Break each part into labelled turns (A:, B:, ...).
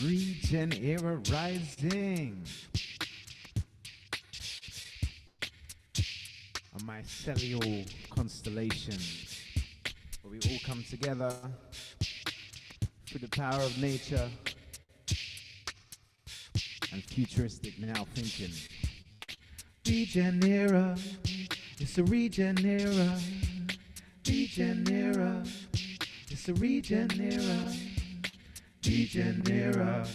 A: Regen era rising on my cellular constellation, where we all come together through the power of nature and futuristic now thinking. Regenera, it's a regenera, regenera, it's a regenera, regenera,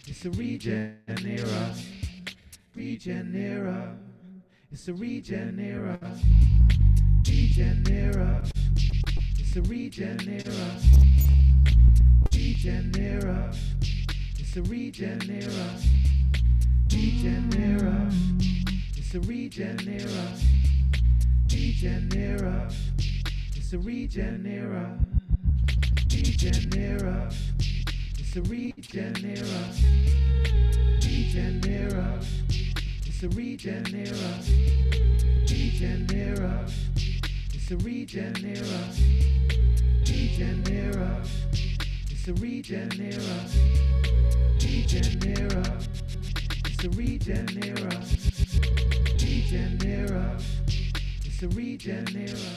A: it's a regenera, regenera, it's a regenera, regenera, it's a regenera, regenera, it's a regenera, regenera, it's a regenera, regenera, it's a regenera, regenera, it's a regenera, regenera, it's a regenera, regenera, it's a regenera, regenera, it's a regenera, regenera, it's a regenera, regenera, it's a regenera.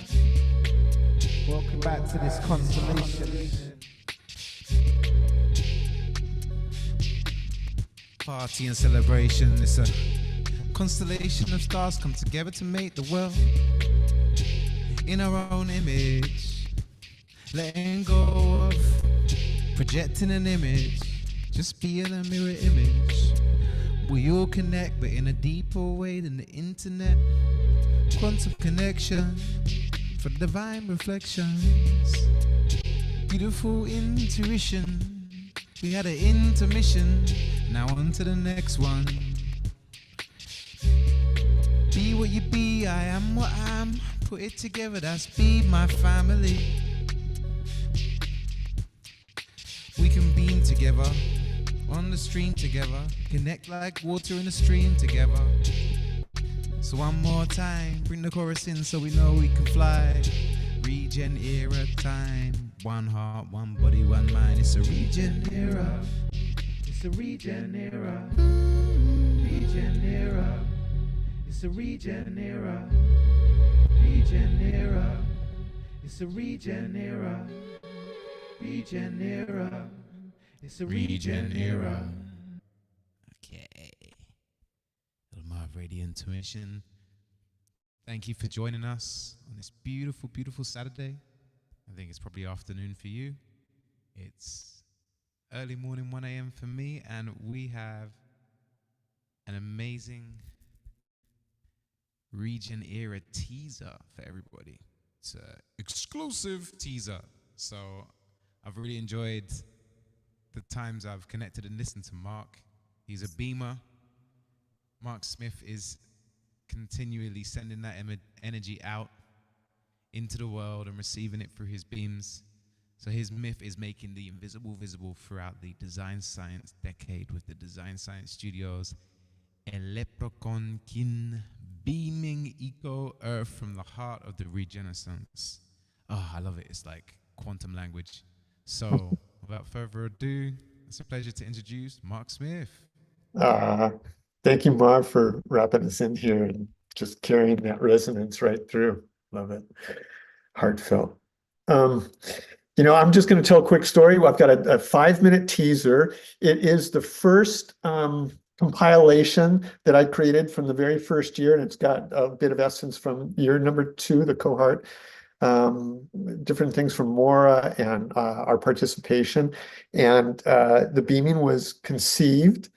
A: Welcome back to this constellation. Party and celebration. It's a constellation of stars come together to make the world in our own image. Letting go of projecting an image, just being a mirror image. We all connect, but in a deeper way than the internet. Quantum connection for divine reflections. Beautiful intuition. We had an intermission. Now on to the next one. Be what you be, I am what I am. Put it together, that's be my family. We can beam together, on the stream together, connect like water in a stream together. So one more time, bring the chorus in so we know we can fly. Regen era time, one heart, one body, one mind. It's a regen era. It's a regen era. Regen era. It's a regen era. Regen era. It's a regen era. Regen era. It's a regen era. Okay. Little Marv Radio Intuition. Thank you for joining us on this beautiful, beautiful Saturday. I think it's probably afternoon for you. It's early morning, 1 a.m. for me, and we have an amazing Regen era teaser for everybody. It's an exclusive teaser. So I've really enjoyed the times I've connected and listened to Mark. He's a beamer. Mark Smith is continually sending that energy out into the world and receiving it through his beams. So his myth is making the invisible visible throughout the design science decade with the Design Science Studios. Eleprecon kin beaming eco earth from the heart of the Regenaissance. Oh, I love it. It's like quantum language. So without further ado, it's a pleasure to introduce Mark Smith.
B: Thank you, Marv, for wrapping us in here and just carrying that resonance right through. Love it. Heartfelt. I'm just going to tell a quick story. I've got a 5-minute teaser. It is the first compilation that I created from the very first year, and it's got a bit of essence from year number 2, the cohort. Different things from Mora and our participation. And the beaming was conceived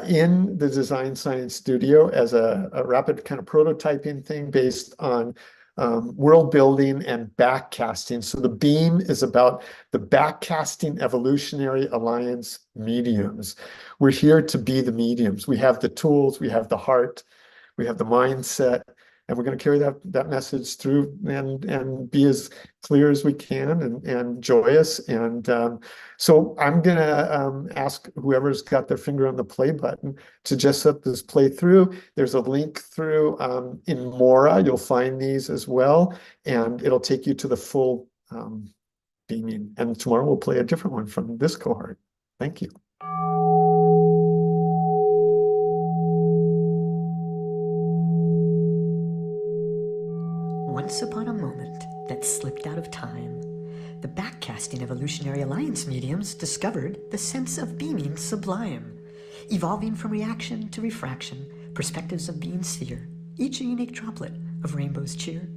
B: in the Design Science Studio as a rapid kind of prototyping thing based on world building and backcasting. So the beam is about the backcasting Evolutionary Alliance mediums. We're here to be the mediums. We have the tools, we have the heart, we have the mindset, and we're going to carry that message through and be as clear as we can and joyous. And so I'm going to ask whoever's got their finger on the play button to just let this play through. There's a link through in Mora. You'll find these as well, and it'll take you to the full beaming. And tomorrow we'll play a different one from this cohort. Thank you.
C: Once upon a moment that slipped out of time, the backcasting Evolutionary Alliance mediums discovered the sense of beaming sublime, evolving from reaction to refraction, perspectives of being sphere, each a unique droplet of rainbow's cheer.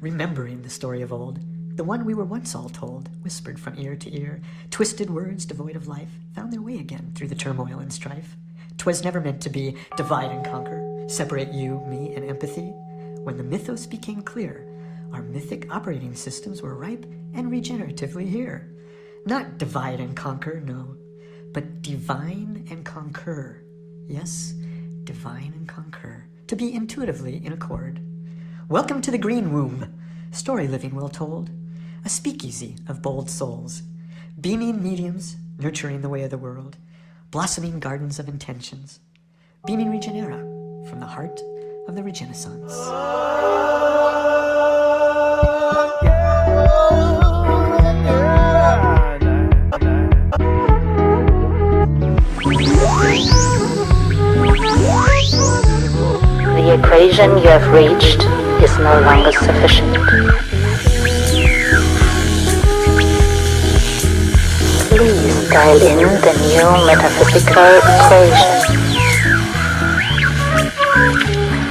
C: Remembering the story of old, the one we were once all told, whispered from ear to ear, twisted words devoid of life found their way again through the turmoil and strife. 'Twas never meant to be divide and conquer, separate you, me, and empathy. When the mythos became clear, our mythic operating systems were ripe and regeneratively here. Not divide and conquer, no, but divine and concur. Yes, divine and concur, to be intuitively in accord. Welcome to the Green Womb, story living well told, a speakeasy of bold souls, beaming mediums nurturing the way of the world, blossoming gardens of intentions, beaming Regenera from the heart of the Regenaissance.
D: The equation you have reached is no longer sufficient. Please dial in the new metaphysical equation.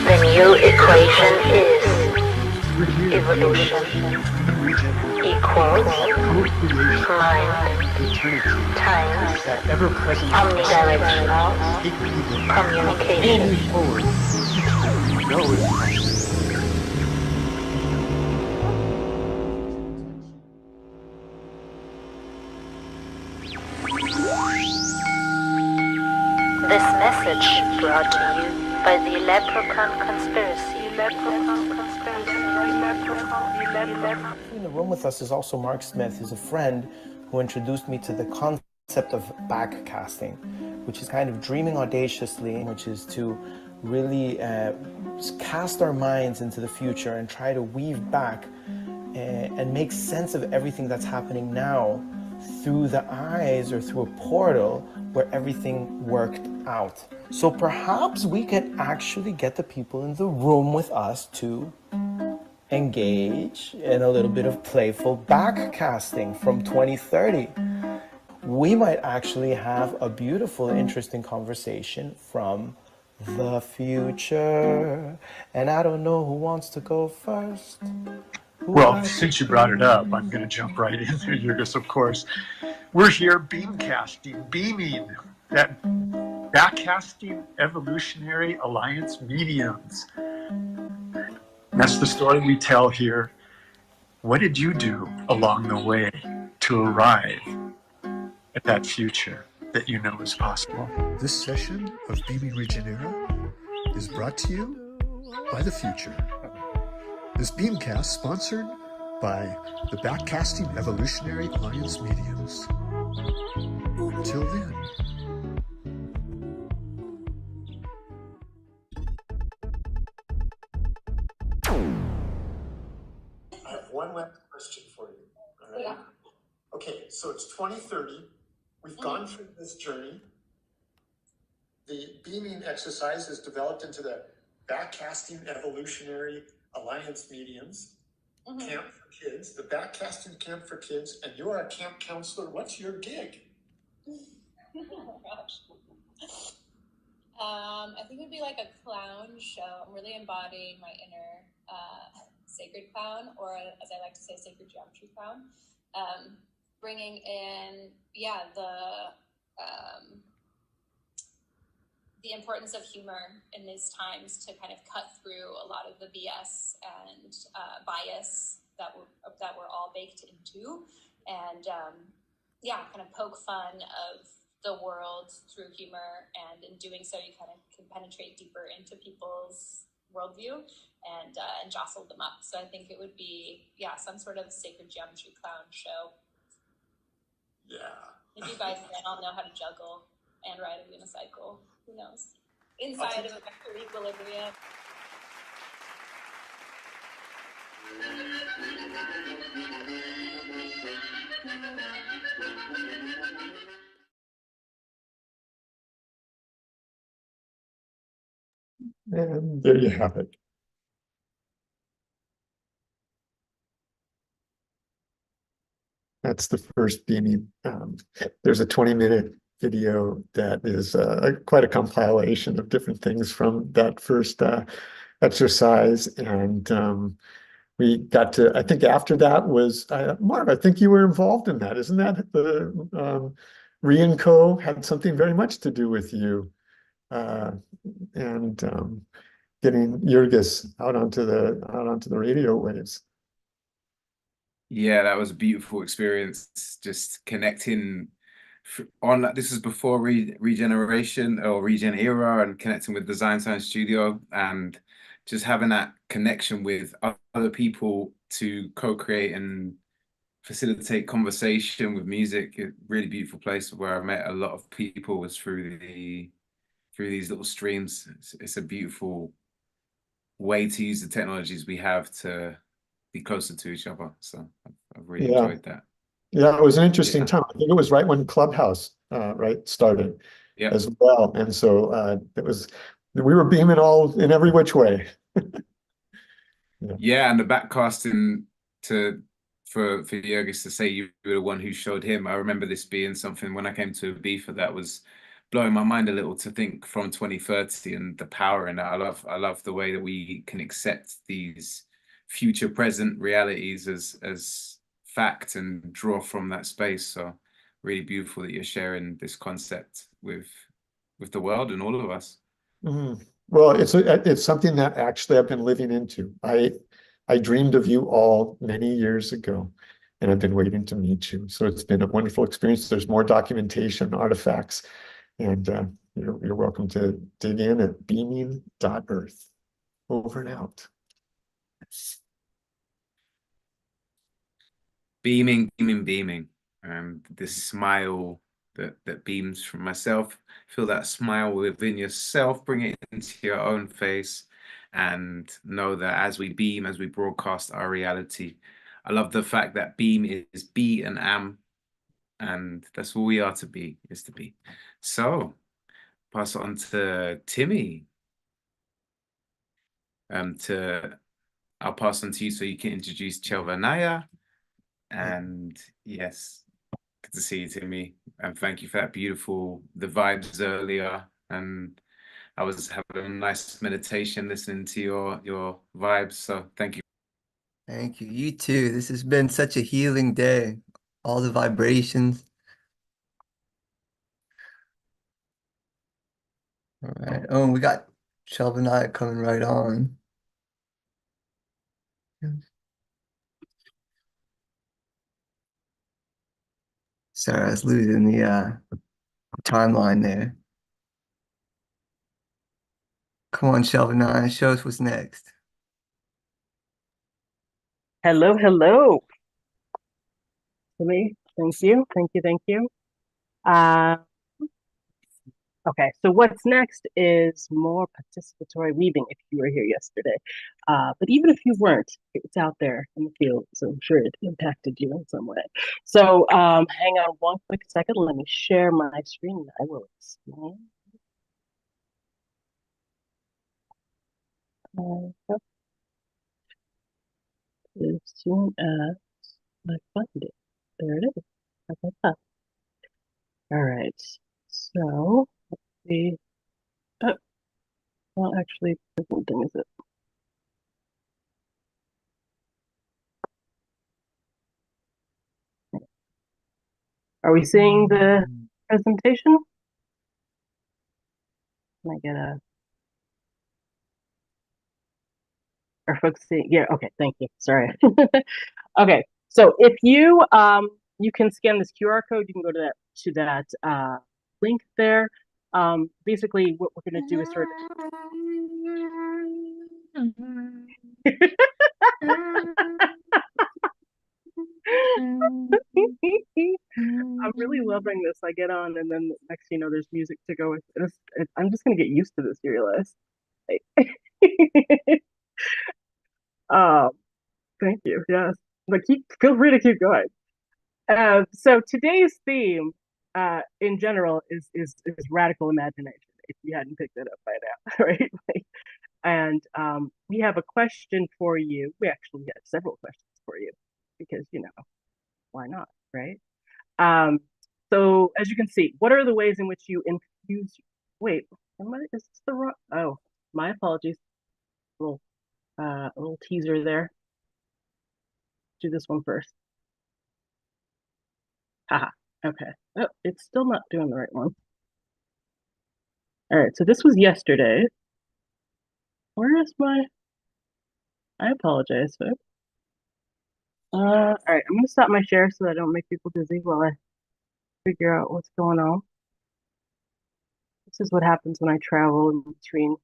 D: The new equation is evolution equals mind times omnidirectional communication. This message brought to you by the Leprechaun Conspiracy.
E: In the room with us is also Mark Smith, who's a friend who introduced me to the concept of backcasting, which is kind of dreaming audaciously, which is to really cast our minds into the future and try to weave back and make sense of everything that's happening now through the eyes or through a portal where everything worked out. So perhaps we can actually get the people in the room with us to engage in a little bit of playful backcasting from 2030. We might actually have a beautiful, interesting conversation from the future. And I don't know who wants to go first.
F: Well, since you brought it up, I'm going to jump right in there, Jurgis, of course. We're here beamcasting, beaming, that backcasting Evolutionary Alliance mediums. That's the story we tell here. What did you do along the way to arrive at that future that you know is possible?
G: This session of Beaming Regenera is brought to you by the future. This Beamcast sponsored by the Backcasting Evolutionary Alliance Mediums. Until then.
B: I have one last question for you. All right? Yeah. Okay, so it's 2030. We've gone through this journey. The beaming exercise is developed into the Backcasting Evolutionary Alliance Mediums Camp for Kids, the Backcasting Camp for Kids, and you are a camp counselor. What's your gig?
H: Oh gosh. I think it would be like a clown show. I'm really embodying my inner sacred clown, or as I like to say, sacred geometry clown. Bringing in, the importance of humor in these times to kind of cut through a lot of the BS and bias that we're all baked into, and kind of poke fun of the world through humor, and in doing so you kind of can penetrate deeper into people's worldview and jostle them up. So I think it would be some sort of sacred geometry clown show. Maybe by then I'll know how to juggle and ride a unicycle. Who knows? Inside of a vector equilibrium.
B: And there you have it. That's the first beaming. There's a 20-minute video that is quite a compilation of different things from that first exercise. And we got to, I think after that was, Marv, I think you were involved in that. Isn't that the Re and Co had something very much to do with you and getting Jurgis out onto the radio waves.
I: Yeah, that was a beautiful experience. Just connecting on. This was before regeneration or regen era, and connecting with Design Science Studio, and just having that connection with other people to co-create and facilitate conversation with music. A really beautiful place where I met a lot of people was through these little streams. It's a beautiful way to use the technologies we have to be closer to each other. So I've really enjoyed that.
B: Yeah, it was an interesting time. I think it was right when Clubhouse started as well. And so we were beaming all in every which way.
I: Yeah, and the backcasting for Jurgis to say you were the one who showed him. I remember this being something when I came to Ibiza that was blowing my mind a little, to think from 2030 and the power in that. I love the way that we can accept these future present realities as fact and draw from that space. So really beautiful that you're sharing this concept with the world and all of us.
B: Mm-hmm. Well, it's something that actually I've been living into. I dreamed of you all many years ago, and I've been waiting to meet you. So it's been a wonderful experience. There's more documentation, artifacts, and you're welcome to dig in at beaming.earth. Over and out.
I: Beaming, beaming, beaming. This smile that beams from myself. Feel that smile within yourself, bring it into your own face, and know that as we beam, as we broadcast our reality. I love the fact that beam is be and am, and that's all we are to be, is to be. So pass it on to Timmy. I'll pass on to you so you can introduce Chelvanaya. And yes, good to see you, Timmy. And thank you for that the vibes earlier. And I was having a nice meditation listening to your vibes. So thank you.
J: Thank you. You too. This has been such a healing day. All the vibrations. All right. Oh, we got Shelvanaya coming right on. Sorry, I was losing the timeline there. Come on, Shelvanaya, show us what's next.
K: Hello, hello. Thank you. Okay, so what's next is more participatory weaving if you were here yesterday. But even if you weren't, it's out there in the field, so I'm sure it impacted you in some way. So hang on one quick second. Let me share my screen. I will explain. As soon as I find it. There it is. How about that? All right. So let's see. Well, actually, what thing is it? Are we seeing the presentation? Can I get are folks seeing? Yeah, okay, thank you. Sorry. Okay, so if you you can scan this QR code, you can go to that link there. Basically what we're gonna do is sort of I'm really loving this. I get on, and then next thing you know, there's music to go with it. I'm just gonna get used to this. You realize? Thank you. Yes, but feel free to keep going. So today's theme, in general, is radical imagination. If you hadn't picked it up by now, right? And we have a question for you. We actually have several questions for you because, why not, right? So as you can see, what are the ways in which you infuse? Wait, is this the wrong? Oh, my apologies. A little teaser there. Do this one first. Haha. Okay. Oh, it's still not doing the right one. All right. So this was yesterday. Where is my? I apologize, folks. All right. I'm gonna stop my share so that I don't make people dizzy while I figure out what's going on. This is what happens when I travel in between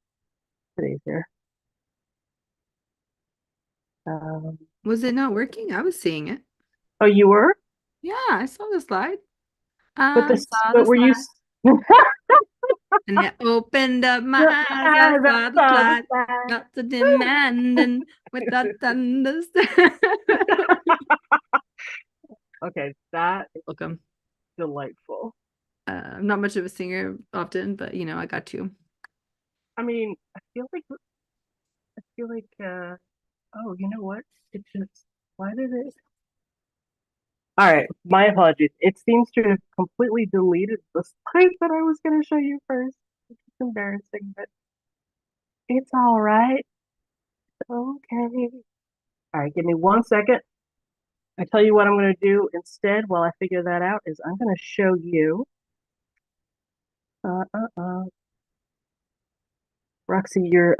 K: today's here.
L: Was it not working? I was seeing it.
K: Oh, you were?
L: Yeah, I saw the slide.
K: But
L: I saw the
K: were you?
L: slide. And it opened up my eyes. I saw the slide. Got to demanding without understand.
K: Okay, that is
L: Welcome.
K: delightful.
L: I'm not much of a singer often, but I got to.
K: I mean, I feel like oh, you know what? It just, why did it? All right, my apologies. It seems to have completely deleted the slide that I was going to show you first, which is embarrassing, but it's all right. Okay. All right, give me 1 second. I tell you what I'm going to do instead while I figure that out is I'm going to show you. Roxy, your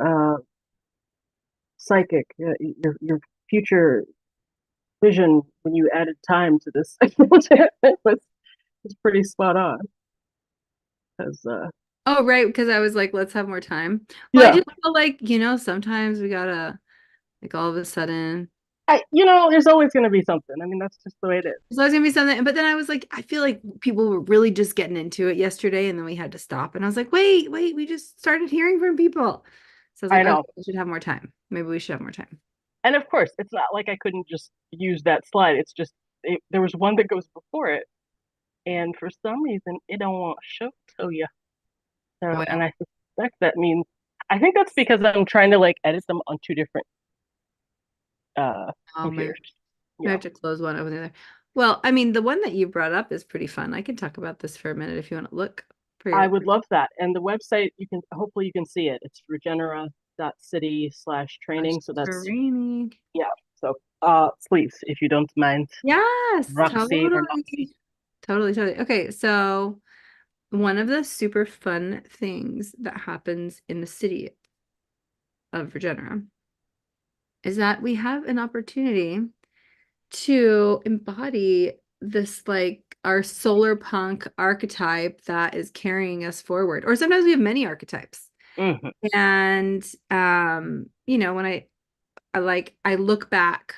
K: psychic, your future vision when you added time to this was pretty spot on. Because
L: oh, right, because I was like, let's have more time. Well,
K: yeah.
L: I just feel like, sometimes we gotta, like, all of a sudden.
K: There's always going to be something. I mean, that's just the way it is.
L: There's always going to be something. But then I was like, I feel like people were really just getting into it yesterday, and then we had to stop. And I was like, wait, we just started hearing from people. So I was like,
K: I know.
L: okay, we should have more time. Maybe we should have more time.
K: And of course, it's not like I couldn't just use that slide. It's just, there was one that goes before it. And for some reason, it don't want to show to you. So,
L: Oh, yeah.
K: and I suspect that means, I think that's because I'm trying to edit them on two different computers.
L: I have to close one over the other. Well, I mean, the one that you brought up is pretty fun. I can talk about this for a minute if you want to look.
K: I would love that. And the website, hopefully you can see it. It's regenera.city/training. So that's
L: training.
K: Yeah. So please, if you don't mind.
L: Yes,
K: Roxy or
L: totally. Okay, so one of the super fun things that happens in the city of Regenera is that we have an opportunity to embody this our solar punk archetype that is carrying us forward. Or sometimes we have many archetypes.
K: Mm-hmm.
L: And when I look back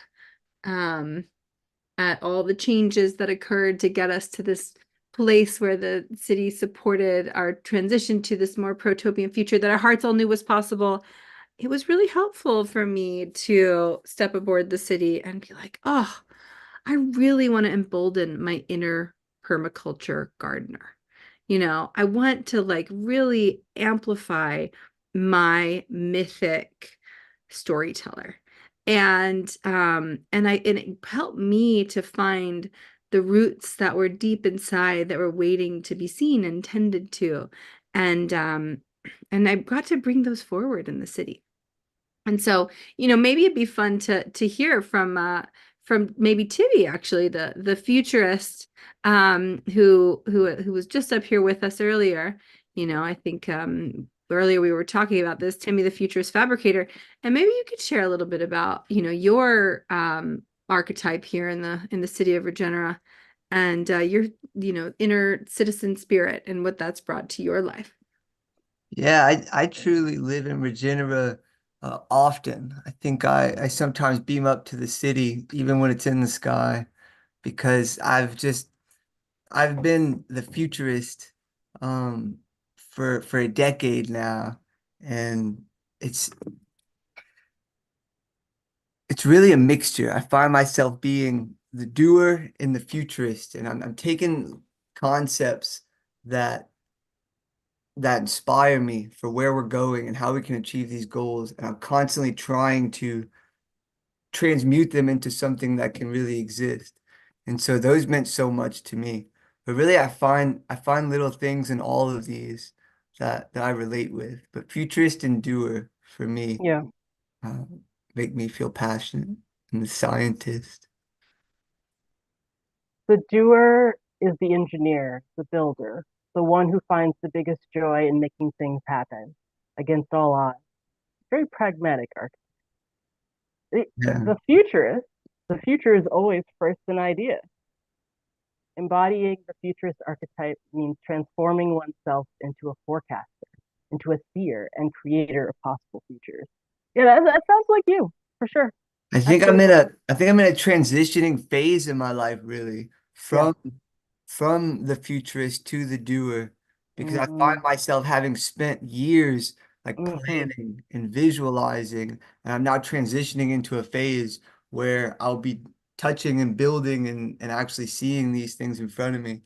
L: at all the changes that occurred to get us to this place where the city supported our transition to this more protopian future that our hearts all knew was possible. It was really helpful for me to step aboard the city and be like, oh, I really want to embolden my inner permaculture gardener. I want to really amplify my mythic storyteller. And it helped me to find the roots that were deep inside that were waiting to be seen and tended to. And I got to bring those forward in the city. And so, maybe it'd be fun to hear from maybe Tibby, actually, the futurist who was just up here with us earlier. I think earlier we were talking about this, Timmy the futurist fabricator, and maybe you could share a little bit about your archetype here in the city of Regenera and your inner citizen spirit and what that's brought to your life.
J: Yeah, I truly live in Regenera often. I think I sometimes beam up to the city even when it's in the sky because I've been the futurist for a decade now, and it's really a mixture. I find myself being the doer and the futurist, and I'm taking concepts that that inspire me for where we're going and how we can achieve these goals. And I'm constantly trying to transmute them into something that can really exist. And so those meant so much to me. But really I find little things in all of these that I relate with. But futurist and doer for me
K: Yeah.
J: uh, make me feel passionate. And the scientist.
K: The doer is the engineer, the builder, the one who finds the biggest joy in making things happen against all odds. Very pragmatic archetype.
J: Yeah.
K: The future is always first an idea. Embodying the futurist archetype means transforming oneself into a forecaster, into a seer and creator of possible futures. Yeah, that sounds like you, for sure.
J: I think I'm in a transitioning phase in my life, really,
K: Yeah.
J: from the futurist to the doer, because I find
K: Mm-hmm.
J: myself having spent years like
K: Mm-hmm.
J: planning and visualizing, and I'm now transitioning into a phase where I'll be touching and building and actually seeing these things in front of me.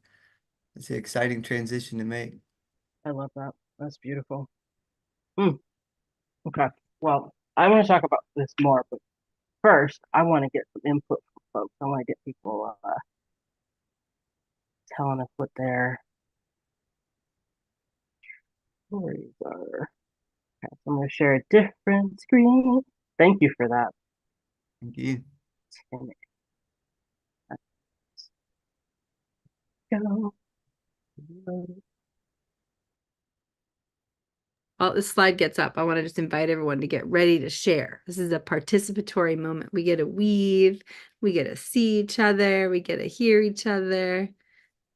J: It's an exciting transition to make.
K: I love that. That's beautiful. Mm, okay. Well, I want to talk about this more, but first, I want to get some input from folks. I want to get people telling us what their stories are. Okay, so I'm going to share a different screen. Thank you for that.
J: Thank you.
K: Go.
L: While this slide gets up, I want to just invite everyone to get ready to share. This is a participatory moment. We get to weave, we get to see each other, we get to hear each other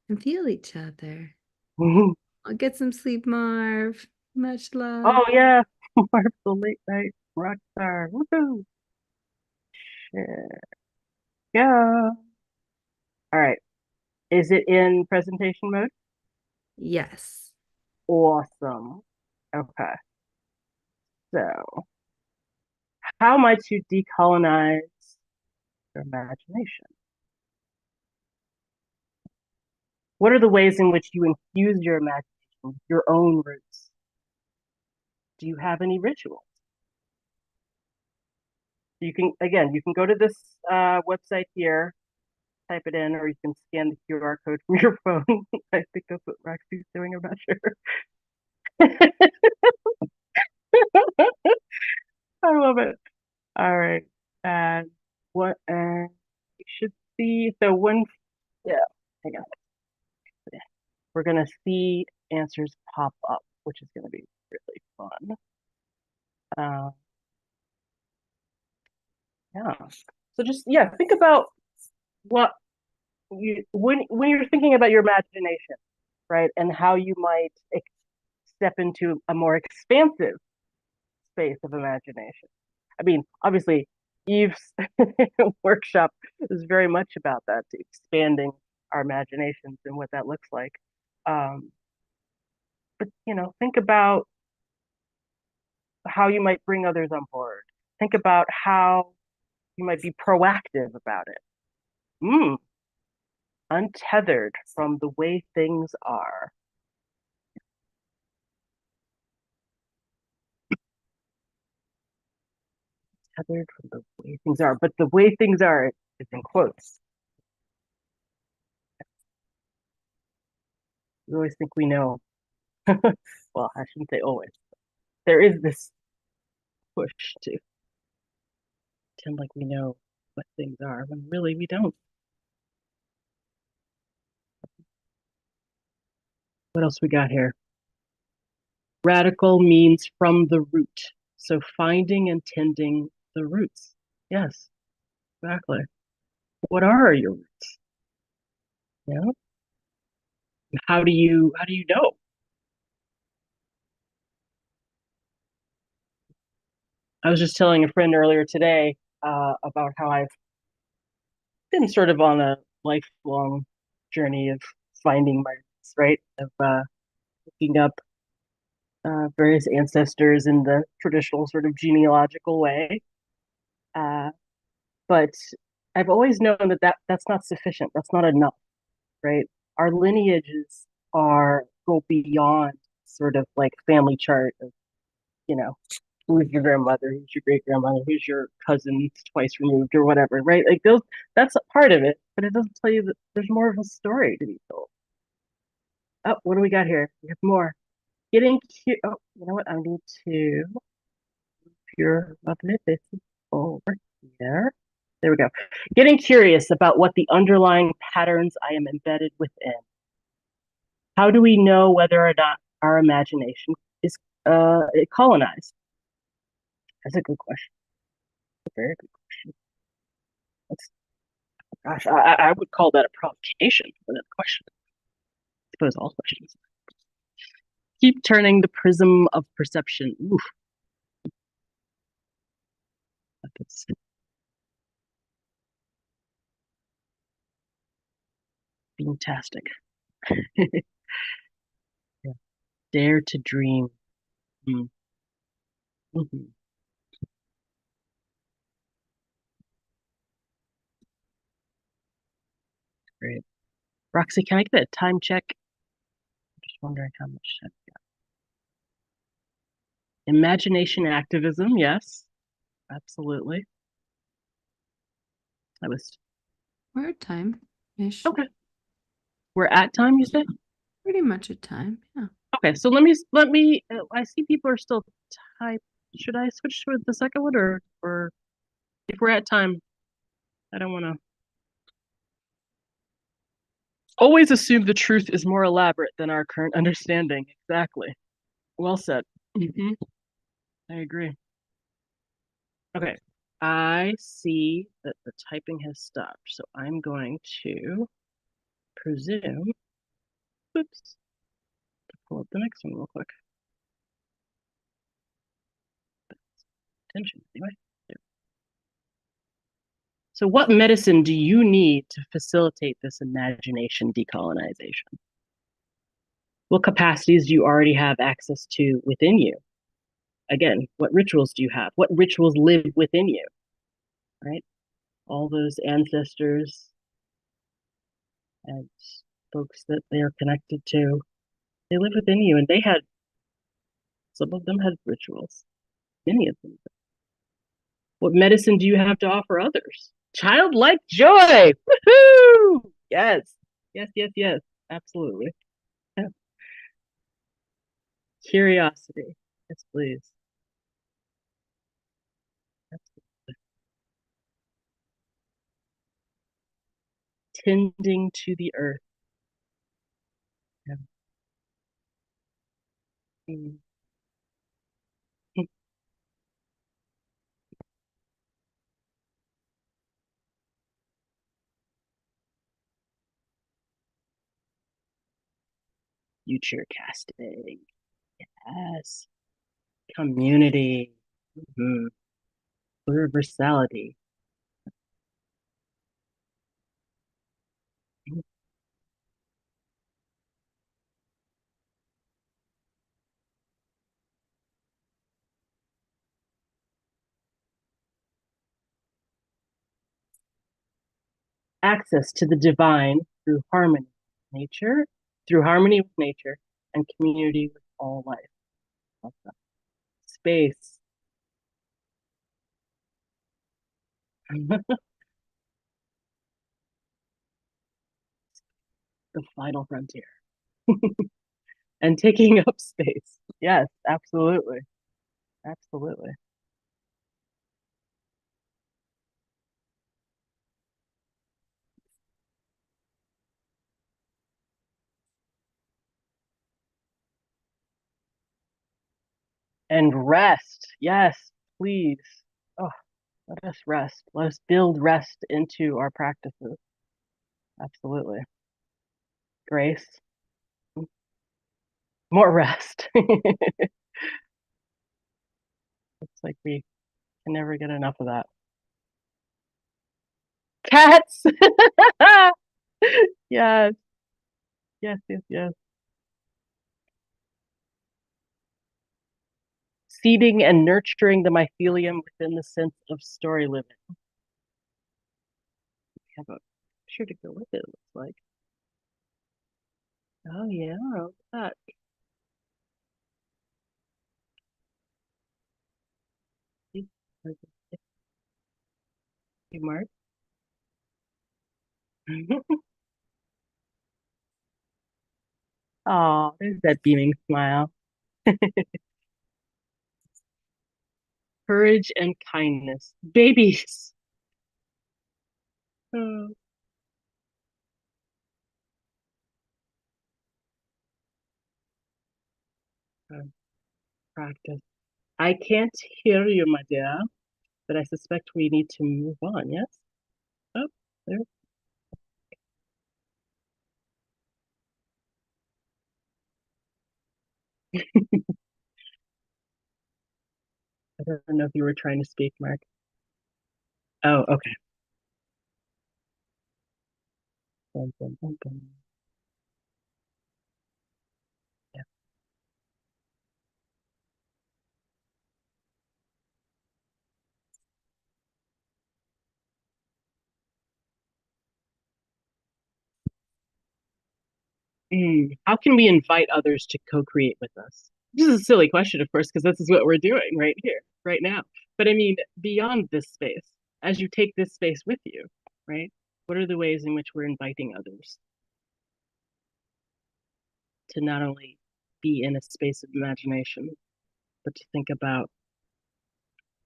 L: and feel each other. I'll get some sleep, Marv. Much love.
K: Oh yeah, Marv the late night rock star. Woohoo! Share. Yeah. All right. Is it in presentation mode?
L: Yes.
K: Awesome. Okay. So, how might you decolonize your imagination? What are the ways in which you infuse your imagination with your own roots? Do you have any rituals? You can, again, you can go to this website here, type it in, or you can scan the QR code from your phone. I think that's what Roxy's doing, I'm not sure. I love it. All right. And what you should see, so when, yeah, hang on. We're going to see answers pop up, which is going to be really fun. Yeah. So just, yeah, think about what you, when you're thinking about your imagination, right? And how you might step into a more expansive space of imagination. I mean, obviously, Eve's workshop is very much about that, expanding our imaginations and what that looks like. But think about how you might bring others on board. Think about how you might be proactive about it. Untethered from the way things are. Tethered from the way things are, but the way things are is in quotes. We always think we know. Well, I shouldn't say always. There is this push to pretend like we know what things are when really we don't. What else we got here? Radical means from the root. So finding and tending the roots. Yes, exactly. What are your roots? Yeah. How do you know? I was just telling a friend earlier today about how I've been sort of on a lifelong journey of finding my roots, right? Of looking up various ancestors in the traditional sort of genealogical way. But I've always known that's not sufficient. That's not enough, right? Our lineages go beyond sort of like family chart of, you know, who's your grandmother, who's your great grandmother, who's your cousin twice removed or whatever, right? Like those, that's a part of it, but it doesn't tell you that there's more of a story to be told. Oh, what do we got here? We have more. Getting cute. Oh, you know what? I need to pure this over here. There we go. Getting curious about what the underlying patterns I am embedded within. How do we know whether or not our imagination is colonized? That's a good question. A very good question. Gosh, I would call that a provocation for that question. I suppose all questions. Keep turning the prism of perception. Oof. That's fantastic. Yeah. Dare to dream. Mm. Mm-hmm. Great. Roxy, can I get a time check? I'm just wondering how much time we got. Imagination activism, yes. Absolutely. I was
L: We're at time-ish.
K: okay. We're at time, you said?
L: Pretty much at time, yeah.
K: Okay, so let me I see people are still type. Should I switch to the second one or if we're at time, I don't want to always assume the truth is more elaborate than our current understanding. Exactly. Well said. Mm-hmm. I agree. Okay. I see that the typing has stopped, so I'm going to presume. Oops. Pull up the next one real quick. Attention, anyway. There. So, what medicine do you need to facilitate this imagination decolonization? What capacities do you already have access to within you? Again, what rituals do you have? What rituals live within you? Right? All those ancestors and folks that they are connected to, they live within you, and they had, some of them had rituals, many of them. What medicine do you have to offer others? Childlike joy. Woohoo! Yes. Yes, yes, yes. Absolutely. Yeah. Curiosity. Yes, please. Absolutely. Tending to the earth. Yeah. Mm. Future casting. Yes. Community. Mm-hmm. Universality. Access to the divine through harmony with nature, and community with all life. Space. The final frontier. And taking up space. Yes, absolutely. Absolutely. And rest. Yes, please. Oh, let us rest. Let us build rest into our practices. Absolutely. Grace. More rest. It's like we can never get enough of that. Cats. Yes. Yes, yes, yes. Seeding and nurturing the mycelium within the sense of story living. We have a picture to go with it, looks like. Oh yeah, look at that. you, Mark. Oh, there's that beaming smile. Courage and kindness. Babies. Oh, practice. I can't hear you, my dear, but I suspect we need to move on, yes? Oh, there. I don't know if you were trying to speak, Mark. Oh, okay. Bum, bum, bum, bum. Yeah. How can we invite others to co-create with us? This is a silly question, of course, because this is what we're doing right here, right now. But I mean, beyond this space, as you take this space with you, right? What are the ways in which we're inviting others to not only be in a space of imagination, but to think about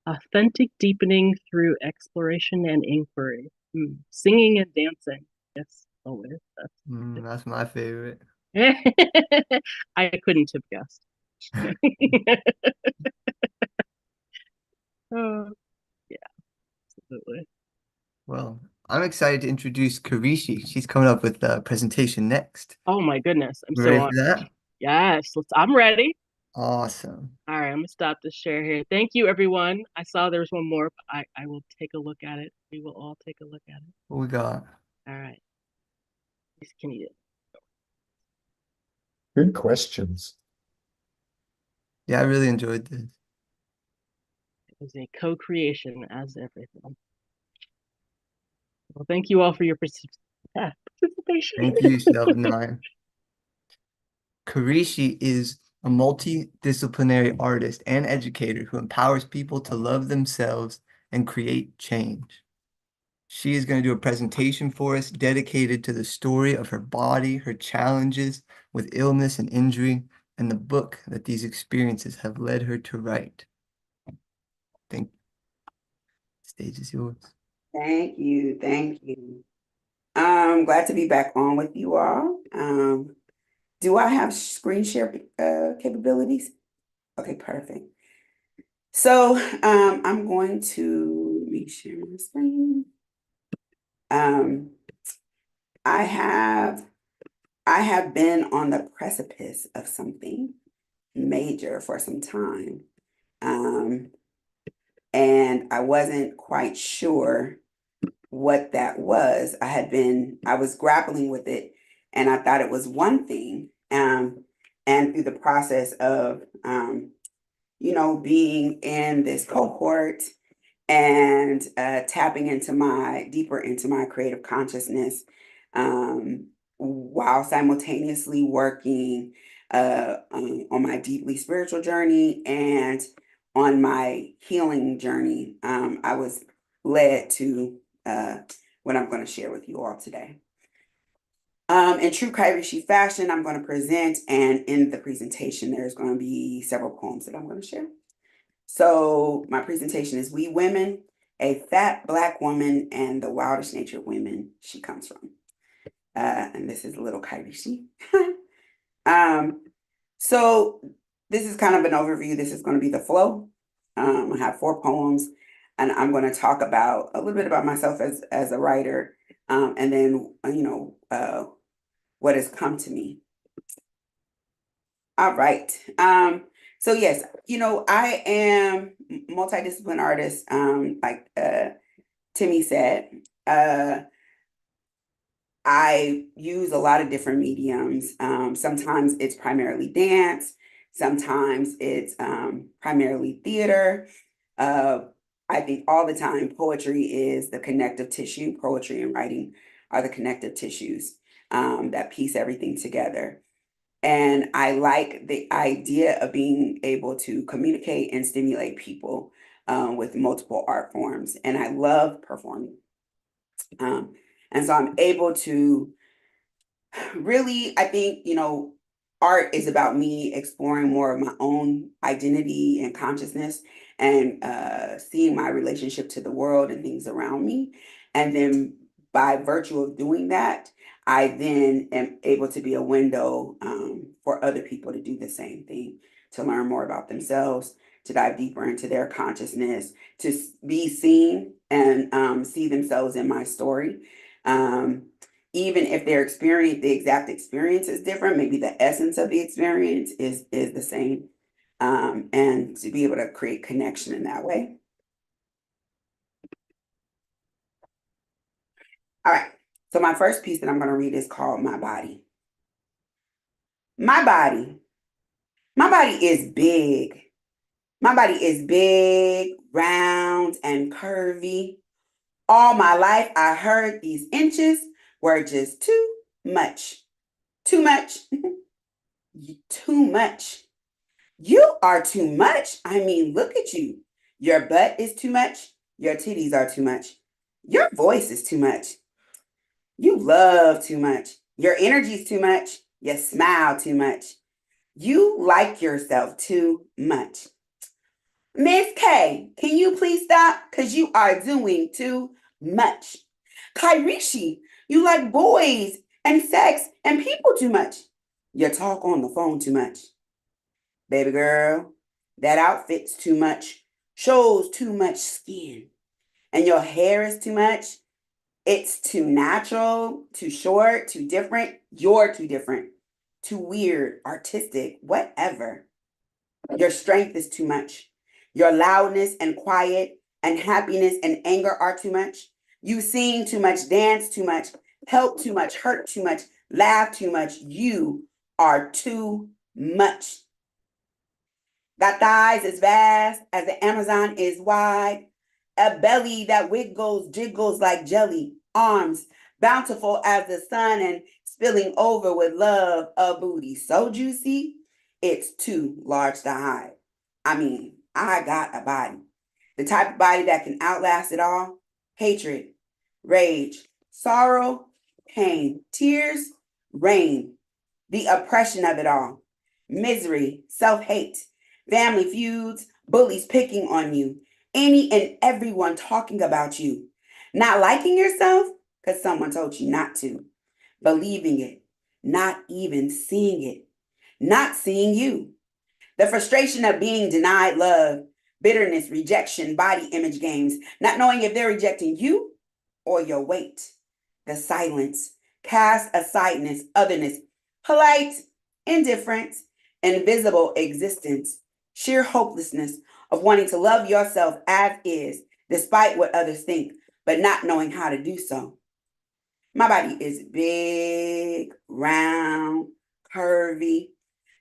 K: authentic deepening through exploration and inquiry? Singing and dancing. Yes, always.
J: That's my favorite.
K: I couldn't have guessed. Oh, yeah, absolutely.
J: Well, I'm excited to introduce Karishi. She's coming up with a presentation next.
K: Oh my goodness, I'm
J: You
K: so
J: ready
K: honored.
J: for that?
K: Yes, I'm ready.
J: Awesome.
K: All right, I'm gonna stop the share here. Thank you, everyone. I saw there was one more. I will take a look at it. We will all take a look at it.
J: What we got?
K: All right. Please, can you?
B: Good questions.
J: Yeah, I really enjoyed this.
K: It was a co-creation as everything. Well, thank you all for your participation.
J: Thank you, Shelby9. Karishi is a multidisciplinary artist and educator who empowers people to love themselves and create change. She is going to do a presentation for us dedicated to the story of her body, her challenges with illness and injury, and the book that these experiences have led her to write. Thank you. The stage is yours.
M: Thank you. Thank you. I'm glad to be back on with you all. Do I have screen share capabilities? Okay, perfect. So I'm going to make share my screen. I have been on the precipice of something major for some time. And I wasn't quite sure what that was. I was grappling with it, and I thought it was one thing. And through the process of, being in this cohort and tapping deeper into my creative consciousness, while simultaneously working on my deeply spiritual journey and on my healing journey, I was led to what I'm going to share with you all today. In true Kairishi fashion, I'm going to present, and in the presentation, there's going to be several poems that I'm going to share. So my presentation is We Women, a Fat Black Woman and the Wildish Nature Women she comes from. And this is a little Kairishi. So this is kind of an overview. This is going to be the flow. I have 4 poems, and I'm going to talk about a little bit about myself as a writer, and then, what has come to me. All right. So yes, I am multidisciplinary artist, like Timmy said. I use a lot of different mediums. Sometimes it's primarily dance. Sometimes it's primarily theater. I think all the time poetry is the connective tissue. Poetry and writing are the connective tissues that piece everything together. And I like the idea of being able to communicate and stimulate people with multiple art forms. And I love performing. And so I'm able to really, I think, art is about me exploring more of my own identity and consciousness and seeing my relationship to the world and things around me. And then by virtue of doing that, I then am able to be a window for other people to do the same thing, to learn more about themselves, to dive deeper into their consciousness, to be seen and see themselves in my story. Even if their experience, the exact experience is different, maybe the essence of the experience is the same, and to be able to create connection in that way. All right, so my first piece that I'm going to read is called My Body. My body is big. My body is big, round, and curvy. All my life, I heard these inches were just too much. Too much. Too much. You are too much. I mean, look at you. Your butt is too much. Your titties are too much. Your voice is too much. You love too much. Your energy is too much. You smile too much. You like yourself too much. Miss K, can you please stop? Because you are doing too much. Kairishi, you like boys and sex and people too much. You talk on the phone too much. Baby girl, that outfit's too much, shows too much skin. And your hair is too much. It's too natural, too short, too different. You're too different, too weird, artistic, whatever. Your strength is too much. Your loudness and quiet and happiness and anger are too much. You sing too much, dance too much, help too much, hurt too much, laugh too much. You are too much. Got thighs as vast as the Amazon is wide, a belly that wiggles, jiggles like jelly, arms bountiful as the sun and spilling over with love, a booty so juicy, it's too large to hide. I mean, I got a body, the type of body that can outlast it all. Hatred, rage, sorrow, pain, tears, rain, the oppression of it all, misery, self-hate, family feuds, bullies picking on you, any and everyone talking about you, not liking yourself because someone told you not to, believing it, not even seeing it, not seeing you, the frustration of being denied love, bitterness, rejection, body image games, not knowing if they're rejecting you or your weight, the silence, cast asideness, otherness, polite, indifference, invisible existence, sheer hopelessness of wanting to love yourself as is, despite what others think, but not knowing how to do so. My body is big, round, curvy.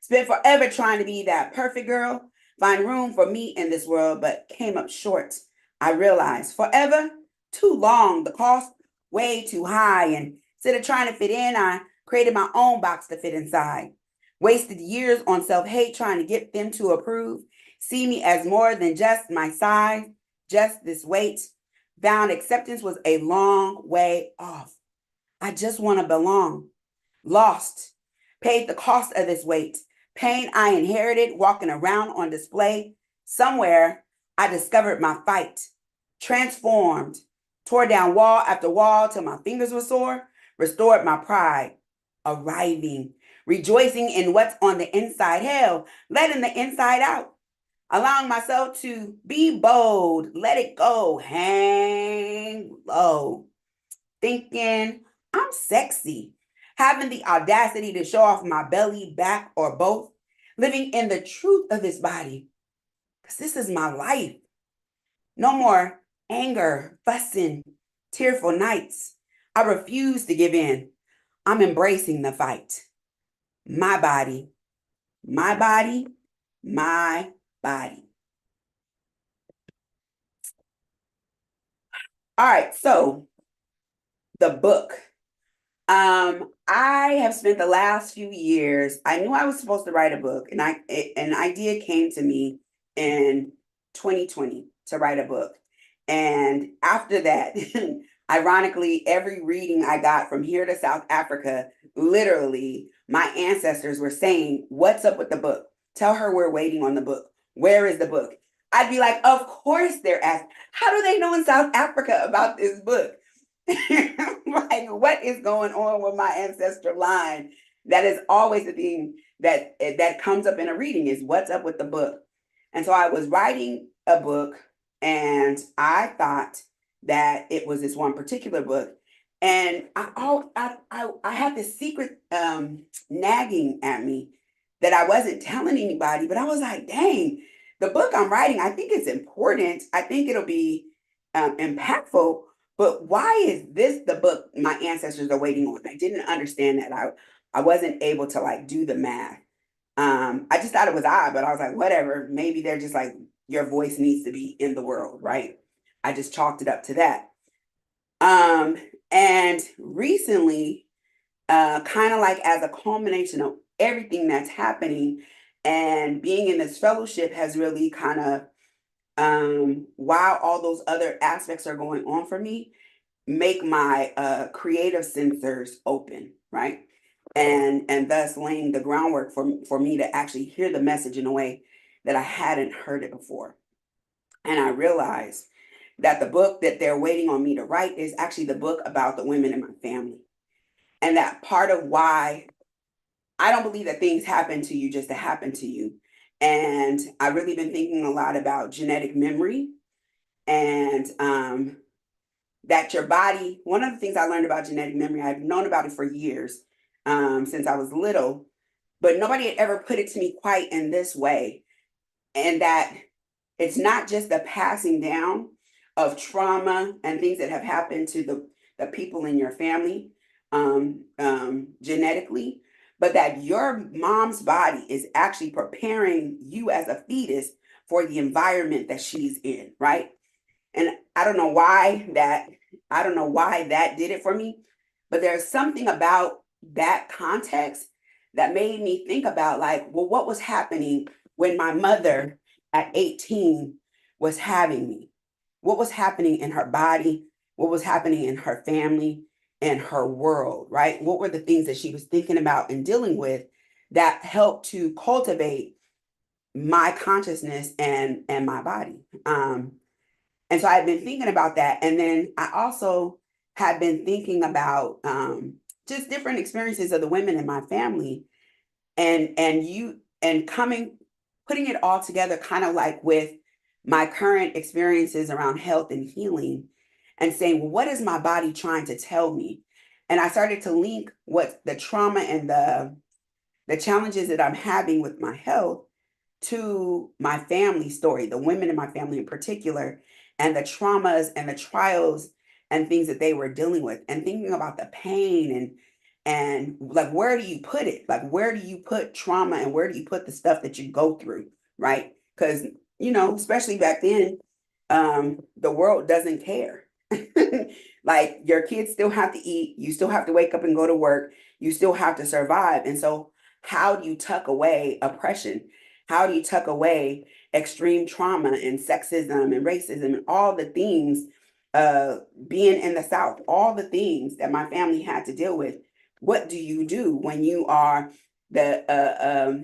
M: Spent forever trying to be that perfect girl, find room for me in this world, but came up short. I realized forever, too long, the cost way too high. And instead of trying to fit in, I created my own box to fit inside. Wasted years on self-hate trying to get them to approve, see me as more than just my size, just this weight. Found acceptance was a long way off. I just want to belong. Lost. Paid the cost of this weight. Pain I inherited walking around on display. Somewhere I discovered my fight. Transformed. Tore down wall after wall till my fingers were sore. Restored my pride. Arriving. Rejoicing in what's on the inside. Hell, letting the inside out. Allowing myself to be bold. Let it go. Hang low. Thinking I'm sexy. Having the audacity to show off my belly, back, or both. Living in the truth of this body. Because this is my life. No more anger, fussing, tearful nights. I refuse to give in. I'm embracing the fight. My body, my body, my body. All right, so the book. I have spent the last few years, I knew I was supposed to write a book, and an idea came to me in 2020 to write a book. And after that, Ironically, every reading I got from here to South Africa, literally, my ancestors were saying, "What's up with the book? Tell her we're waiting on the book. Where is the book?" I'd be like, "Of course they're asking. How do they know in South Africa about this book?" Like, what is going on with my ancestral line? That is always the thing that comes up in a reading is what's up with the book. And so I was writing a book, and I thought that it was this one particular book, and I had this secret nagging at me that I wasn't telling anybody, but I was like, dang, the book I'm writing, I think it's important. I think it'll be impactful. But why is this the book my ancestors are waiting on? I didn't understand that. I wasn't able to like do the math. I just thought it was odd, but I was like, whatever. Maybe they're just like, your voice needs to be in the world, right? I just chalked it up to that. And recently, kind of like as a culmination of everything that's happening and being in this fellowship has really kind of, while all those other aspects are going on for me, make my creative sensors open, right? And thus laying the groundwork for me to actually hear the message in a way that I hadn't heard it before. And I realized that the book that they're waiting on me to write is actually the book about the women in my family. And that part of why I don't believe that things happen to you just to happen to you. And I've really been thinking a lot about genetic memory and that your body, one of the things I learned about genetic memory, I've known about it for years, since I was little, but nobody had ever put it to me quite in this way. And that it's not just the passing down of trauma and things that have happened to the people in your family genetically, but that your mom's body is actually preparing you as a fetus for the environment that she's in, right? And I don't know why that did it for me, but there's something about that context that made me think about like, well, what was happening when my mother at 18 was having me? What was happening in her body? What was happening in her family and her world, right? What were the things that she was thinking about and dealing with that helped to cultivate my consciousness and my body? And so I've been thinking about that. And then I also have been thinking about just different experiences of the women in my family and putting it all together kind of like with my current experiences around health and healing and saying, well, what is my body trying to tell me? And I started to link what the trauma and the challenges that I'm having with my health to my family story, the women in my family in particular, and the traumas and the trials and things that they were dealing with, and thinking about the pain and like, where do you put it? Like, where do you put trauma and where do you put the stuff that you go through, right? Because, especially back then, the world doesn't care. Like, your kids still have to eat, you still have to wake up and go to work, you still have to survive. And so how do you tuck away oppression? How do you tuck away extreme trauma and sexism and racism and all the things, being in the South, all the things that my family had to deal with? What do you do when you are the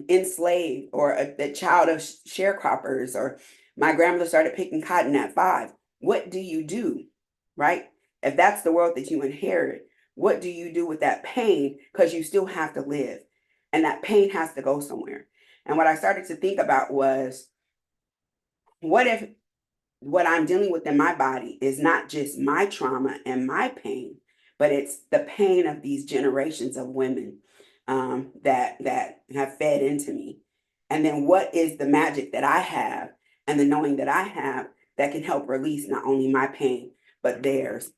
M: enslaved or the child of sharecroppers? Or my grandmother started picking cotton at 5. What do you do, right? If that's the world that you inherit, what do you do with that pain? Because you still have to live, and that pain has to go somewhere. And what I started to think about was, what if what I'm dealing with in my body is not just my trauma and my pain, but it's the pain of these generations of women that have fed into me? And then what is the magic that I have and the knowing that I have that can help release not only my pain, but theirs?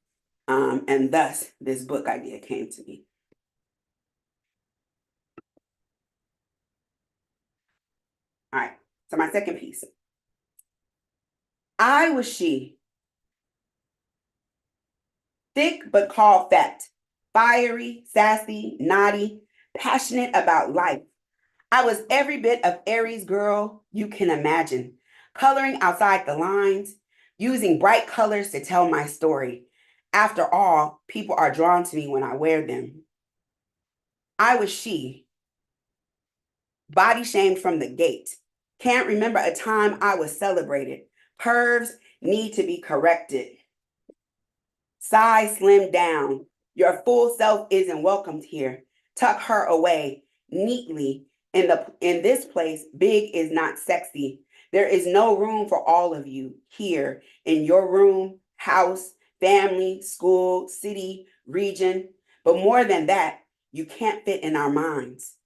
M: And thus, this book idea came to me. All right, so my second piece. I was she, thick but called fat, fiery, sassy, naughty, passionate about life. I was every bit of Aries girl you can imagine, coloring outside the lines, using bright colors to tell my story. After all, people are drawn to me when I wear them. I was she, body shamed from the gate. Can't remember a time I was celebrated. Curves need to be corrected. Size slim down. Your full self isn't welcomed here. Tuck her away neatly. In this place, big is not sexy. There is no room for all of you here in your room, house, family, school, city, region. But more than that, you can't fit in our minds.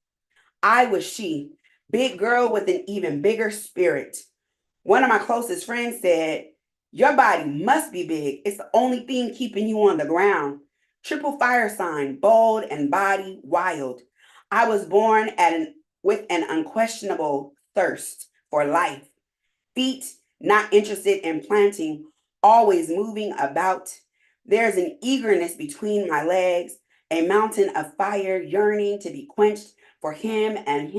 M: I was she, big girl with an even bigger spirit. One of my closest friends said, your body must be big. It's the only thing keeping you on the ground. Triple fire sign, bold and body wild. I was born with an unquestionable thirst for life. Feet not interested in planting, always moving about. There's an eagerness between my legs, a mountain of fire yearning to be quenched for him and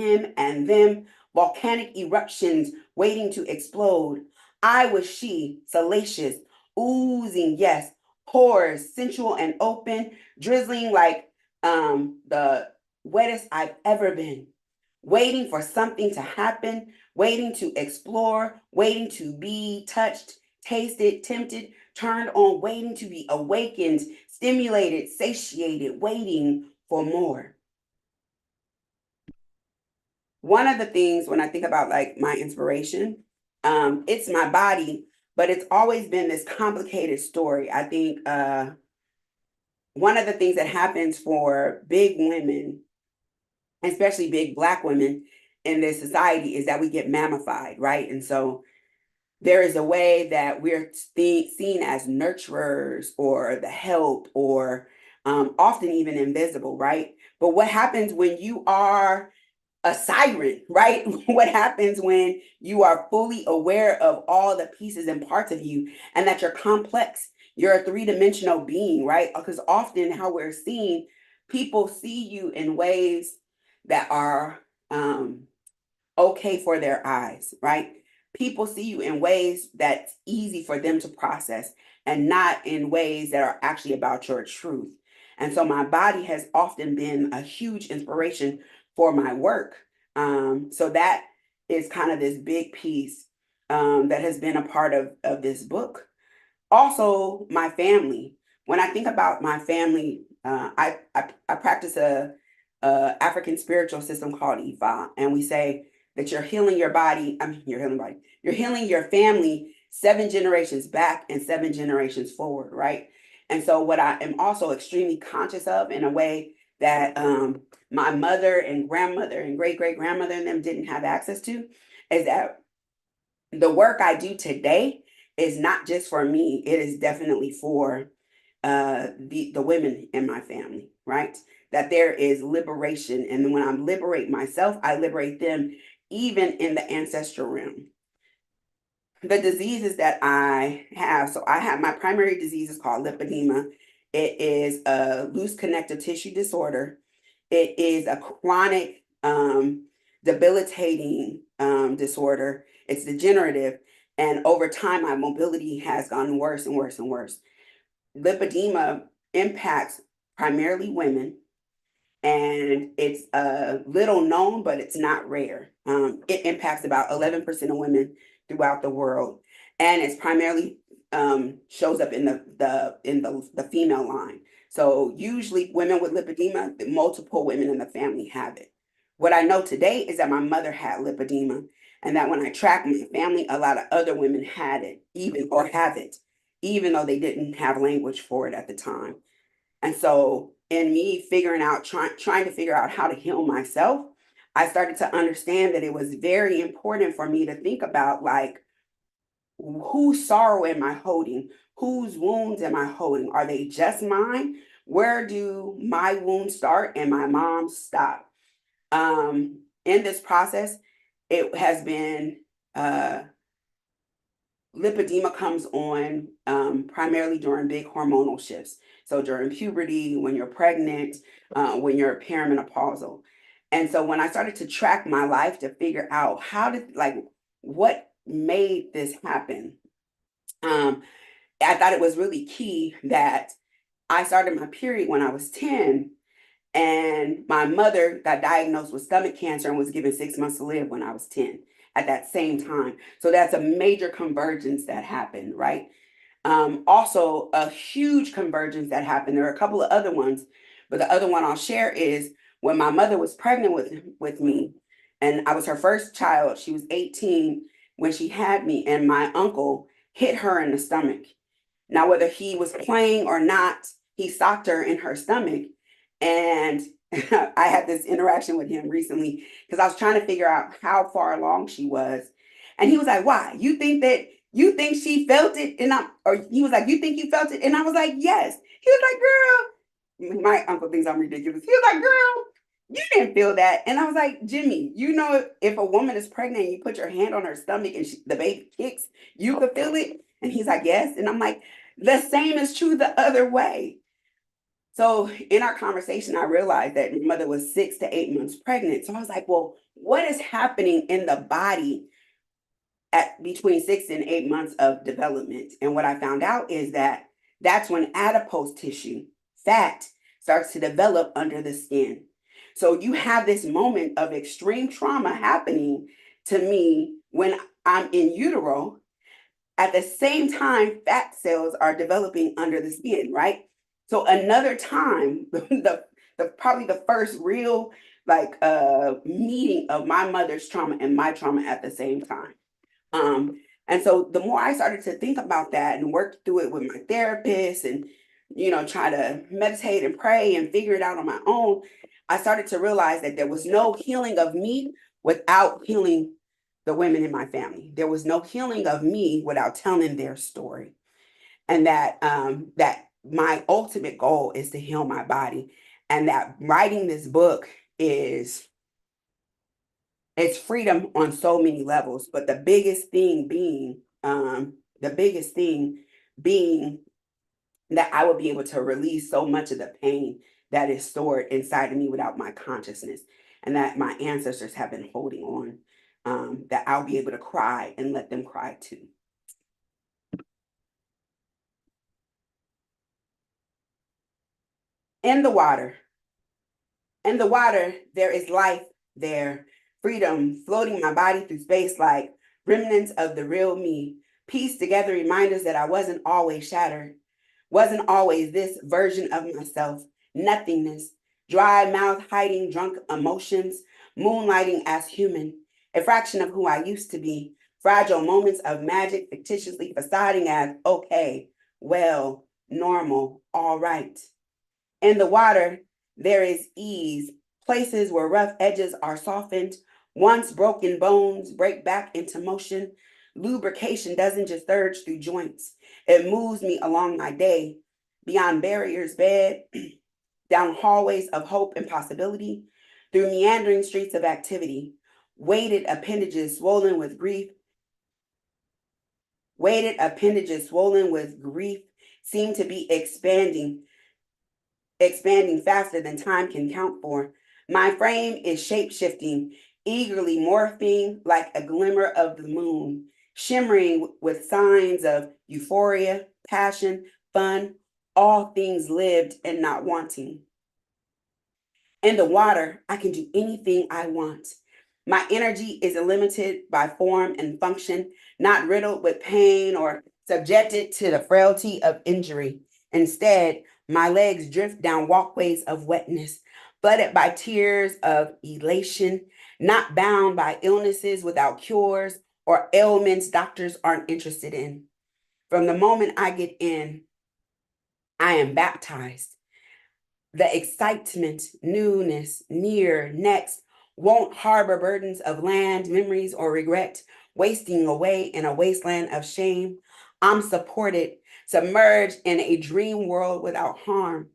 M: them, volcanic eruptions waiting to explode. I was she, salacious, oozing, yes, pores, sensual and open, drizzling like the wettest I've ever been, waiting for something to happen, waiting to explore, waiting to be touched, tasted, tempted, turned on, waiting to be awakened, stimulated, satiated, waiting for more. One of the things when I think about like my inspiration, it's my body, but it's always been this complicated story. I think one of the things that happens for big women, especially big Black women in this society, is that we get mammified, right? And so there is a way that we're seen as nurturers or the help or often even invisible, right? But what happens when you are a siren, right? What happens when you are fully aware of all the pieces and parts of you and that you're complex, you're a three-dimensional being, right? Because often how we're seen, people see you in ways that are okay for their eyes, right? People see you in ways that's easy for them to process and not in ways that are actually about your truth. And so my body has often been a huge inspiration for my work. So that is kind of this big piece that has been a part of this book. Also, my family. When I think about my family, I practice a African spiritual system called Ifa, and we say that you're healing your body. You're healing your family 7 generations back and 7 generations forward, right? And so what I am also extremely conscious of in a way that my mother and grandmother and great-great-grandmother and them didn't have access to is that the work I do today is not just for me. It is definitely for the women in my family, right? That there is liberation. And when I liberate myself, I liberate them even in the ancestral realm. The diseases that I have, so I have my primary disease is called lipedema. It is a loose connective tissue disorder. It is a chronic debilitating disorder. It's degenerative. And over time, my mobility has gotten worse and worse and worse. Lipedema impacts primarily women, and it's little known, but it's not rare. It impacts about 11% of women throughout the world, and it's primarily shows up in the female line. So usually women with lipedema, multiple women in the family have it. What I know today is that my mother had lipedema, and that when I track my family, a lot of other women had it, or have it, even though they didn't have language for it at the time. And so in me figuring out, trying to figure out how to heal myself, I started to understand that it was very important for me to think about, like, whose sorrow am I holding? Whose wounds am I holding? Are they just mine? Where do my wounds start and my mom's stop? In this process, it has been lipedema comes on primarily during big hormonal shifts. So during puberty, when you're pregnant, when you're perimenopausal. And so when I started to track my life to figure out what made this happen, I thought it was really key that I started my period when I was 10, and my mother got diagnosed with stomach cancer and was given 6 months to live when I was 10 at that same time. So that's a major convergence that happened, right? Also, a huge convergence that happened. There are a couple of other ones, but the other one I'll share is when my mother was pregnant with me, and I was her first child. She was 18 when she had me, and my uncle hit her in the stomach. Now, whether he was playing or not, he socked her in her stomach. And I had this interaction with him recently because I was trying to figure out how far along she was. And he was like, "Why? You think she felt it?" Or he was like, "You think you felt it?" And I was like, "Yes." He was like, "Girl," my uncle thinks I'm ridiculous. He was like, "Girl, you didn't feel that." And I was like, "Jimmy, you know, if a woman is pregnant and you put your hand on her stomach and the baby kicks, you could feel it." And he's like, "Yes." And I'm like, the same is true the other way. So in our conversation, I realized that my mother was 6 to 8 months pregnant. So I was like, well, what is happening in the body at between 6 and 8 months of development? And what I found out is that that's when adipose tissue, fat, starts to develop under the skin. So you have this moment of extreme trauma happening to me when I'm in utero. At the same time, fat cells are developing under the skin, right? So another time, the probably the first real meeting of my mother's trauma and my trauma at the same time. And so the more I started to think about that and work through it with my therapist and, you know, try to meditate and pray and figure it out on my own, I started to realize that there was no healing of me without healing the women in my family. There was no healing of me without telling their story. And that my ultimate goal is to heal my body. And that writing this book it's freedom on so many levels, but the biggest thing being that I will be able to release so much of the pain that is stored inside of me without my consciousness, and that my ancestors have been holding on, that I'll be able to cry and let them cry too. In the water, there is life there, freedom floating my body through space like remnants of the real me, pieced together reminders that I wasn't always shattered, wasn't always this version of myself, nothingness, dry mouth hiding drunk emotions, moonlighting as human, a fraction of who I used to be, fragile moments of magic fictitiously facading as okay, well, normal, all right. In the water, there is ease, places where rough edges are softened, once broken bones break back into motion. Lubrication doesn't just surge through joints, it moves me along my day, beyond barriers bed, down hallways of hope and possibility, through meandering streets of activity, weighted appendages swollen with grief. Weighted appendages swollen with grief seem to be expanding faster than time can count for. My frame is shape-shifting, eagerly morphing like a glimmer of the moon, shimmering with signs of euphoria, passion, fun, all things lived and not wanting. In the water, I can do anything I want. My energy is limited by form and function, not riddled with pain or subjected to the frailty of injury. Instead, my legs drift down walkways of wetness, flooded by tears of elation, not bound by illnesses without cures or ailments doctors aren't interested in. From the moment I get in, I am baptized. The excitement, newness, near, next, won't harbor burdens of land, memories, or regret, wasting away in a wasteland of shame. I'm supported, submerged in a dream world without harm.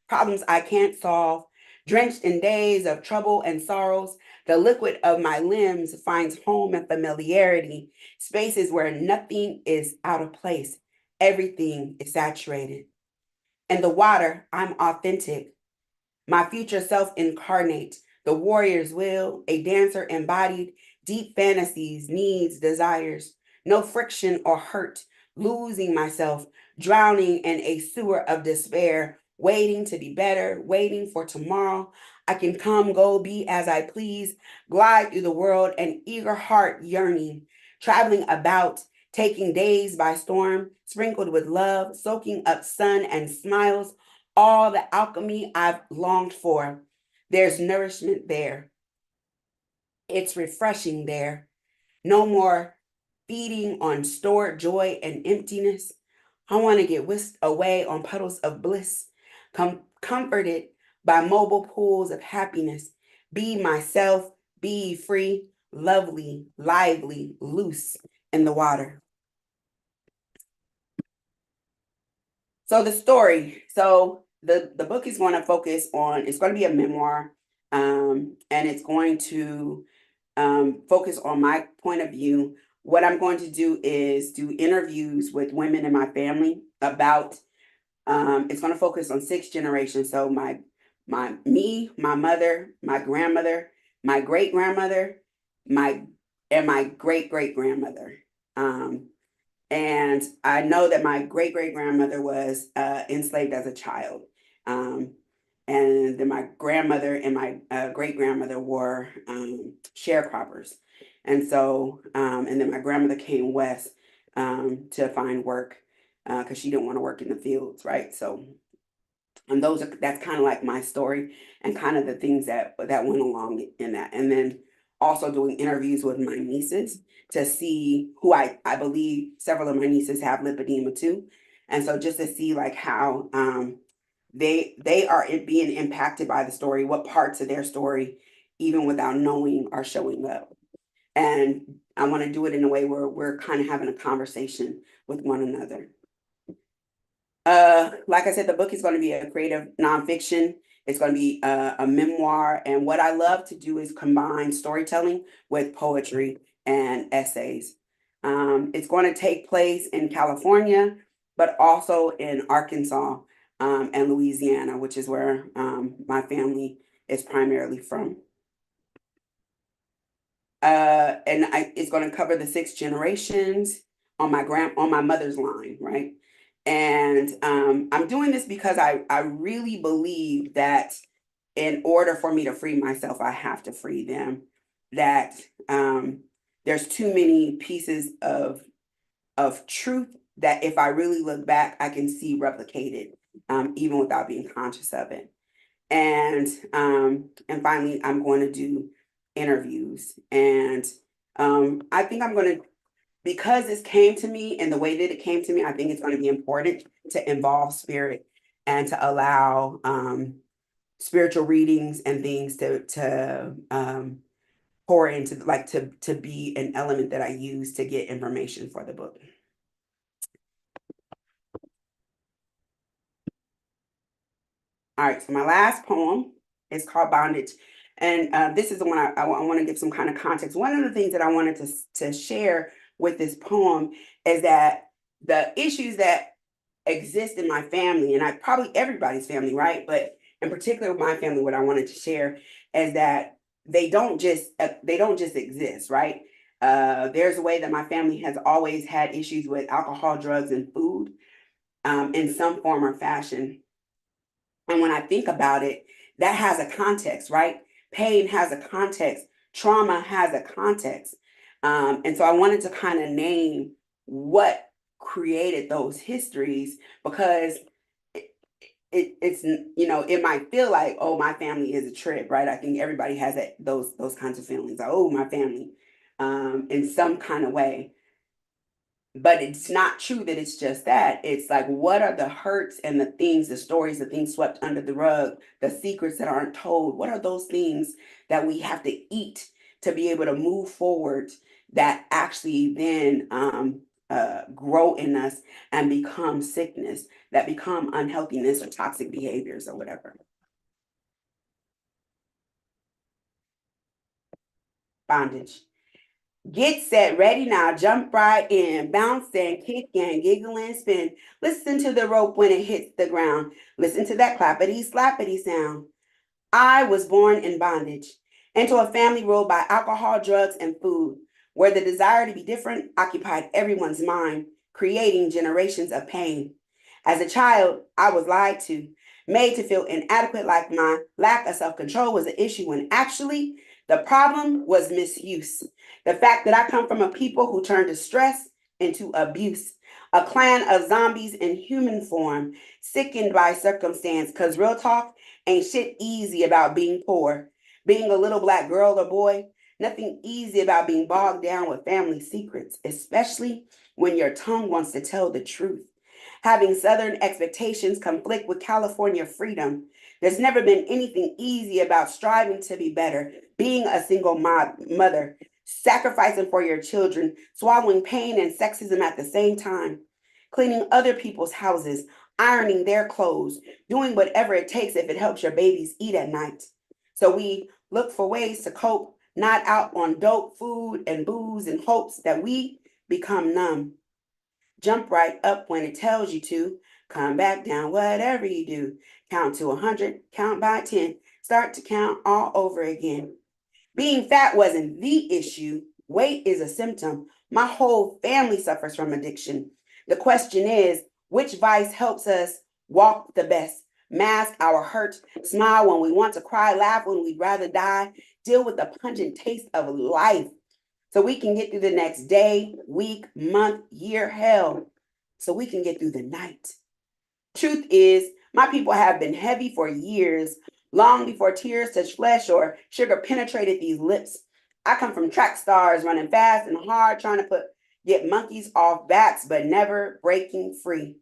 M: Problems I can't solve, drenched in days of trouble and sorrows, the liquid of my limbs finds home and familiarity, spaces where nothing is out of place, everything is saturated. In the water, I'm authentic. My future self incarnate, the warrior's will, a dancer embodied, deep fantasies, needs, desires, no friction or hurt, losing myself, drowning in a sewer of despair, waiting to be better, waiting for tomorrow. I can come, go, be as I please, glide through the world, an eager heart yearning, traveling about, taking days by storm, sprinkled with love, soaking up sun and smiles, all the alchemy I've longed for. There's nourishment there. It's refreshing there. No more feeding on stored joy and emptiness. I want to get whisked away on puddles of bliss, comforted by mobile pools of happiness. Be myself, be free, lovely, lively, loose in the water. So the story, the book is going to focus on, it's going to be a memoir, and it's going to focus on my point of view. What I'm going to do is do interviews with women in my family about, it's going to focus on 6 generations. So my mother, my grandmother, my great-grandmother, my great-great-grandmother. And I know that my great-great-grandmother was enslaved as a child. And then my grandmother and my great-grandmother were sharecroppers. And so, and then my grandmother came west to find work because she didn't want to work in the fields, right? So, and that's kind of like my story and kind of the things that went along in that. And then also doing interviews with my nieces to see who I believe several of my nieces have lipedema too. And so just to see like how they are being impacted by the story, what parts of their story, even without knowing, are showing up. And I want to do it in a way where we're kind of having a conversation with one another. Like I said, the book is going to be a creative nonfiction. It's going to be a memoir. And what I love to do is combine storytelling with poetry and essays. It's going to take place in California, but also in Arkansas and Louisiana, which is where my family is primarily from. And it's going to cover the 6 generations on my mother's line, right? And I'm doing this because I really believe that in order for me to free myself, I have to free them. That there's too many pieces of truth that if I really look back, I can see replicated, even without being conscious of it. And finally, I'm going to do interviews. And I think I'm going to, because this came to me and the way that it came to me, I think it's going to be important to involve spirit and to allow spiritual readings and things to pour into, like to be an element that I use to get information for the book. All right, so my last poem is called Bondage. And this is the one I want to give some kind of context. One of the things that I wanted to share with this poem is that the issues that exist in my family, and probably everybody's family, right? But in particular, my family, what I wanted to share is that they don't just exist, right? There's a way that my family has always had issues with alcohol, drugs, and food in some form or fashion. And when I think about it, that has a context, right? Pain has a context. Trauma has a context. And so I wanted to kind of name what created those histories, because it's, you know, it might feel like, oh, my family is a trip, right? I think everybody has those kinds of feelings. Like, oh, my family, in some kind of way. But it's not true that it's just that. It's like, what are the hurts and the things, the stories, the things swept under the rug, the secrets that aren't told? What are those things that we have to eat to be able to move forward that actually then grow in us and become sickness, that become unhealthiness or toxic behaviors or whatever? Bondage. Get set, ready now, jump right in, bounce and kick and giggle and spin. Listen to the rope when it hits the ground. Listen to that clappity slappity sound. I was born in bondage, into a family ruled by alcohol, drugs, and food, where the desire to be different occupied everyone's mind, creating generations of pain. As a child, I was lied to, made to feel inadequate, like my lack of self-control was an issue, when actually the problem was misuse. The fact that I come from a people who turned distress into abuse, a clan of zombies in human form, sickened by circumstance, because real talk ain't shit easy about being poor, being a little Black girl or boy. Nothing easy about being bogged down with family secrets, especially when your tongue wants to tell the truth. Having Southern expectations conflict with California freedom. There's never been anything easy about striving to be better, being a single mother, sacrificing for your children, swallowing pain and sexism at the same time, cleaning other people's houses, ironing their clothes, doing whatever it takes if it helps your babies eat at night. So we look for ways to cope, not out on dope, food, and booze in hopes that we become numb. Jump right up when it tells you to. Come back down, whatever you do. Count to 100, count by 10. Start to count all over again. Being fat wasn't the issue. Weight is a symptom. My whole family suffers from addiction. The question is, which vice helps us walk the best, mask our hurt, smile when we want to cry, laugh when we'd rather die, deal with the pungent taste of life so we can get through the next day, week, month, year, hell, so we can get through the night. Truth is, my people have been heavy for years, long before tears touched flesh or sugar penetrated these lips. I come from track stars running fast and hard, trying to get monkeys off backs, but never breaking free.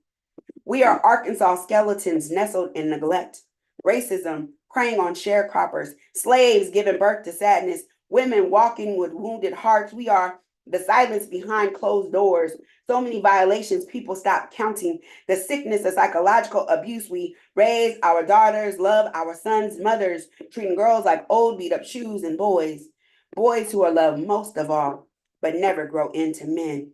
M: We are Arkansas skeletons nestled in neglect, racism preying on sharecroppers, slaves giving birth to sadness, women walking with wounded hearts. We are the silence behind closed doors. So many violations, people stop counting. The sickness of psychological abuse. We raise our daughters, love our sons, mothers, treating girls like old beat up shoes, and boys who are loved most of all, but never grow into men.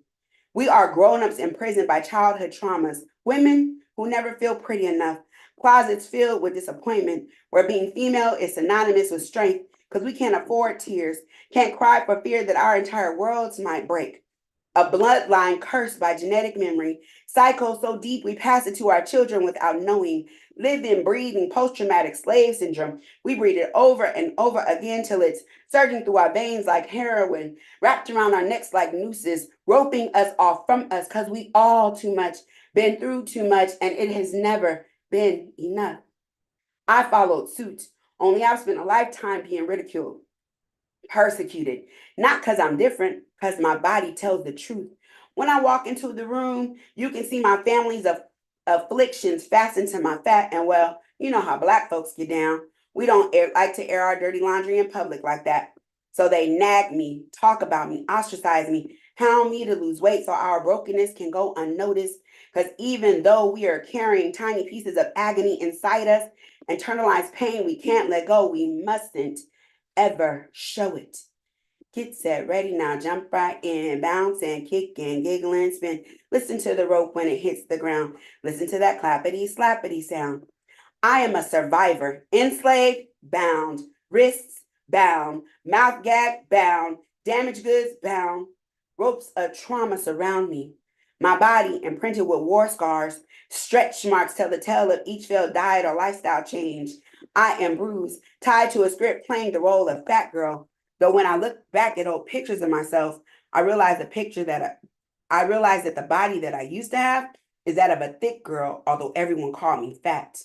M: We are grown-ups imprisoned by childhood traumas, women who never feel pretty enough, closets filled with disappointment, where being female is synonymous with strength because we can't afford tears, can't cry for fear that our entire worlds might break. A bloodline cursed by genetic memory, cycle so deep we pass it to our children without knowing, living, breathing post-traumatic slave syndrome. We breathe it over and over again till it's surging through our veins like heroin, wrapped around our necks like nooses, roping us off from us because we all too much, been through too much, and it has never been enough. I followed suit, only I've spent a lifetime being ridiculed, persecuted, not because I'm different, because my body tells the truth. When I walk into the room, you can see my family's afflictions fastened to my fat, and well, you know how Black folks get down. We don't like to air our dirty laundry in public like that. So they nag me, talk about me, ostracize me, hound me to lose weight so our brokenness can go unnoticed. Because even though we are carrying tiny pieces of agony inside us, internalized pain we can't let go, we mustn't ever show it. Get set, ready now, jump right in, bounce and kick and giggle and spin. Listen to the rope when it hits the ground. Listen to that clappity slappity sound. I am a survivor, enslaved, bound, wrists bound, mouth gagged, bound, damaged goods bound, ropes of trauma surround me. My body imprinted with war scars, stretch marks tell the tale of each failed diet or lifestyle change. I am bruised, tied to a script playing the role of fat girl. Though when I look back at old pictures of myself, I realize that the body that I used to have is that of a thick girl, although everyone called me fat.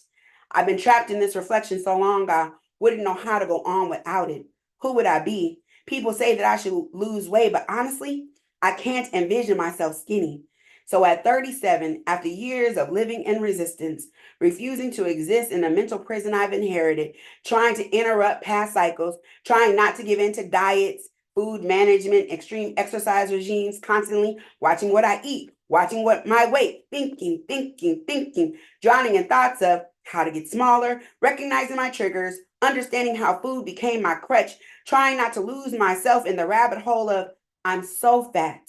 M: I've been trapped in this reflection so long, I wouldn't know how to go on without it. Who would I be? People say that I should lose weight, but honestly, I can't envision myself skinny. So at 37, after years of living in resistance, refusing to exist in the mental prison I've inherited, trying to interrupt past cycles, trying not to give in to diets, food management, extreme exercise regimes, constantly watching what I eat, watching what my weight, thinking, drowning in thoughts of how to get smaller, recognizing my triggers, understanding how food became my crutch, trying not to lose myself in the rabbit hole of I'm so fat,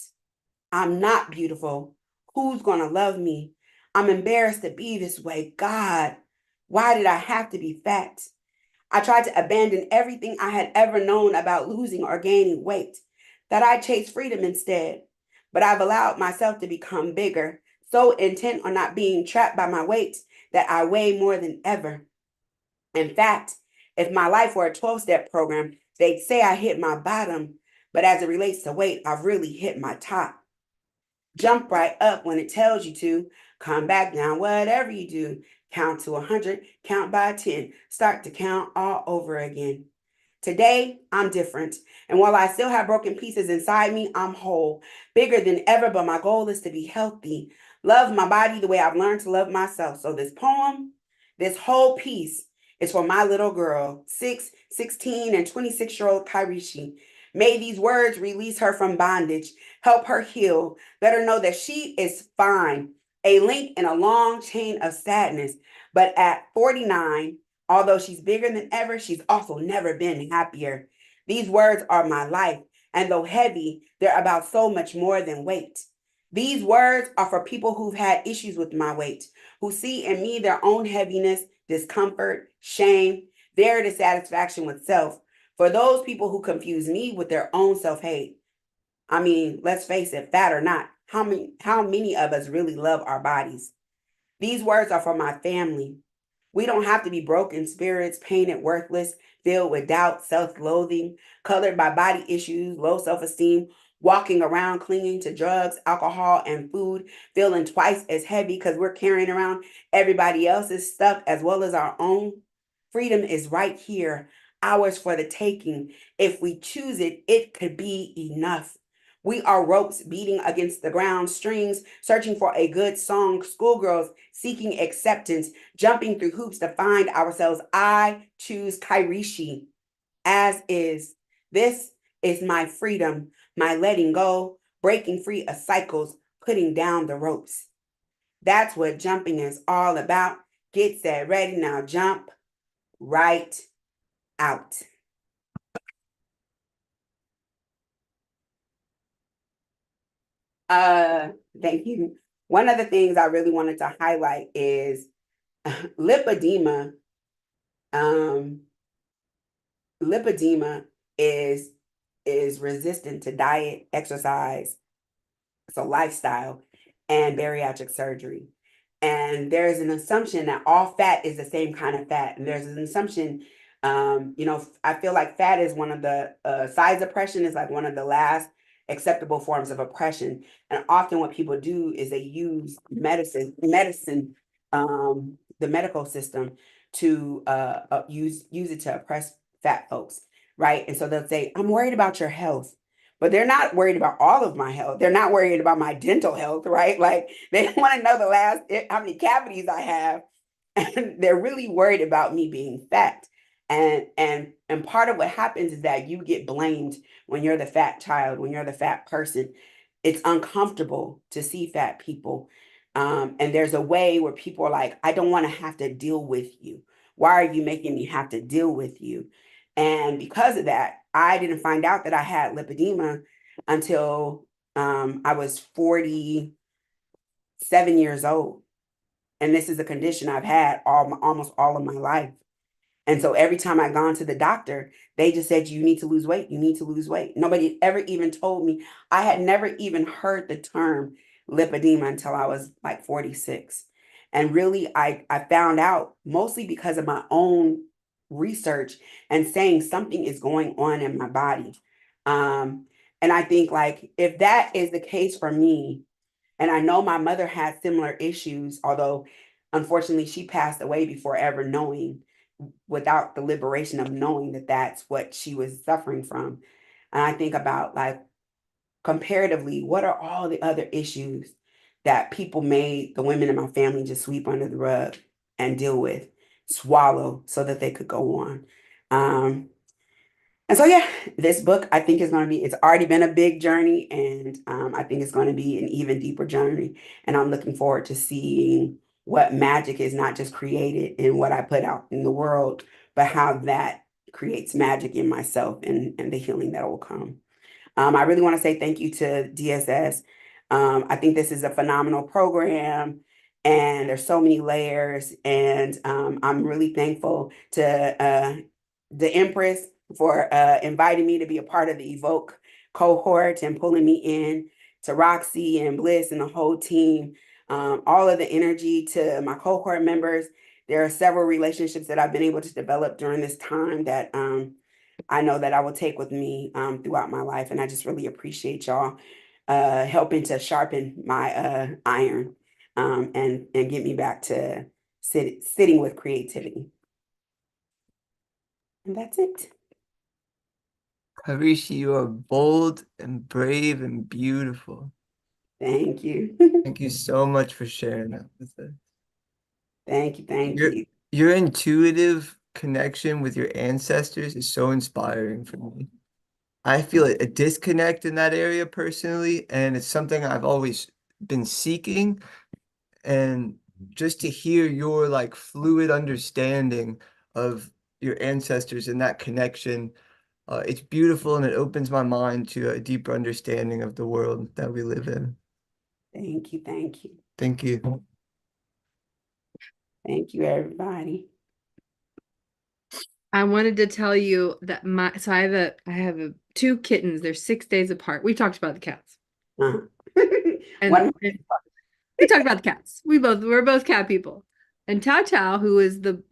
M: I'm not beautiful, who's gonna love me? I'm embarrassed to be this way. God, why did I have to be fat? I tried to abandon everything I had ever known about losing or gaining weight, that I chase freedom instead. But I've allowed myself to become bigger, so intent on not being trapped by my weight that I weigh more than ever. In fact, if my life were a 12-step program, they'd say I hit my bottom, but as it relates to weight, I've really hit my top. Jump right up when it tells you to, come back down, whatever you do. Count to 100, count by 10, start to count all over again. Today, I'm different. And while I still have broken pieces inside me, I'm whole, bigger than ever, but my goal is to be healthy, love my body the way I've learned to love myself. So this poem, this whole piece is for my little girl, 6, 16, and 26-year-old Kairishi. May these words release her from bondage, help her heal, let her know that she is fine, a link in a long chain of sadness. But at 49, although she's bigger than ever, she's also never been happier. These words are my life, and though heavy, they're about so much more than weight. These words are for people who've had issues with my weight, who see in me their own heaviness, discomfort, shame, their dissatisfaction with self. For those people who confuse me with their own self-hate. I mean, let's face it, fat or not, how many of us really love our bodies? These words are for my family. We don't have to be broken spirits, painted, worthless, filled with doubt, self-loathing, colored by body issues, low self-esteem, walking around clinging to drugs, alcohol, and food, feeling twice as heavy because we're carrying around everybody else's stuff as well as our own. Freedom is right here, ours for the taking. If we choose it, it could be enough. We are ropes beating against the ground, strings, searching for a good song, schoolgirls seeking acceptance, jumping through hoops to find ourselves. I choose Kairishi as is. This is my freedom, my letting go, breaking free of cycles, putting down the ropes. That's what jumping is all about. Get set, ready, now jump right out. Thank you. One of the things I really wanted to highlight is lipedema. Lipedema is resistant to diet, exercise, so lifestyle, and bariatric surgery. And there's an assumption that all fat is the same kind of fat. And there's an assumption, I feel like fat is one of the size oppression is like one of the last acceptable forms of oppression. And often what people do is they use medicine, the medical system to use it to oppress fat folks, right? And so they'll say, I'm worried about your health. But they're not worried about all of my health. They're not worried about my dental health, right? Like they want to know how many cavities I have. And they're really worried about me being fat. And part of what happens is that you get blamed when you're the fat child, when you're the fat person. It's uncomfortable to see fat people. And there's a way where people are like, I don't want to have to deal with you. Why are you making me have to deal with you? And because of that, I didn't find out that I had lipedema until I was 47 years old. And this is a condition I've had almost all of my life. And so every time I gone to the doctor, they just said, you need to lose weight. You need to lose weight. Nobody ever even told me. I had never even heard the term lipedema until I was like 46. And really, I found out mostly because of my own research and saying something is going on in my body. And I think like, if that is the case for me, and I know my mother had similar issues, although unfortunately she passed away before ever knowing, without the liberation of knowing that that's what she was suffering from. And I think about like, comparatively, what are all the other issues that people made the women in my family just sweep under the rug and deal with, swallow so that they could go on. And so, yeah, this book, I think it's already been a big journey, and I think it's going to be an even deeper journey. And I'm looking forward to seeing what magic is not just created in what I put out in the world, but how that creates magic in myself and the healing that will come. I really want to say thank you to DSS. I think this is a phenomenal program, and there's so many layers, and I'm really thankful to the Empress for inviting me to be a part of the Evoke cohort and pulling me in, to Roxy and Bliss and the whole team. all of the energy to my cohort members. There are several relationships that I've been able to develop during this time that I know that I will take with me throughout my life. And I just really appreciate y'all helping to sharpen my iron and get me back to sitting with creativity. And that's it.
J: Harishi, you are bold and brave and beautiful.
M: Thank you.
J: Thank you so much for sharing that with us.
M: Thank you. Thank you.
J: Your intuitive connection with your ancestors is so inspiring for me. I feel a disconnect in that area personally, and it's something I've always been seeking. And just to hear your like fluid understanding of your ancestors and that connection, it's beautiful and it opens my mind to a deeper understanding of the world that we live in.
M: Thank you. Thank you.
J: Thank you.
M: Thank you, everybody.
L: I wanted to tell you that I have two kittens. They're 6 days apart. We talked about the cats. And we talked about the cats. We're both cat people. And Tao,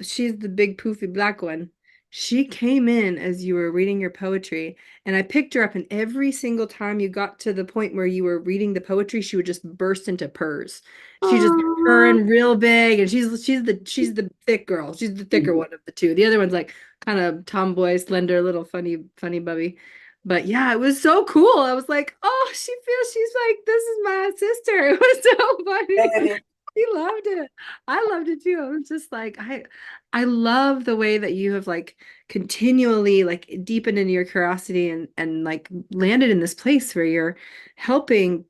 L: she's the big poofy black one. She came in as you were reading your poetry, and I picked her up, and every single time you got to the point where you were reading the poetry, she would just burst into purrs. She just purring real big, and she's the thick girl. She's the thicker one of the two. The other one's like kind of tomboy, slender, little funny bubby. But yeah, it was so cool. I was like, oh, she's like, this is my sister. It was so funny. He loved it. I loved it too. I was just like, I love the way that you have like continually like deepened into your curiosity and like landed in this place where you're helping,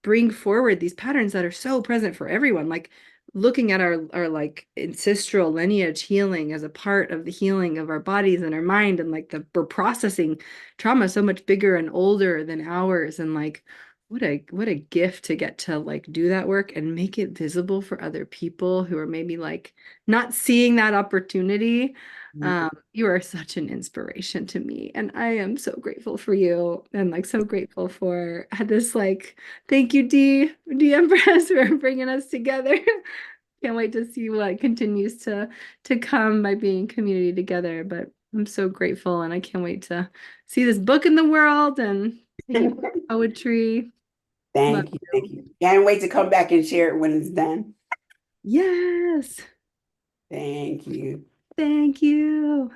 L: bring forward these patterns that are so present for everyone. Like looking at our like ancestral lineage healing as a part of the healing of our bodies and our mind, and like we're processing trauma so much bigger and older than ours, and like what a gift to get to like do that work and make it visible for other people who are maybe like not seeing that opportunity. You are such an inspiration to me, and I am so grateful for you, and like so grateful for this like thank you D Empress for bringing us together. Can't wait to see what continues to come by being community together, but I'm so grateful, and I can't wait to see this book in the world and poetry.
M: Thank you. Thank you. Can't wait to come back and share it when it's done.
L: Yes.
M: Thank you.
L: Thank you.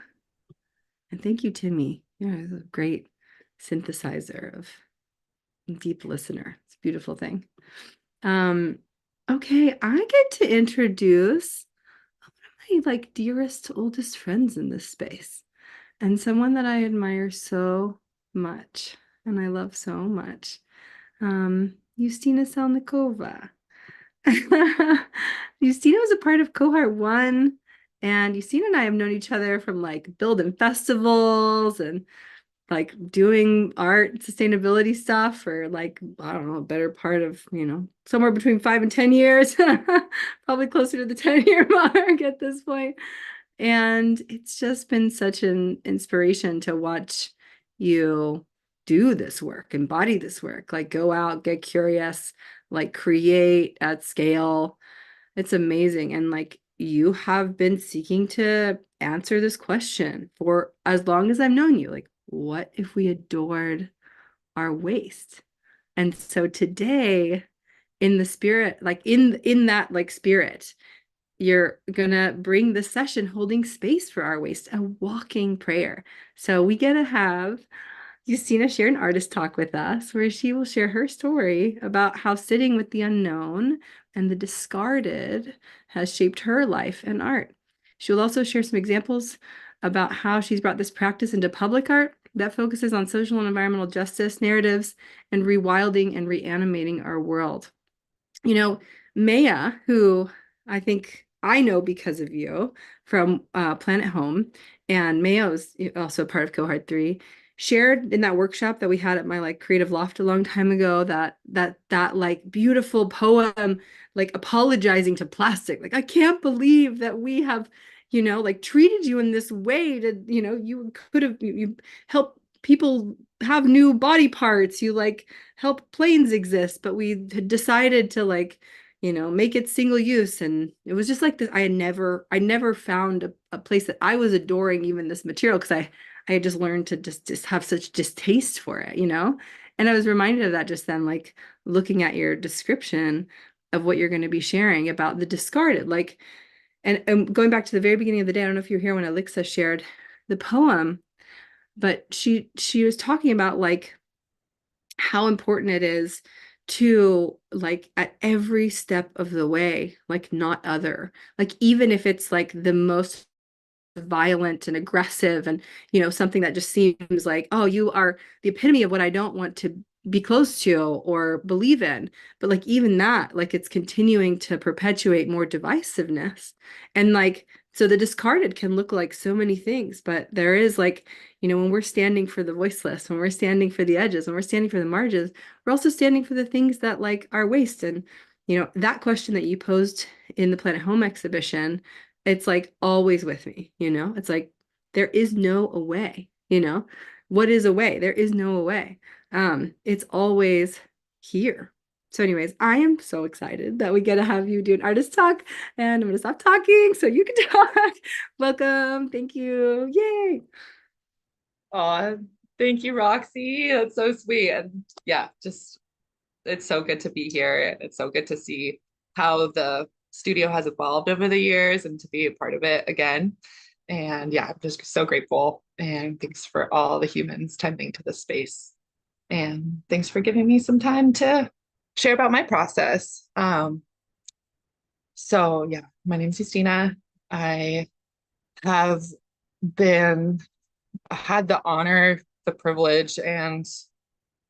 L: And thank you, Timmy. You're a great synthesizer of deep listener. It's a beautiful thing. Okay, I get to introduce one of my like dearest, oldest friends in this space, and someone that I admire so much and I love so much. Justina Salnikova. Justina was a part of cohort 1, and Justina and I have known each other from like building festivals and like doing art sustainability stuff for like, I don't know, a better part of, somewhere between 5 and 10 years, probably closer to the 10-year mark at this point. And it's just been such an inspiration to watch you do this work, embody this work, like go out, get curious, like create at scale. It's amazing. And like you have been seeking to answer this question for as long as I've known you. Like, what if we adored our waste? And so today, in the spirit, like in that like spirit, you're gonna bring the session holding space for our waste, a walking prayer. So we get to have Justina share an artist talk with us, where she will share her story about how sitting with the unknown and the discarded has shaped her life and art. She will also share some examples about how she's brought this practice into public art that focuses on social and environmental justice narratives and rewilding and reanimating our world. Maya, who I think I know because of you from Planet Home, and Maya is also part of cohort 3, shared in that workshop that we had at my like creative loft a long time ago, that like beautiful poem, like apologizing to plastic. Like, I can't believe that we have, like treated you in this way to, you could have, you helped people have new body parts, you like help planes exist, but we had decided to like, make it single use. And it was just like this. I never found a place that I was adoring even this material, because I had just learned to just have such distaste for it, And I was reminded of that just then, like looking at your description of what you're going to be sharing about the discarded, like, and going back to the very beginning of the day, I don't know if you were here when Alexa shared the poem, but she was talking about like how important it is to, like, at every step of the way, like not other, like even if it's like the most violent and aggressive and something that just seems like, oh, you are the epitome of what I don't want to be close to or believe in. But like even that, like it's continuing to perpetuate more divisiveness. And like, so the discarded can look like so many things, but there is like, when we're standing for the voiceless, when we're standing for the edges, when we're standing for the margins, we're also standing for the things that like are waste. And that question that you posed in the Planet Home exhibition, it's like always with me, it's like there is no away, what is away? There is no away. It's always here. So anyways, I am so excited that we get to have you do an artist talk, and I'm gonna stop talking so you can talk. Welcome. Thank you. Yay.
N: Oh, thank you, Roxy. That's so sweet. And yeah, just it's so good to be here. It's so good to see how the studio has evolved over the years and to be a part of it again. And yeah, I'm just so grateful. And thanks for all the humans tending to the space. And thanks for giving me some time to share about my process. So yeah, my name's Justina. I have had the honor, the privilege, and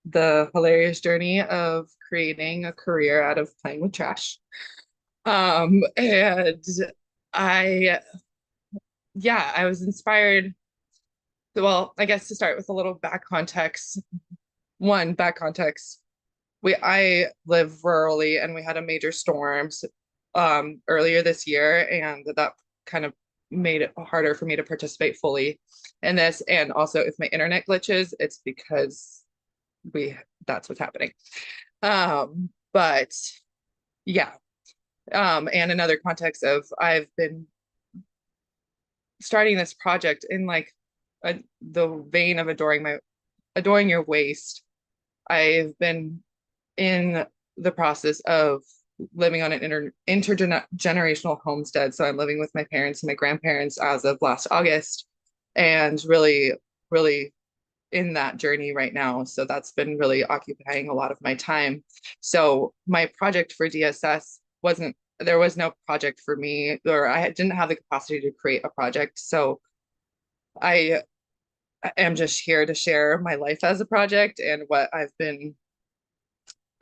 N: the hilarious journey of creating a career out of playing with trash. And I was inspired. Well, I guess to start with a little back context. I live rurally, and we had a major storms earlier this year, and that kind of made it harder for me to participate fully in this. And also, if my internet glitches, it's because that's what's happening. But yeah. And another context of I've been starting this project in like the vein of adoring your waste. I've been in the process of living on an intergenerational homestead. So I'm living with my parents and my grandparents as of last August, and really, really in that journey right now. So that's been really occupying a lot of my time. So my project for DSS there was no project for me, or I didn't have the capacity to create a project. So I am just here to share my life as a project and what I've been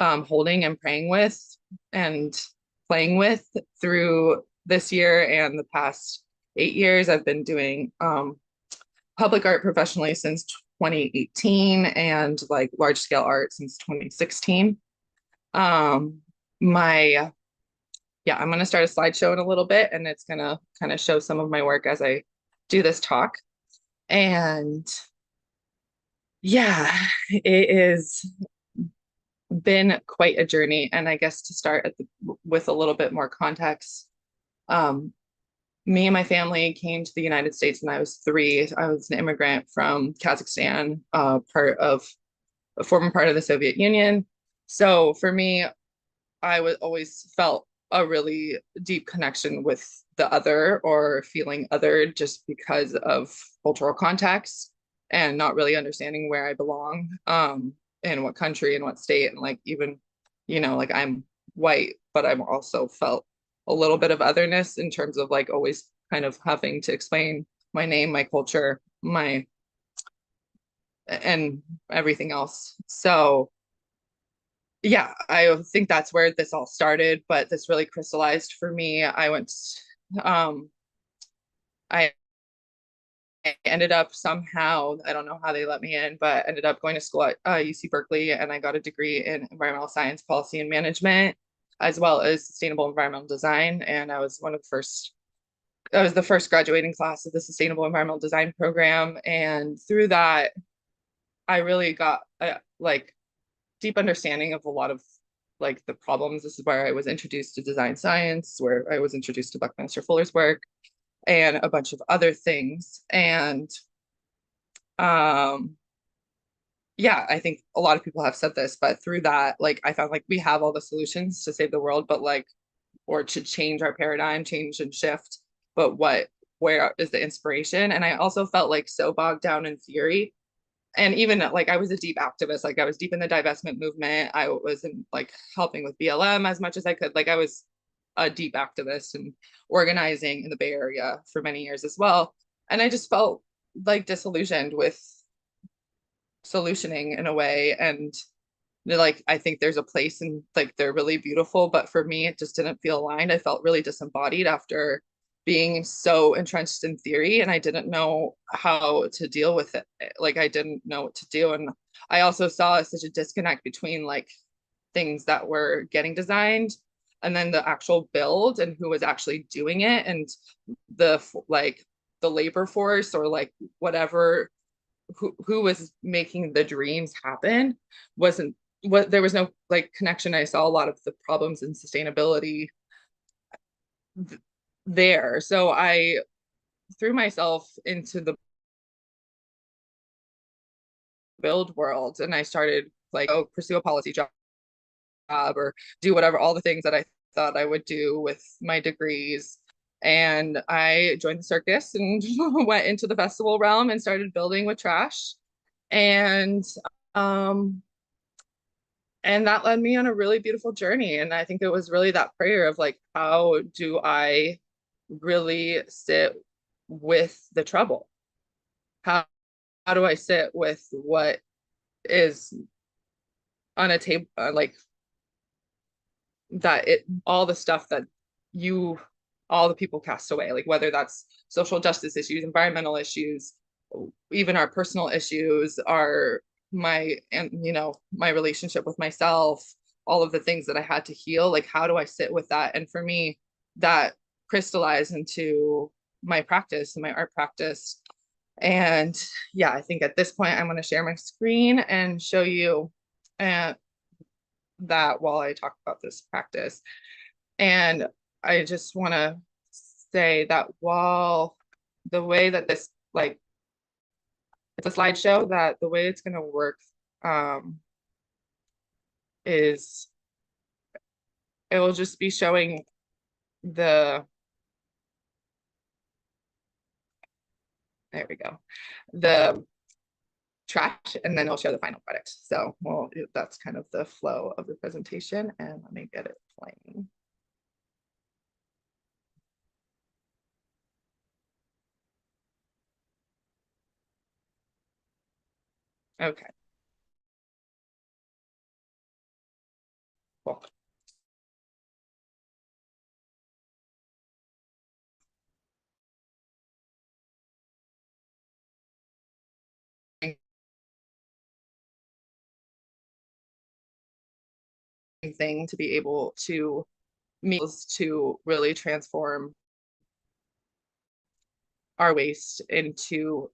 N: holding and praying with and playing with through this year and the past 8 years. I've been doing public art professionally since 2018 and like large scale art since 2016. I'm going to start a slideshow in a little bit, and it's going to kind of show some of my work as I do this talk. And yeah, it has been quite a journey. And I guess to start with a little bit more context, me and my family came to the United States when I was 3. I was an immigrant from Kazakhstan, a former part of the Soviet Union. So for me, I always felt a really deep connection with the other, or feeling other, just because of cultural context and not really understanding where I belong, in what country and what state. And like, even, like I'm white, but I'm also felt a little bit of otherness in terms of like always kind of having to explain my name, my culture, and everything else. So yeah, I think that's where this all started, but this really crystallized for me. I ended up somehow, I don't know how they let me in, but ended up going to school at UC Berkeley, and I got a degree in environmental science, policy, and management, as well as sustainable environmental design. And I was the first graduating class of the sustainable environmental design program. And through that, I really got like deep understanding of a lot of like the problems. This is where I was introduced to design science, where I was introduced to Buckminster Fuller's work and a bunch of other things. And yeah, I think a lot of people have said this, but through that, like I found like we have all the solutions to save the world, but like, or to change our paradigm, change and shift, but where is the inspiration? And I also felt like so bogged down in theory. And even like I was a deep activist, like I was deep in the divestment movement. I was in like helping with BLM as much as I could. Like I was a deep activist and organizing in the Bay Area for many years as well. And I just felt like disillusioned with solutioning in a way. And like I think there's a place and like they're really beautiful, but for me it just didn't feel aligned. I felt really disembodied after being so entrenched in theory, and I didn't know how to deal with it. Like I didn't know what to do. And I also saw such a disconnect between like things that were getting designed and then the actual build and who was actually doing it, and the like the labor force or like whatever, who was making the dreams happen wasn't what, there was no like connection. I saw a lot of the problems in sustainability there. So I threw myself into the build world and I started like, oh, pursue a policy job or do whatever, all the things that I thought I would do with my degrees. And I joined the circus and went into the festival realm and started building with trash. And that led me on a really beautiful journey. And I think it was really that prayer of like, how do I really sit with the trouble? How do I sit with what is on a table, like that it, all the stuff that all the people cast away, like whether that's social justice issues, environmental issues, even our personal issues, my relationship with myself, all of the things that I had to heal, like how do I sit with that? And for me, that crystallized into my practice, my art practice. And yeah, I think at this point I'm going to share my screen and show you that while I talk about this practice. And I just want to say that while the way that this, like, it's a slideshow, that the way it's going to work is it will just be showing there we go, the trash, and then I'll show the final product. So, well, that's kind of the flow of the presentation, and let me get it playing. Okay. Cool. Thing to be able to meals to really transform our waste into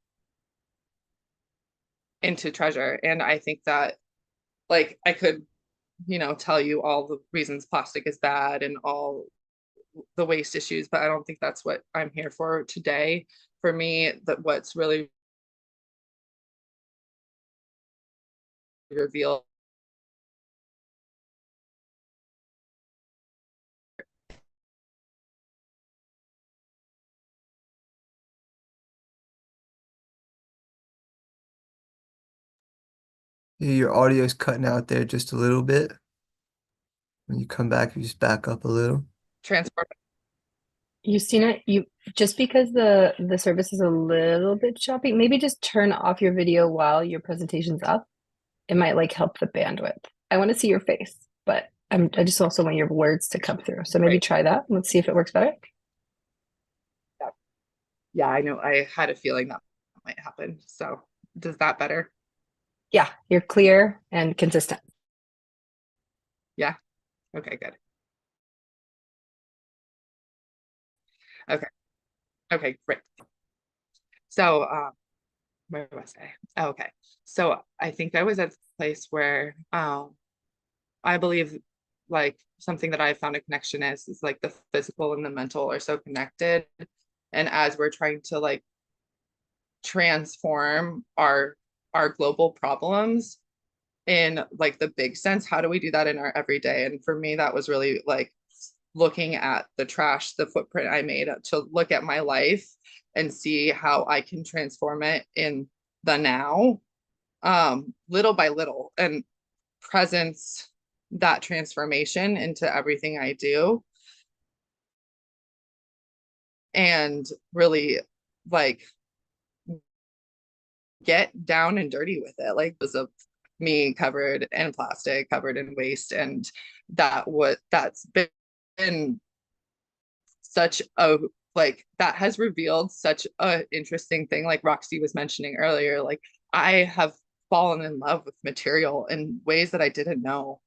N: treasure. And I think that like I could tell you all the reasons plastic is bad and all the waste issues, but I don't think that's what I'm here for today. For me, that what's really revealed
J: Your audio is cutting out there just a little bit. When you come back, you just back up a little.
N: transform.
O: Justina, you just because the service is a little bit choppy, maybe just turn off your video while your presentation's up. It might like help the bandwidth. I want to see your face, but I just also want your words to come through. So maybe try that. Let's see if it works better.
N: Yeah, I know. I had a feeling that might happen. So does that better?
O: Yeah, you're clear and consistent.
N: Yeah. Okay, good. Okay. Okay, great. So where was I? Oh, okay. So I think I was at a place where I believe like something that I found a connection is like the physical and the mental are so connected. And as we're trying to like transform our global problems in like the big sense, how do we do that in our everyday? And for me, that was really like looking at the trash, the footprint I made, to look at my life and see how I can transform it in the now, little by little, and presence that transformation into everything I do, and really like get down and dirty with it. Like, was of me covered in plastic, covered in waste, and that's been such a, like, that has revealed such a interesting thing. Like Roxy was mentioning earlier, like I have fallen in love with material in ways that I didn't know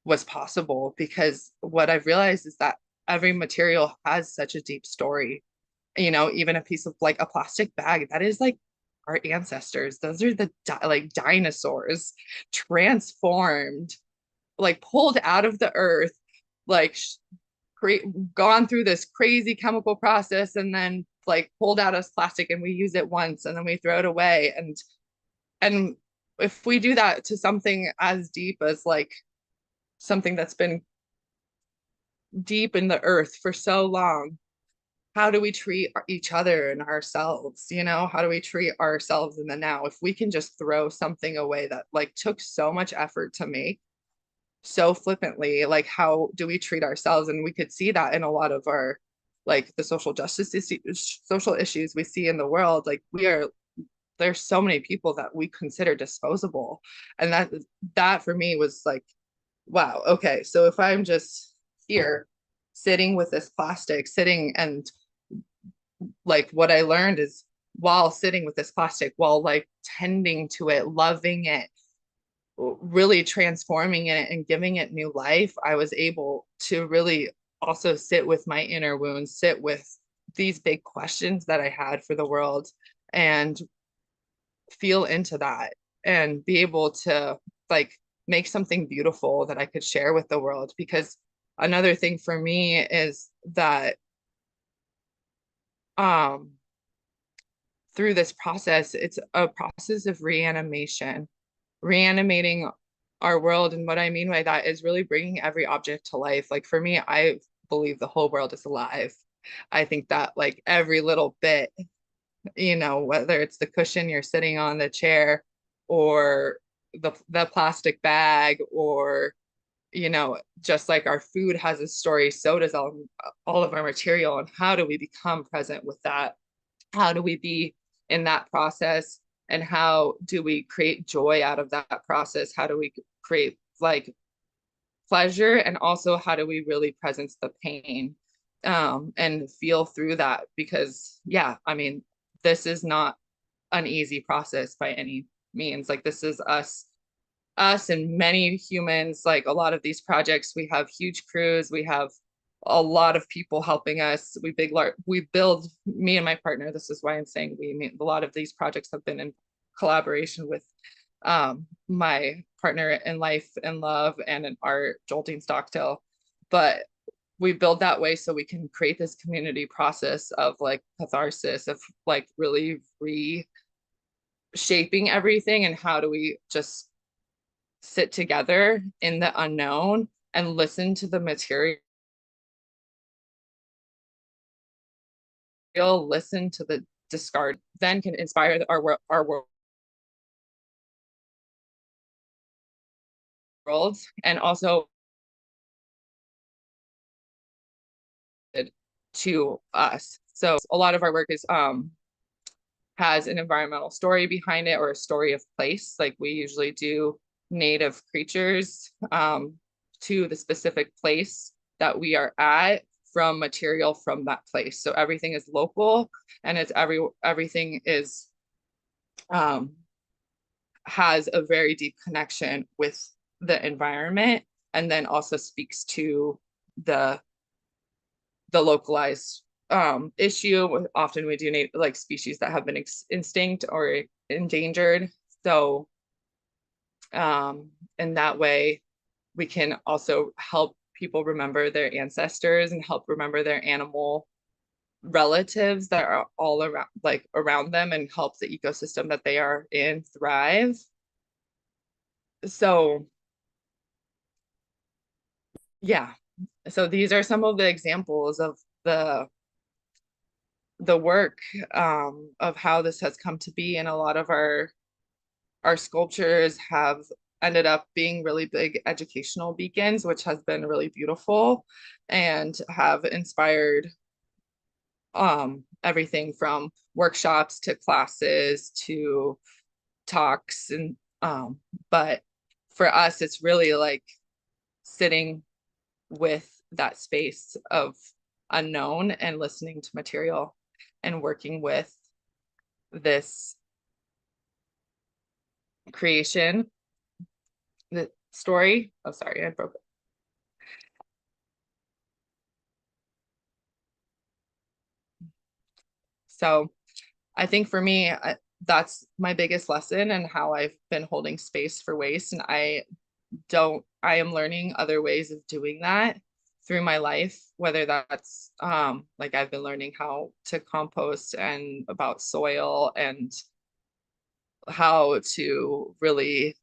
N: was possible, because what I've realized is that every material has such a deep story. You know, even a piece of like a plastic bag, that is like our ancestors. Those are the like dinosaurs transformed, like pulled out of the earth, like gone through this crazy chemical process, and then like pulled out as plastic, and we use it once and then we throw it away. And if we do that to something as deep as like something that's been deep in the earth for so long, how do we treat each other and ourselves? You know, how do we treat ourselves in the now? If we can just throw something away that like took so much effort to make so flippantly, like how do we treat ourselves? And we could see that in a lot of our, like the social justice social issues we see in the world. Like there's so many people that we consider disposable. And that for me was like, wow, okay, so if I'm just here sitting with this plastic, sitting, and like what I learned is, while sitting with this plastic, while like tending to it, loving it, really transforming it and giving it new life, I was able to really also sit with my inner wounds, sit with these big questions that I had for the world, and feel into that, and be able to like make something beautiful that I could share with the world. Because another thing for me is that through this process, it's a process of reanimation, reanimating our world. And what I mean by that is really bringing every object to life. Like for me, I believe the whole world is alive. I think that like every little bit, you know, whether it's the cushion you're sitting on, the chair, or the plastic bag, or, you know, just like our food has a story, so does all of our material. And how do we become present with that? How do we be in that process? And how do we create joy out of that process? How do we create like pleasure? And also, how do we really presence the pain, and feel through that? Because yeah, I mean, this is not an easy process by any means. Like this is us and many humans. Like a lot of these projects, we have huge crews, we have a lot of people helping us. We build, me and my partner, this is why I'm saying a lot of these projects have been in collaboration with my partner in life and love and in art, Jolting Stocktail. But we build that way so we can create this community process of like catharsis, of like really reshaping everything. And how do we just sit together in the unknown and listen to the material, listen to the discard, then can inspire our world. And also to us. So a lot of our work is has an environmental story behind it, or a story of place. Like we usually do native creatures to the specific place that we are at, from material from that place. So everything is local, and it's everything is has a very deep connection with the environment, and then also speaks to the localized issue. Often we do like species that have been extinct or endangered. So in that way, we can also help people remember their ancestors and help remember their animal relatives that are all around, like around them, and help the ecosystem that they are in thrive. So yeah, so these are some of the examples of the work of how this has come to be. And a lot of our sculptures have ended up being really big educational beacons, which has been really beautiful and have inspired everything from workshops to classes to talks. And but for us, it's really like sitting with that space of unknown and listening to material and working with this creation, the story. Oh, sorry, I broke it. So I think for me, that's my biggest lesson and how I've been holding space for waste. And I am learning other ways of doing that through my life, whether that's like I've been learning how to compost and about soil and how to really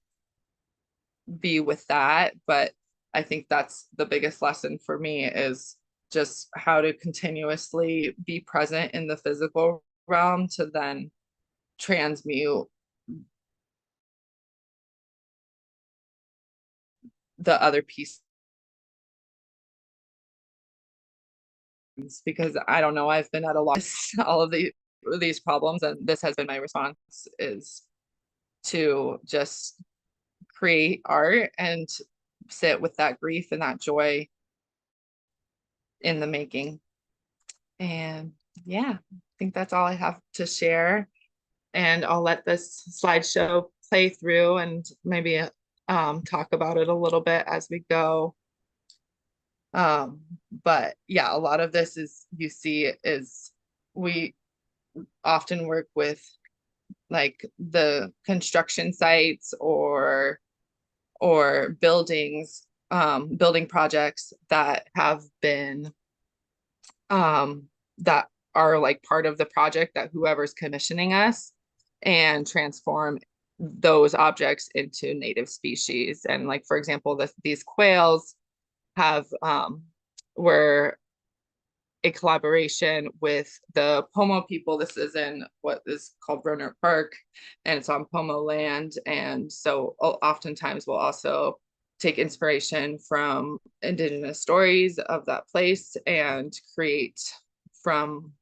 N: be with that. But I think that's the biggest lesson for me, is just how to continuously be present in the physical realm to then transmute the other piece. Because I don't know, I've been at a loss all of these problems, and this has been my response, is to just create art and sit with that grief and that joy in the making. And yeah, I think that's all I have to share. And I'll let this slideshow play through and maybe talk about it a little bit as we go. But yeah, a lot of this is, you see, is we often work with like the construction sites or buildings, building projects that have been that are like part of the project that whoever's commissioning us, and transform those objects into native species. And like, for example, these quails have were a collaboration with the Pomo people. This is in what is called Rohnert Park, and it's on Pomo land. And so oftentimes we'll also take inspiration from indigenous stories of that place and create from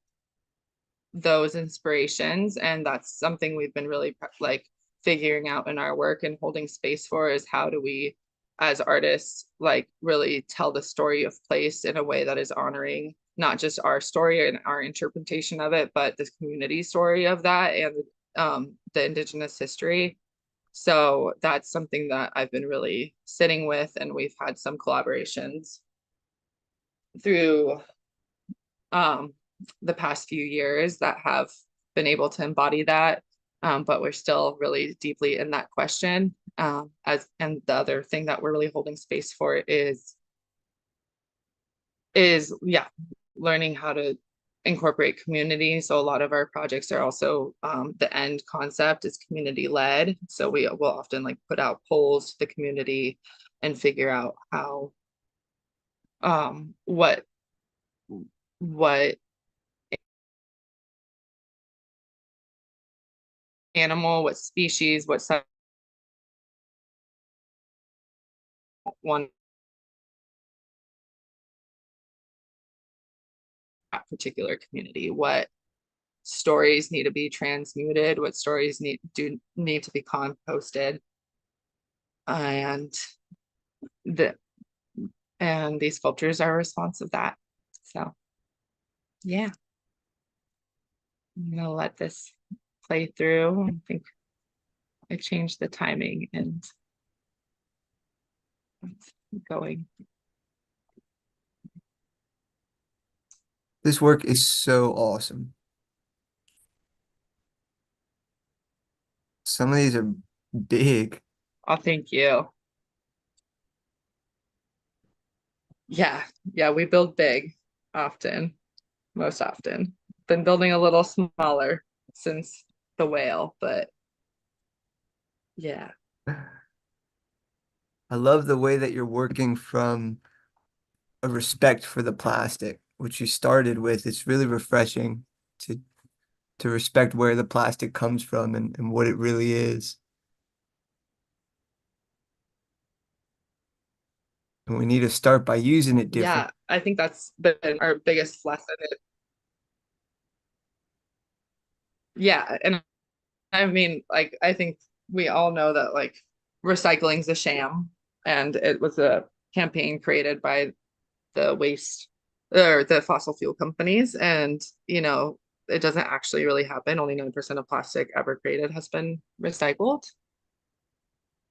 N: those inspirations. And that's something we've been really like figuring out in our work and holding space for, is how do we as artists like really tell the story of place in a way that is honoring not just our story and our interpretation of it, but the community story of that and the indigenous history. So that's something that I've been really sitting with, and we've had some collaborations through the past few years that have been able to embody that. But we're still really deeply in that question. And the other thing that we're really holding space for is yeah, learning how to incorporate community. So a lot of our projects are also the end concept is community led. So we will often like put out polls to the community and figure out how what animal, what species, what one particular community, what stories need to be transmuted, what stories need to be composted, and these sculptures are a response of that. So yeah, I'm gonna let this play through. I think I changed the timing and it's going.
J: This work is so awesome. Some of these are big.
N: Oh, thank you. Yeah, yeah, we build big often, most often. Been building a little smaller since the whale, but yeah.
J: I love the way that you're working from a respect for the plastic, which you started with. It's really refreshing to respect where the plastic comes from and what it really is. And we need to start by using it different.
N: Yeah, I think that's been our biggest lesson. Yeah, and I mean, like, I think we all know that like recycling's a sham, and it was a campaign created by the waste or the fossil fuel companies, and it doesn't actually really happen. Only 9% of plastic ever created has been recycled.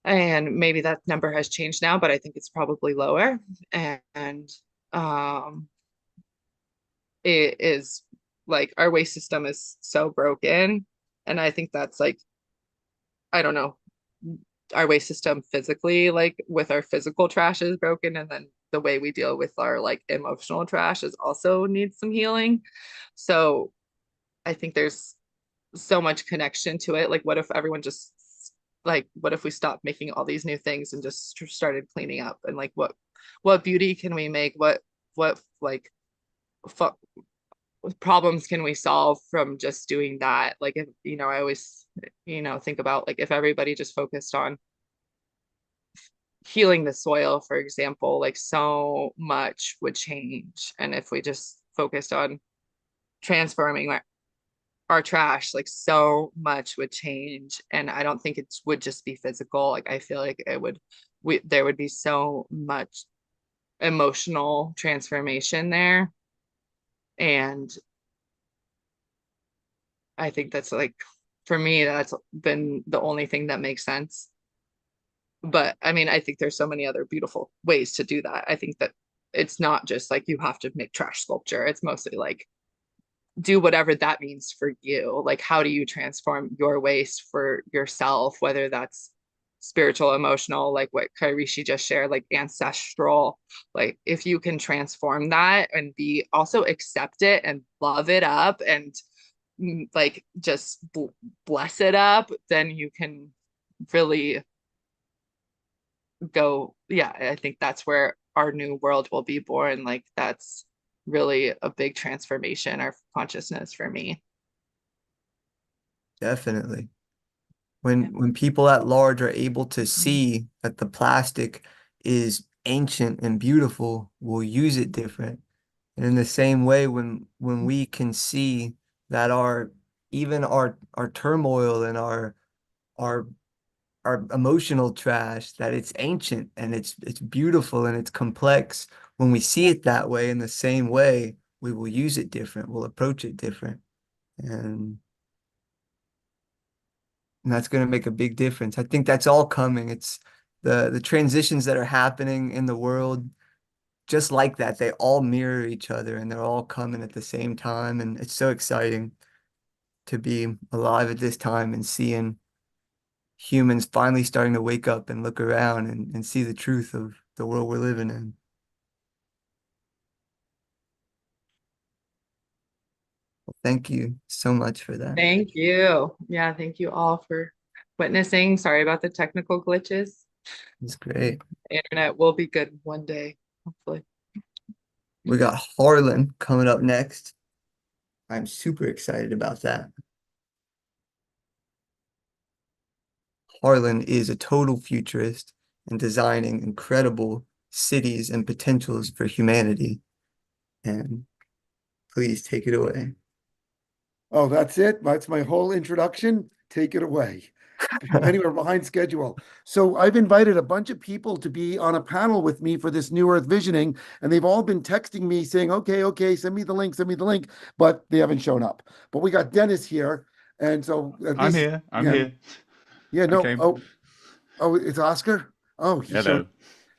N: And maybe that number has changed now, but I think it's probably lower. And um it is like our waste system is so broken. And I think that's like, I don't know, our waste system physically, like with our physical trash is broken. And then the way we deal with our like emotional trash is also needs some healing. So I think there's so much connection to it. Like, what if everyone just like, what if we stopped making all these new things and just started cleaning up? And like, what beauty can we make? What like problems can we solve from just doing that? Like, if I always think about like if everybody just focused on healing the soil, for example, like so much would change. And if we just focused on transforming our trash, like so much would change. And I don't think it would just be physical. Like I feel like there would be so much emotional transformation there. And I think that's like, for me, that's been the only thing that makes sense. But I mean, I think there's so many other beautiful ways to do that. I think that it's not just like you have to make trash sculpture. It's mostly like do whatever that means for you. Like, how do you transform your waste for yourself, whether that's spiritual, emotional, like what Kairishi just shared, like ancestral. Like, if you can transform that and be also accept it and love it up and like just bless it up, then you can really go. Yeah, I think that's where our new world will be born. Like, that's really a big transformation of consciousness for me.
J: Definitely. When people at large are able to see that the plastic is ancient and beautiful, we'll use it different. And in the same way, when we can see that even our turmoil and our our emotional trash, that it's ancient and it's beautiful and it's complex, when we see it that way, in the same way, we will use it different, we'll approach it different. And that's going to make a big difference. I think that's all coming. It's the transitions that are happening in the world, just like that. They all mirror each other and they're all coming at the same time. And it's so exciting to be alive at this time and seeing humans finally starting to wake up and look around and see the truth of the world we're living in. Well, thank you so much for that.
N: Thank you. Yeah, thank you all for witnessing. Sorry about the technical glitches.
J: It's great.
N: The internet will be good one day, hopefully.
J: We got Harlan coming up next. I'm super excited about that. Harlan is a total futurist and designing incredible cities and potentials for humanity. And please take it away.
P: Oh, that's it? That's my whole introduction? Take it away. Anyway, we're behind schedule. So I've invited a bunch of people to be on a panel with me for this New Earth Visioning, and they've all been texting me saying, okay, send me the link, but they haven't shown up. But we got Dennis here, and so
Q: I'm here. I'm here.
P: Yeah, no.
Q: Okay.
P: Oh, it's Oscar? Oh, he
Q: Hello.
P: showed.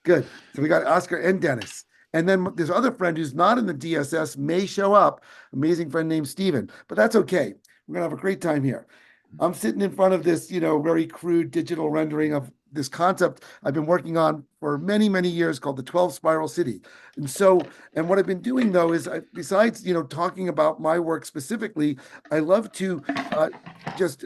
P: Good. So we got Oscar and Dennis. And then this other friend who's not in the DSS may show up, amazing friend named Steven, but that's okay. We're going to have a great time here. I'm sitting in front of this, very crude digital rendering of this concept I've been working on for many, many years called the 12 Spiral City. And so, and what I've been doing though is besides, talking about my work specifically, I love to just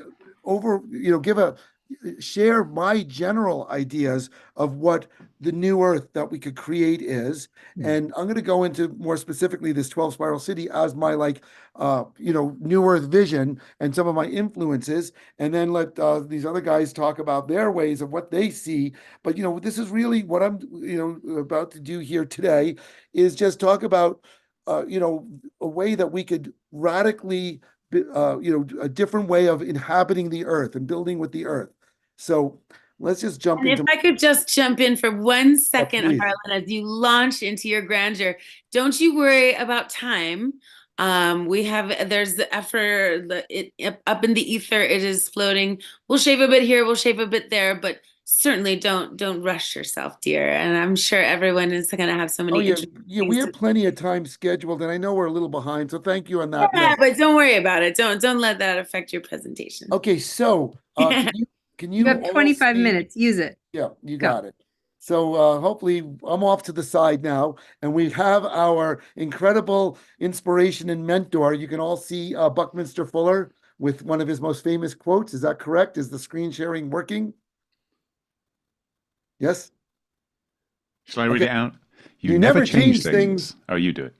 P: share my general ideas of what the new Earth that we could create is. And I'm going to go into more specifically this 12 Spiral City as my new Earth vision and some of my influences, and then let these other guys talk about their ways of what they see. But this is really what I'm about to do here today, is just talk about a way that we could radically a different way of inhabiting the Earth and building with the Earth. So let's just jump
Q: And
P: into.
Q: if I could just jump in for 1 second,
P: please.
Q: Harlan, as you launch into your grandeur, don't you worry about time. There's the effort, up in the ether, it is floating. We'll shave a bit here, we'll shave a bit there, but certainly don't rush yourself, dear. And I'm sure everyone is going to have so many
P: Yeah, we have plenty of time scheduled, and I know we're a little behind, so thank you on that.
Q: Yeah, but don't worry about it. Don't let that affect your presentation.
P: Okay, so can you
L: have 25 minutes, use it.
P: Yeah, you got it. So hopefully I'm off to the side now, and we have our incredible inspiration and mentor. You can all see Buckminster Fuller with one of his most famous quotes. Is that correct? Is the screen sharing working? Yes?
R: Shall I read it out?
P: You never change things.
R: Oh, you do it.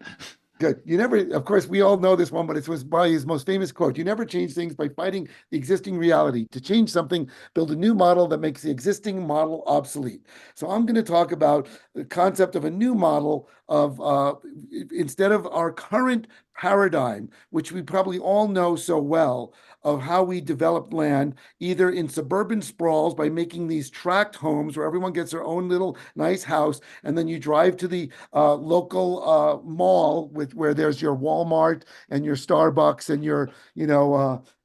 P: Good. You never, of course, we all know this one, but it was by his most famous quote. You never change things by fighting the existing reality. To change something, build a new model that makes the existing model obsolete. So I'm going to talk about the concept of a new model of, instead of our current paradigm, which we probably all know so well, of how we develop land, either in suburban sprawls by making these tract homes where everyone gets their own little nice house, and then you drive to the local mall where there's your Walmart and your Starbucks and your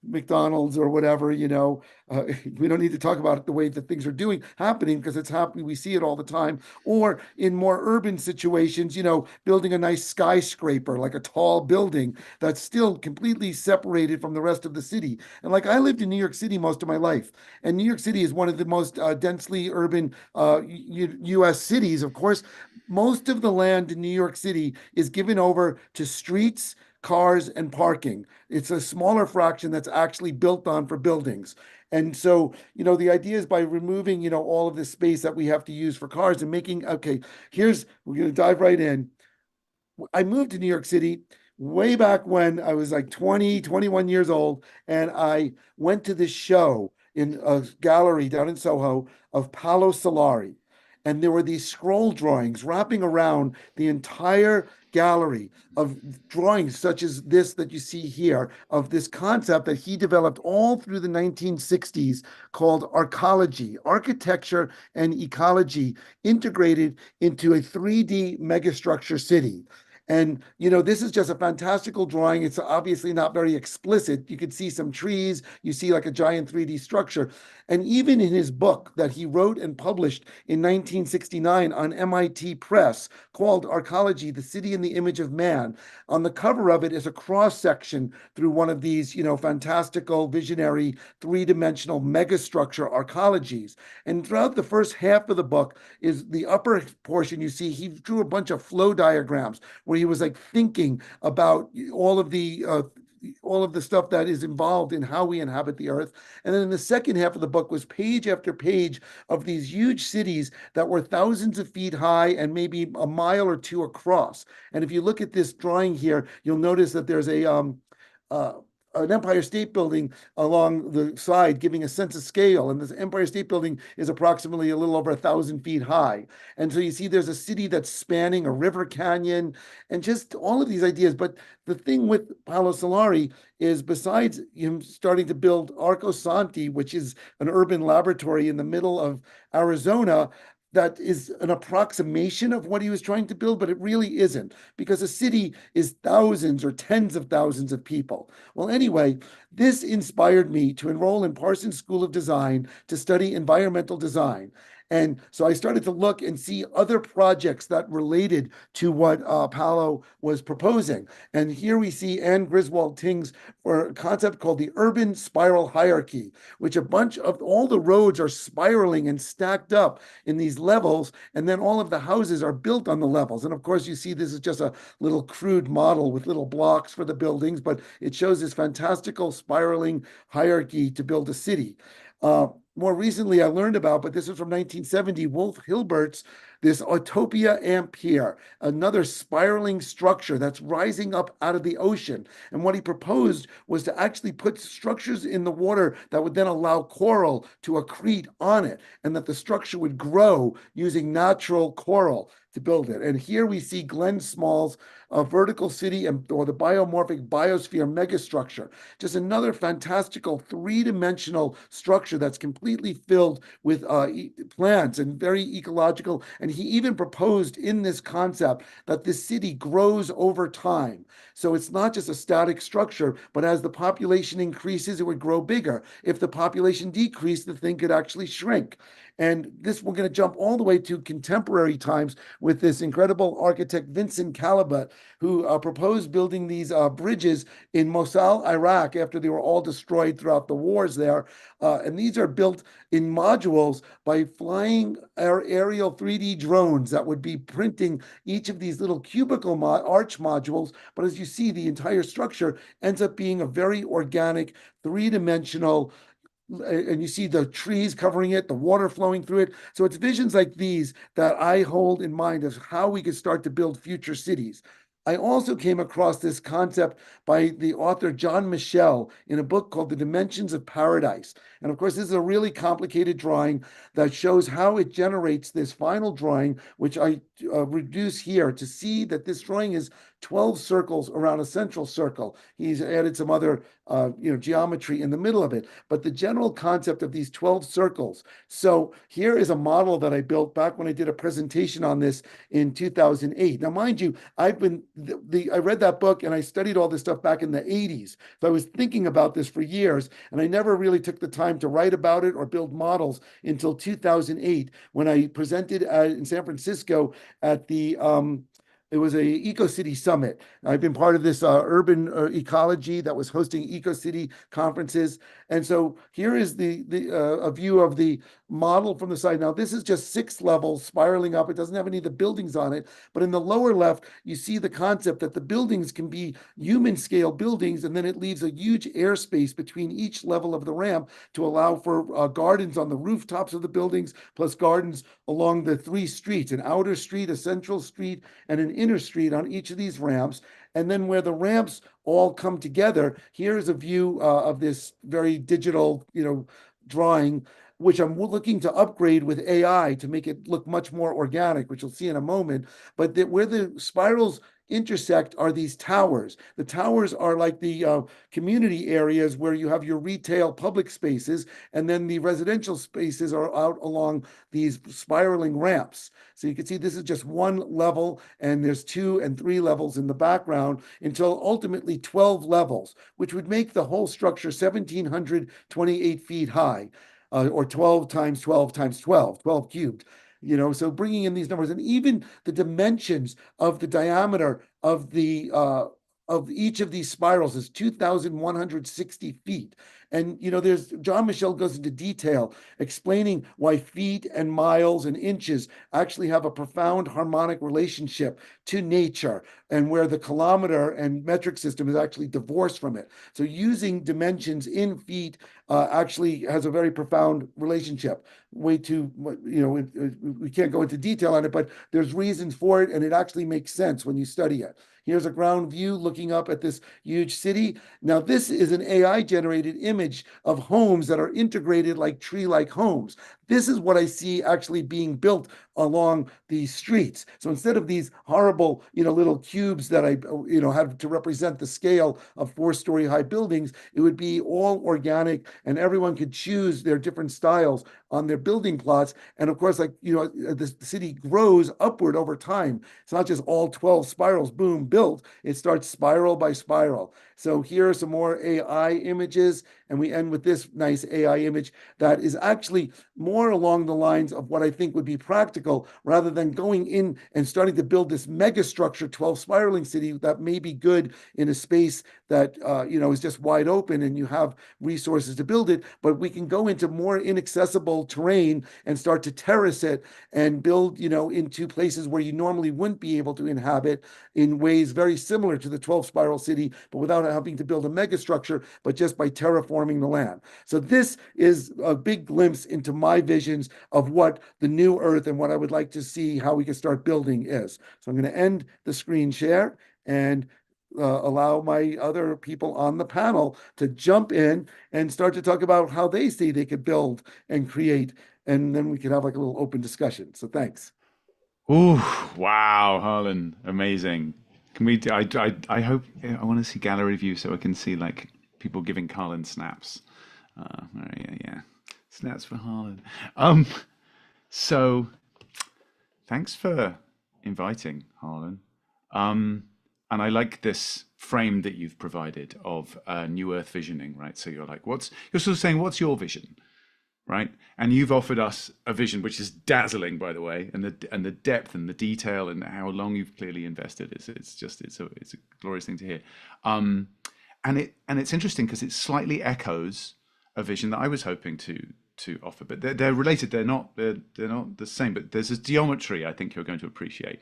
P: McDonald's or whatever. We don't need to talk about it the way that things are happening, because it's happening. We see it all the time. Or in more urban situations, building a nice skyscraper, like a tall building that's still completely separated from the rest of the city. And I lived in New York City most of my life, and New York City is one of the most densely urban U.S. cities. Of course, most of the land in New York City is given over to streets, cars, and parking. It's a smaller fraction that's actually built on for buildings. And so, the idea is by removing, all of this space that we have to use for cars and we're going to dive right in. I moved to New York City way back when I was 20, 21 years old, and I went to this show in a gallery down in Soho of Paolo Solari. And there were these scroll drawings wrapping around the entire gallery of drawings such as this that you see here, of this concept that he developed all through the 1960s called arcology, architecture and ecology integrated into a 3D megastructure city. And, this is just a fantastical drawing. It's obviously not very explicit. You could see some trees, you see a giant 3D structure. And even in his book that he wrote and published in 1969 on MIT Press called Arcology, the City in the Image of Man, on the cover of it is a cross section through one of these, fantastical, visionary, three-dimensional megastructure arcologies. And throughout the first half of the book is the upper portion, you see, he drew a bunch of flow diagrams where he was thinking about all of the stuff that is involved in how we inhabit the earth. And then in the second half of the book was page after page of these huge cities that were thousands of feet high and maybe a mile or two across. And if you look at this drawing here, you'll notice that there's an Empire State Building along the side, giving a sense of scale. And this Empire State Building is approximately a little over 1,000 feet high. And so you see there's a city that's spanning a river canyon and just all of these ideas. But the thing with Paolo Solari is, besides him starting to build Arco Santi, which is an urban laboratory in the middle of Arizona, that is an approximation of what he was trying to build, but it really isn't, because a city is thousands or tens of thousands of people. Well, anyway, this inspired me to enroll in Parsons School of Design to study environmental design. And so I started to look and see other projects that related to what Paolo was proposing. And here we see Anne Griswold Ting's for a concept called the urban spiral hierarchy, which a bunch of all the roads are spiraling and stacked up in these levels, and then all of the houses are built on the levels. And of course, you see this is just a little crude model with little blocks for the buildings, but it shows this fantastical spiraling hierarchy to build a city. More recently, I learned about, but this is from 1970, Wolf Hilbert's this Utopia Ampere, another spiraling structure that's rising up out of the ocean. And what he proposed was to actually put structures in the water that would then allow coral to accrete on it, and that the structure would grow using natural coral to build it. And here we see Glenn Small's vertical city or the biomorphic biosphere megastructure, just another fantastical three-dimensional structure that's completely filled with plants and very ecological. And he even proposed in this concept that this city grows over time. So it's not just a static structure, but as the population increases, it would grow bigger. If the population decreased, the thing could actually shrink. And this, we're going to jump all the way to contemporary times with this incredible architect, Vincent Calabut, who proposed building these bridges in Mosul, Iraq, after they were all destroyed throughout the wars there. And these are built in modules by flying aerial 3D drones that would be printing each of these little cubicle arch modules. But as you see, the entire structure ends up being a very organic, three-dimensional, and you see the trees covering it, the water flowing through it. So it's visions like these that I hold in mind as how we could start to build future cities. I also came across this concept by the author John Michel in a book called The Dimensions of Paradise. And of course, this is a really complicated drawing that shows how it generates this final drawing, which I reduce here to see that this drawing is 12 circles around a central circle. He's added some other geometry in the middle of it, but the general concept of these 12 circles. So here is a model that I built back when I did a presentation on this in 2008. Now, mind you, I read that book and I studied all this stuff back in the 80s. So I was thinking about this for years, and I never really took the time to write about it or build models until 2008 when I presented in San Francisco at the it was a EcoCity Summit. I've been part of this urban ecology that was hosting EcoCity conferences. And so here is a view of the model from the side. Now, this is just 6 levels spiraling up. It doesn't have any of the buildings on it. But in the lower left, you see the concept that the buildings can be human scale buildings, and then it leaves a huge airspace between each level of the ramp to allow for gardens on the rooftops of the buildings, plus gardens along the 3 streets, an outer street, a central street, and an inner street on each of these ramps. And then where the ramps all come together, here's a view of this very digital, drawing, which I'm looking to upgrade with AI to make it look much more organic, which you'll see in a moment. But where the spirals intersect are these towers. The towers are like the community areas where you have your retail public spaces, and then the residential spaces are out along these spiraling ramps. So you can see this is just 1 level, and there's 2 and 3 levels in the background until ultimately 12 levels, which would make the whole structure 1,728 feet high, or 12 times 12 times 12, 12 cubed. So bringing in these numbers, and even the dimensions of the diameter of the of each of these spirals is 2,160 feet. And there's John Michel goes into detail explaining why feet and miles and inches actually have a profound harmonic relationship to nature, and where the kilometer and metric system is actually divorced from it. So using dimensions in feet actually has a very profound relationship. We can't go into detail on it, but there's reasons for it, and it actually makes sense when you study it. Here's a ground view looking up at this huge city. Now, this is an AI-generated image of homes that are integrated like tree-like homes. This is what I see actually being built along these streets. So instead of these horrible, little cubes that I, have to represent the scale of 4-story high buildings, it would be all organic, and everyone could choose their different styles on their building plots. And of course, the city grows upward over time. It's not just all 12 spirals, boom, built. It starts spiral by spiral. So here are some more AI images. And we end with this nice AI image that is actually more along the lines of what I think would be practical, rather than going in and starting to build this mega structure, 12 spiraling city that may be good in a space that is just wide open and you have resources to build it. But we can go into more inaccessible terrain and start to terrace it and build, into places where you normally wouldn't be able to inhabit in ways very similar to the 12 spiral city, but without having to build a mega structure, but just by terraforming the land. So this is a big glimpse into my visions of what the new Earth and what I would like to see how we can start building is. So I'm going to end the screen share and allow my other people on the panel to jump in and start to talk about how they see they could build and create, and then we can have like a little open discussion. So thanks.
R: Ooh, wow, Harlan, amazing. Can we? I hope I want to see gallery view so I can see like people giving Harlan snaps. Yeah, snaps for Harlan. So thanks for inviting Harlan. And I like this frame that you've provided of New Earth visioning, right? So you're like, you're sort of saying, what's your vision, right? And you've offered us a vision which is dazzling, by the way, and the depth and the detail and how long you've clearly invested. It's a glorious thing to hear. And it's interesting because it slightly echoes a vision that I was hoping to offer, but they're related. They're not the same. But there's a geometry I think you're going to appreciate.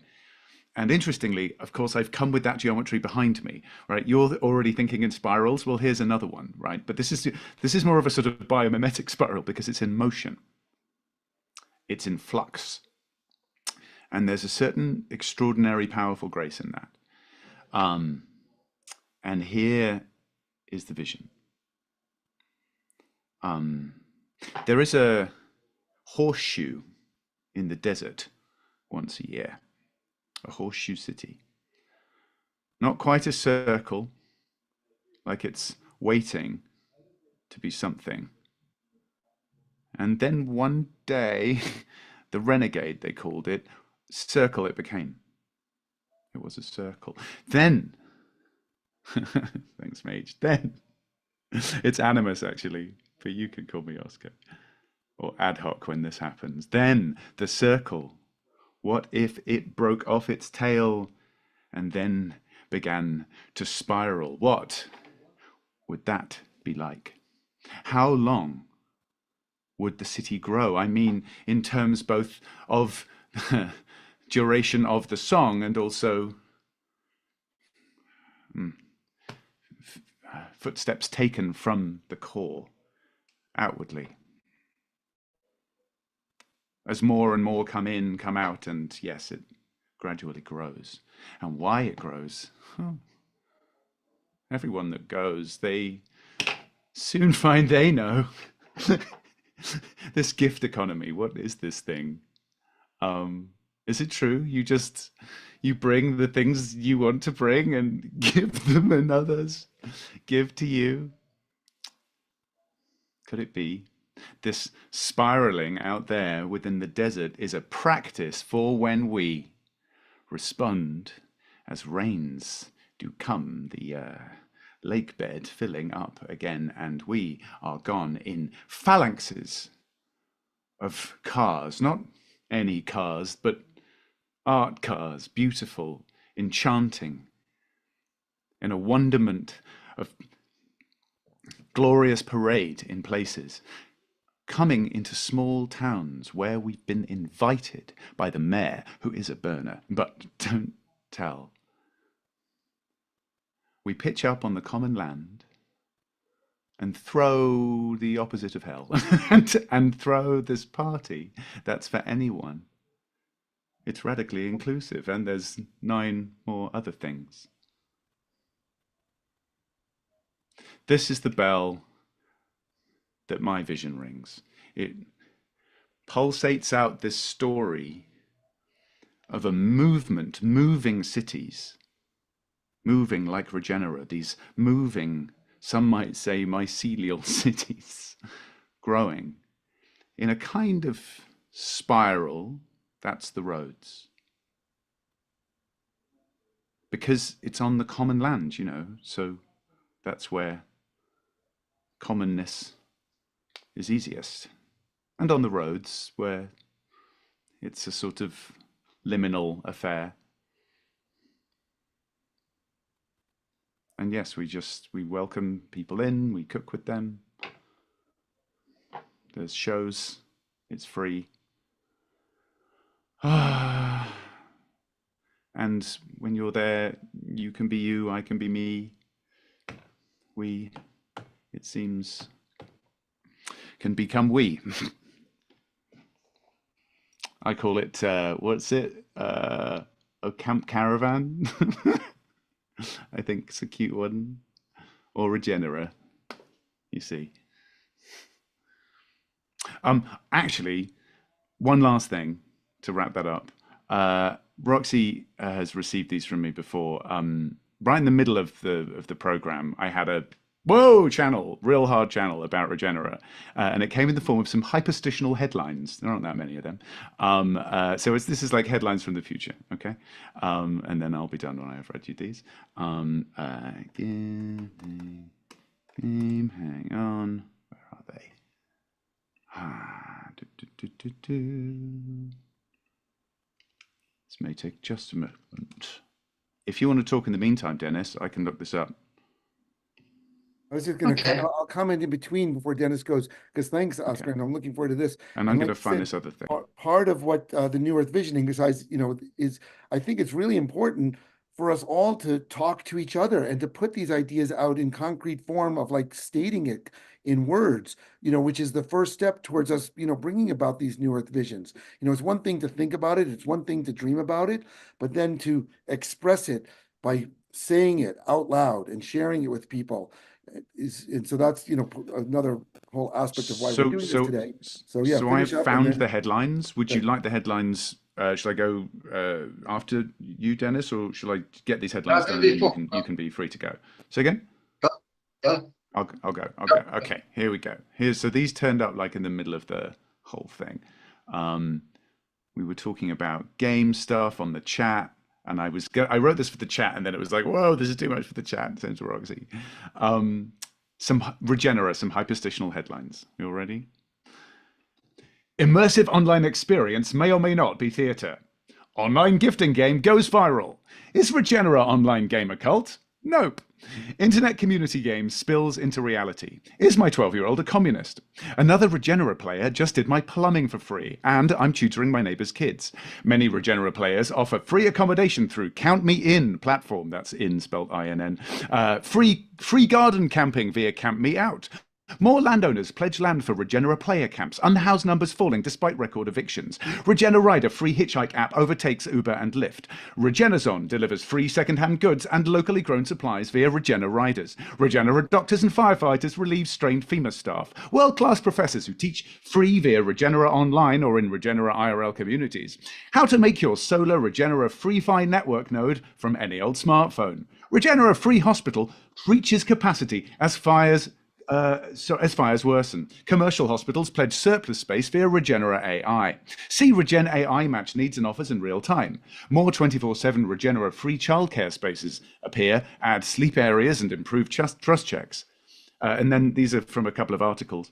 R: And interestingly, of course, I've come with that geometry behind me, right? You're already thinking in spirals. Well, here's another one, right? But this is more of a sort of biomimetic spiral because it's in motion. It's in flux. And there's a certain extraordinary, powerful grace in that. And here is the vision. There is a horseshoe in the desert once a year. A horseshoe city. Not quite a circle, like it's waiting to be something. And then one day, the renegade, they called it, circle it became. It was a circle. Then, thanks, Mage. Then, it's animus actually, but you can call me Oscar. Or ad hoc when this happens. Then, the circle. What if it broke off its tail and then began to spiral? What would that be like? How long would the city grow? I mean, in terms both of duration of the song and also footsteps taken from the core outwardly. As more and more come in, come out, and yes, it gradually grows. And why it grows? Everyone that goes, they soon find they know. This gift economy, what is this thing? Is it true? You bring the things you want to bring and give them, and others give to you? Could it be? This spiraling out there within the desert is a practice for when we respond as rains do come, the lake bed filling up again, and we are gone in phalanxes of cars, not any cars, but art cars, beautiful, enchanting, in a wonderment of glorious parade in places, coming into small towns where we've been invited by the mayor, who is a burner, but don't tell. We pitch up on the common land and throw the opposite of hell and throw this party that's for anyone. It's radically inclusive, and there's 9 more other things. This is the bell that my vision rings. It pulsates out this story of a movement, moving cities, moving like Regenera, these moving, some might say, mycelial cities, growing in a kind of spiral. That's the roads. Because it's on the common land, so that's where commonness is easiest. And on the roads where it's a sort of liminal affair. And yes, we welcome people in, we cook with them. There's shows, it's free. And when you're there, you can be you, I can be me. We, it seems, can become we. I call it, what's it? A camp caravan. I think it's a cute one. Or Regenera, you see. Actually, one last thing to wrap that up. Roxy has received these from me before. Right in the middle of the program, I had a real hard channel about Regenera, and it came in the form of some hyperstitional headlines. There aren't that many of them. So this is like headlines from the future, okay? And then I'll be done when I have read you these. Hang on, where are they? This may take just a moment. If you want to talk in the meantime, Dennis, I can look this up.
P: I was just going to, I'll comment in between before Dennis goes, because thanks, Oscar, and I'm looking forward to this.
R: And I'm going to find this other thing.
P: Part of what the New Earth Visioning, besides, is I think it's really important for us all to talk to each other and to put these ideas out in concrete form of like stating it in words, which is the first step towards us, bringing about these New Earth visions. It's one thing to think about it, it's one thing to dream about it, but then to express it by saying it out loud and sharing it with people. And so that's another whole aspect of why we're doing this today. So yeah.
R: So I found the headlines. Would you like the headlines? Should I go after you, Dennis, or should I get these headlines done and you can be free to go? So again? I'll go. Okay, here we go. So these turned up like in the middle of the whole thing. We were talking about game stuff on the chat. And I wrote this for the chat, and then it was like, whoa, this is too much for the chat. Same to Roxy. Some Regenera, some hyperstitional headlines. You all ready? Immersive online experience may or may not be theatre. Online gifting game goes viral. Is Regenera online game a cult? Nope. Internet community game spills into reality. Is my 12-year-old a communist? Another Regenera player just did my plumbing for free, and I'm tutoring my neighbor's kids. Many Regenera players offer free accommodation through Count Me In platform, that's in spelled INN. Free garden camping via Camp Me Out. More landowners pledge land for Regenera player camps, unhoused numbers falling despite record evictions. Regenerider free hitchhike app overtakes Uber and Lyft. Regenaissance delivers free second-hand goods and locally grown supplies via Regeneriders. Regenera doctors and firefighters relieve strained FEMA staff. World-class professors who teach free via Regenera Online or in Regenera IRL communities. How to make your solar Regenera free-fi network node from any old smartphone. Regenera free hospital reaches capacity as fires worsen. Commercial hospitals pledge surplus space via Regenera AI. See Regen AI match needs and offers in real time. More 24/7 Regenera free childcare spaces appear, add sleep areas and improve trust checks. And then these are from a couple of articles.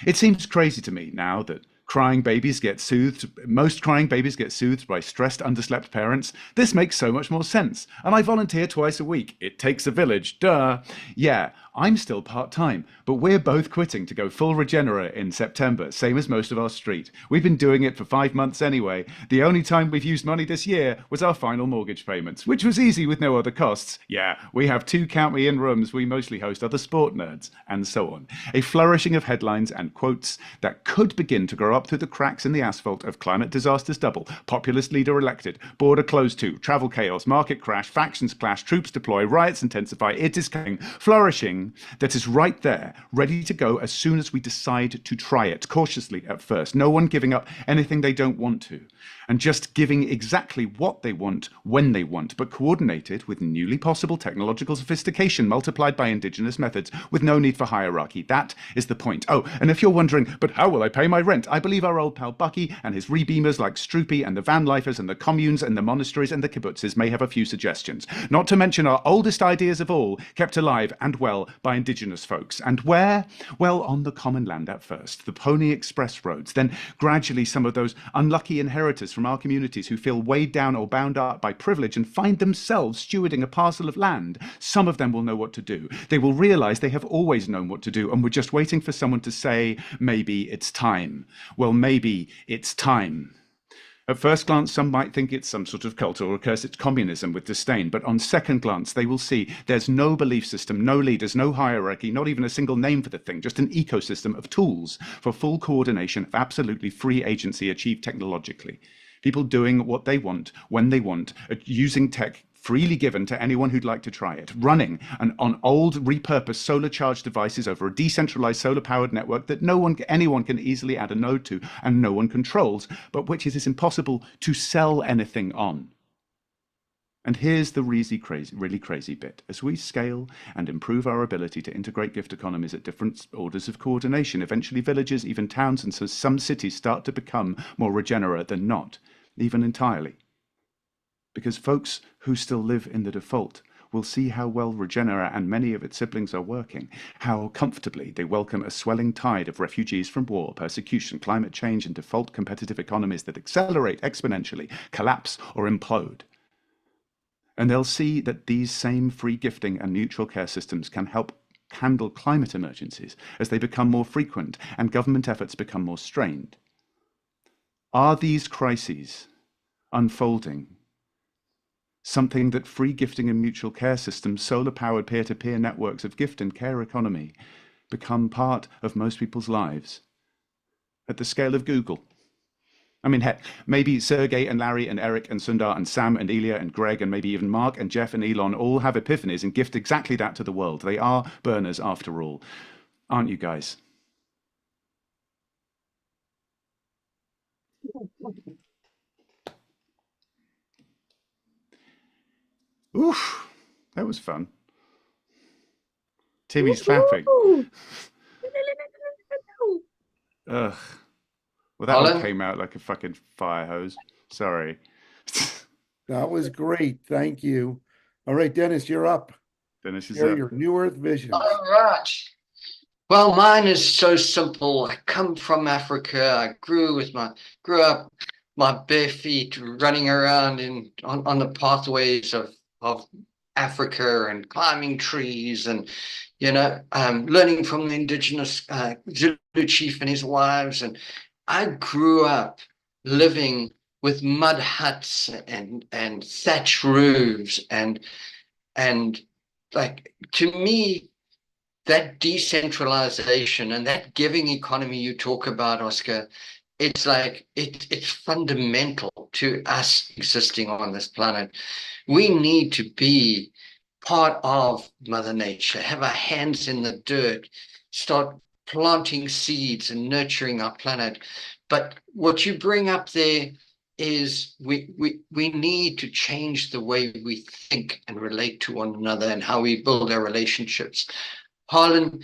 R: It seems crazy to me now that most crying babies get soothed by stressed, underslept parents. This makes so much more sense. And I volunteer twice a week. It takes a village, duh. Yeah, I'm still part-time, but we're both quitting to go full Regenera in September, same as most of our street. We've been doing it for 5 months anyway. The only time we've used money this year was our final mortgage payments, which was easy with no other costs. Yeah, we have 2 Count Me In rooms. We mostly host other sport nerds, and so on. A flourishing of headlines and quotes that could begin to grow up through the cracks in the asphalt of climate disasters double, populist leader elected, border closed to, travel chaos, market crash, factions clash, troops deploy, riots intensify. It is coming, flourishing, that is right there, ready to go as soon as we decide to try it, cautiously at first. No one giving up anything they don't want to, and just giving exactly what they want when they want, but coordinated with newly possible technological sophistication multiplied by indigenous methods with no need for hierarchy. That is the point. Oh, and if you're wondering, but how will I pay my rent? I believe our old pal Bucky and his rebeamers like Stroopy and the van lifers and the communes and the monasteries and the kibbutzes may have a few suggestions. Not to mention our oldest ideas of all, kept alive and well by indigenous folks. And where? Well, on the common land at first, the Pony Express roads, then gradually some of those unlucky inheritors from our communities who feel weighed down or bound up by privilege and find themselves stewarding a parcel of land. Some of them will know what to do. They will realize they have always known what to do, and we're just waiting for someone to say, maybe it's time. Well, maybe it's time. At first glance, some might think it's some sort of cult or curse it's communism with disdain, but on second glance, they will see there's no belief system, no leaders, no hierarchy, not even a single name for the thing, just an ecosystem of tools for full coordination of absolutely free agency achieved technologically. People doing what they want, when they want, using tech freely given to anyone who'd like to try it, running on old repurposed solar charged devices over a decentralized solar powered network that anyone can easily add a node to and no one controls, but which it is impossible to sell anything on. And here's the really crazy bit. As we scale and improve our ability to integrate gift economies at different orders of coordination, eventually villages, even towns, and so some cities start to become more regenerate than not, even entirely. Because folks who still live in the default will see how well Regenera and many of its siblings are working, how comfortably they welcome a swelling tide of refugees from war, persecution, climate change, and default competitive economies that accelerate exponentially, collapse, or implode. And they'll see that these same free gifting and mutual care systems can help handle climate emergencies as they become more frequent and government efforts become more strained. Are these crises unfolding something that free gifting and mutual care systems, solar-powered peer-to-peer networks of gift and care economy become part of most people's lives at the scale of Google? I mean, heck, maybe Sergey and Larry and Eric and Sundar and Sam and Ilya and Greg and maybe even Mark and Jeff and Elon all have epiphanies and gift exactly that to the world. They are burners after all. Aren't you guys? Oof, that was fun. Timmy's clapping. Ugh. Well, that one came out like a fucking fire hose. Sorry.
P: That was great. Thank you. All right, Dennis, you're up.
R: Dennis is
P: Share
R: up.
P: your New Earth visions.
S: All right. Well, mine is so simple. I come from Africa. I grew up my bare feet running around on the pathways of Africa and climbing trees and learning from the indigenous Zulu chief and his wives. And I grew up living with mud huts and thatch roofs and like, to me, that decentralization and that giving economy you talk about, Oscar, it's like it's fundamental to us existing on this planet. We need to be part of Mother Nature, have our hands in the dirt, start planting seeds and nurturing our planet. But what you bring up there is we need to change the way we think and relate to one another and how we build our relationships. Harlan,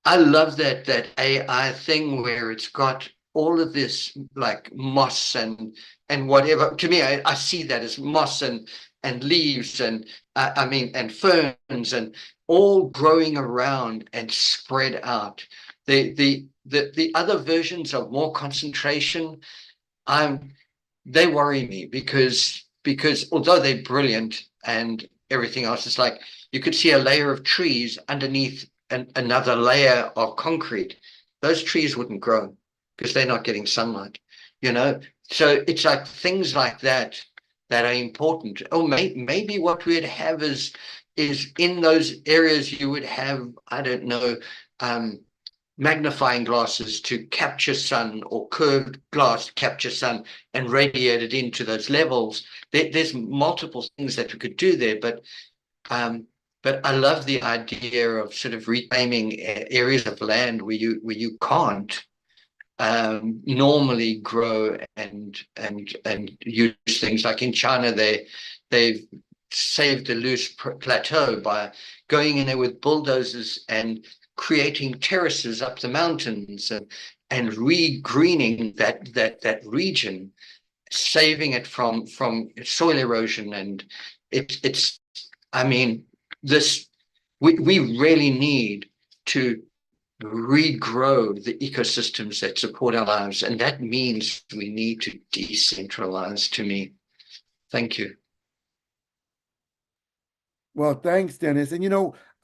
S: I love that AI thing where it's got all of this like moss and whatever. To me, I see that as moss and leaves and and ferns and all growing around and spread out. The other versions of more concentration, they worry me because although they're brilliant and everything else, it's like you could see a layer of trees underneath another layer of concrete. Those trees wouldn't grow because they're not getting sunlight, So it's like things like that are important. Oh, maybe what we'd have is in those areas you would have, I don't know, magnifying glasses to capture sun or curved glass to capture sun and radiate it into those levels. There's multiple things that we could do there, but I love the idea of sort of reclaiming areas of land where you can't normally grow and use things. Like in China, they've saved the loose plateau by going in there with bulldozers and creating terraces up the mountains and re-greening that region, saving it from soil erosion. And it's this we really need to regrow the ecosystems that support our lives. And that means we need to decentralize to me. Thank you.
P: Well, thanks, Dennis. And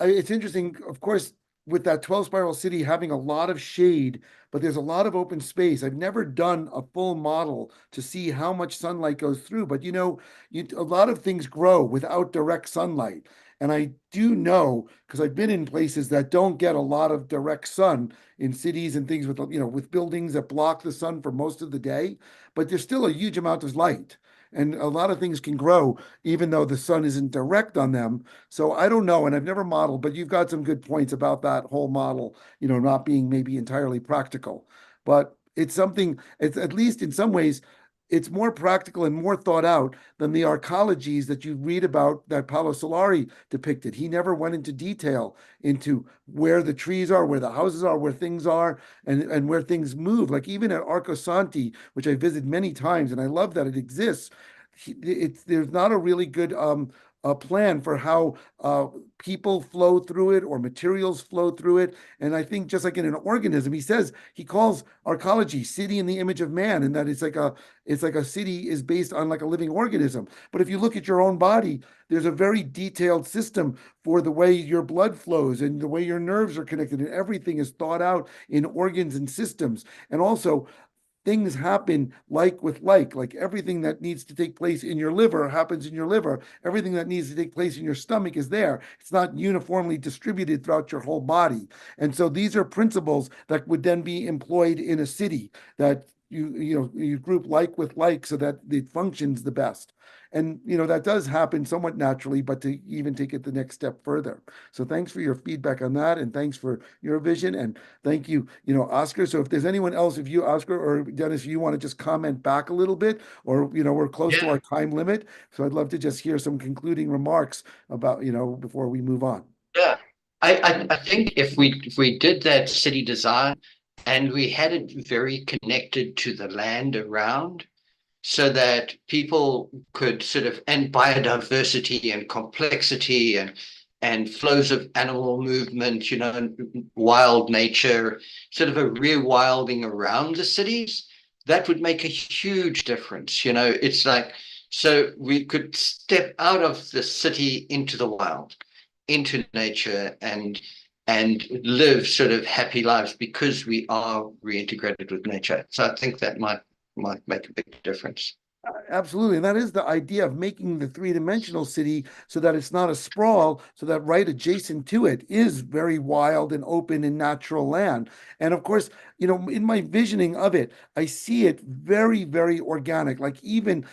P: it's interesting, of course, with that 12 spiral city having a lot of shade, but there's a lot of open space. I've never done a full model to see how much sunlight goes through, but a lot of things grow without direct sunlight. And I do know, because I've been in places that don't get a lot of direct sun in cities and things with buildings that block the sun for most of the day, but there's still a huge amount of light. And a lot of things can grow even though the sun isn't direct on them. So I don't know, and I've never modeled, but you've got some good points about that whole model, not being maybe entirely practical. But it's something, it's at least in some ways, it's more practical and more thought out than the arcologies that you read about that Paolo Solari depicted. He never went into detail into where the trees are, where the houses are, where things are, and where things move. Like even at Arco Santi, which I visited many times, and I love that it exists. There's not a really good a plan for how people flow through it or materials flow through it. And I think just like in an organism, he calls arcology city in the image of man, and that it's like a city is based on like a living organism. But if you look at your own body, there's a very detailed system for the way your blood flows and the way your nerves are connected, and everything is thought out in organs and systems. And also, things happen like everything that needs to take place in your liver happens in your liver. Everything that needs to take place in your stomach is there. It's not uniformly distributed throughout your whole body. And so these are principles that would then be employed in a city, that you group like with like so that it functions the best. And that does happen somewhat naturally, but to even take it the next step further. So thanks for your feedback on that, and thanks for your vision, and thank you, Oscar. So if there's anyone else, if you, Oscar or Dennis, you want to just comment back a little bit, or we're close to our time limit, so I'd love to just hear some concluding remarks about before we move on.
S: Yeah, I think if we did that city design and we had it very connected to the land around, so that people could and biodiversity and complexity and flows of animal movement, wild nature, sort of a rewilding around the cities, that would make a huge difference. It's like, so we could step out of the city into the wild, into nature, and live sort of happy lives because we are reintegrated with nature. So I think that might make a big difference.
P: Absolutely. And that is the idea of making the three-dimensional city so that it's not a sprawl, so that right adjacent to it is very wild and open and natural land. And of course, in my visioning of it, I see it very, very organic, like even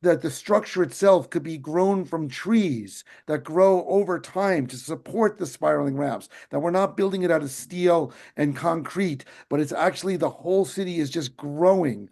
P: that the structure itself could be grown from trees that grow over time to support the spiraling ramps, that we're not building it out of steel and concrete, but it's actually the whole city is just growing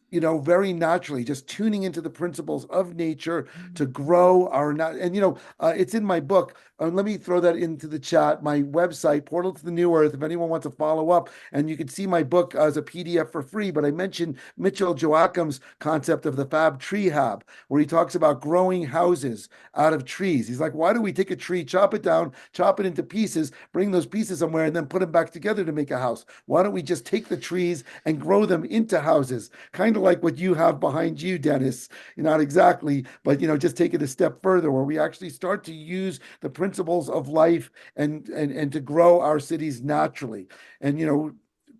P: very naturally, just tuning into the principles of nature to grow our, and it's in my book. Let me throw that into the chat. My website, Portal to the New Earth, if anyone wants to follow up, and you can see my book as a PDF for free, but I mentioned Mitchell Joachim's concept of the Fab Tree Hab, where he talks about growing houses out of trees. He's like, why do we take a tree, chop it down, chop it into pieces, bring those pieces somewhere, and then put them back together to make a house? Why don't we just take the trees and grow them into houses? Kind of like what you have behind you, Dennis. Not exactly, but just take it a step further, where we actually start to use the principles of life and to grow our cities naturally. And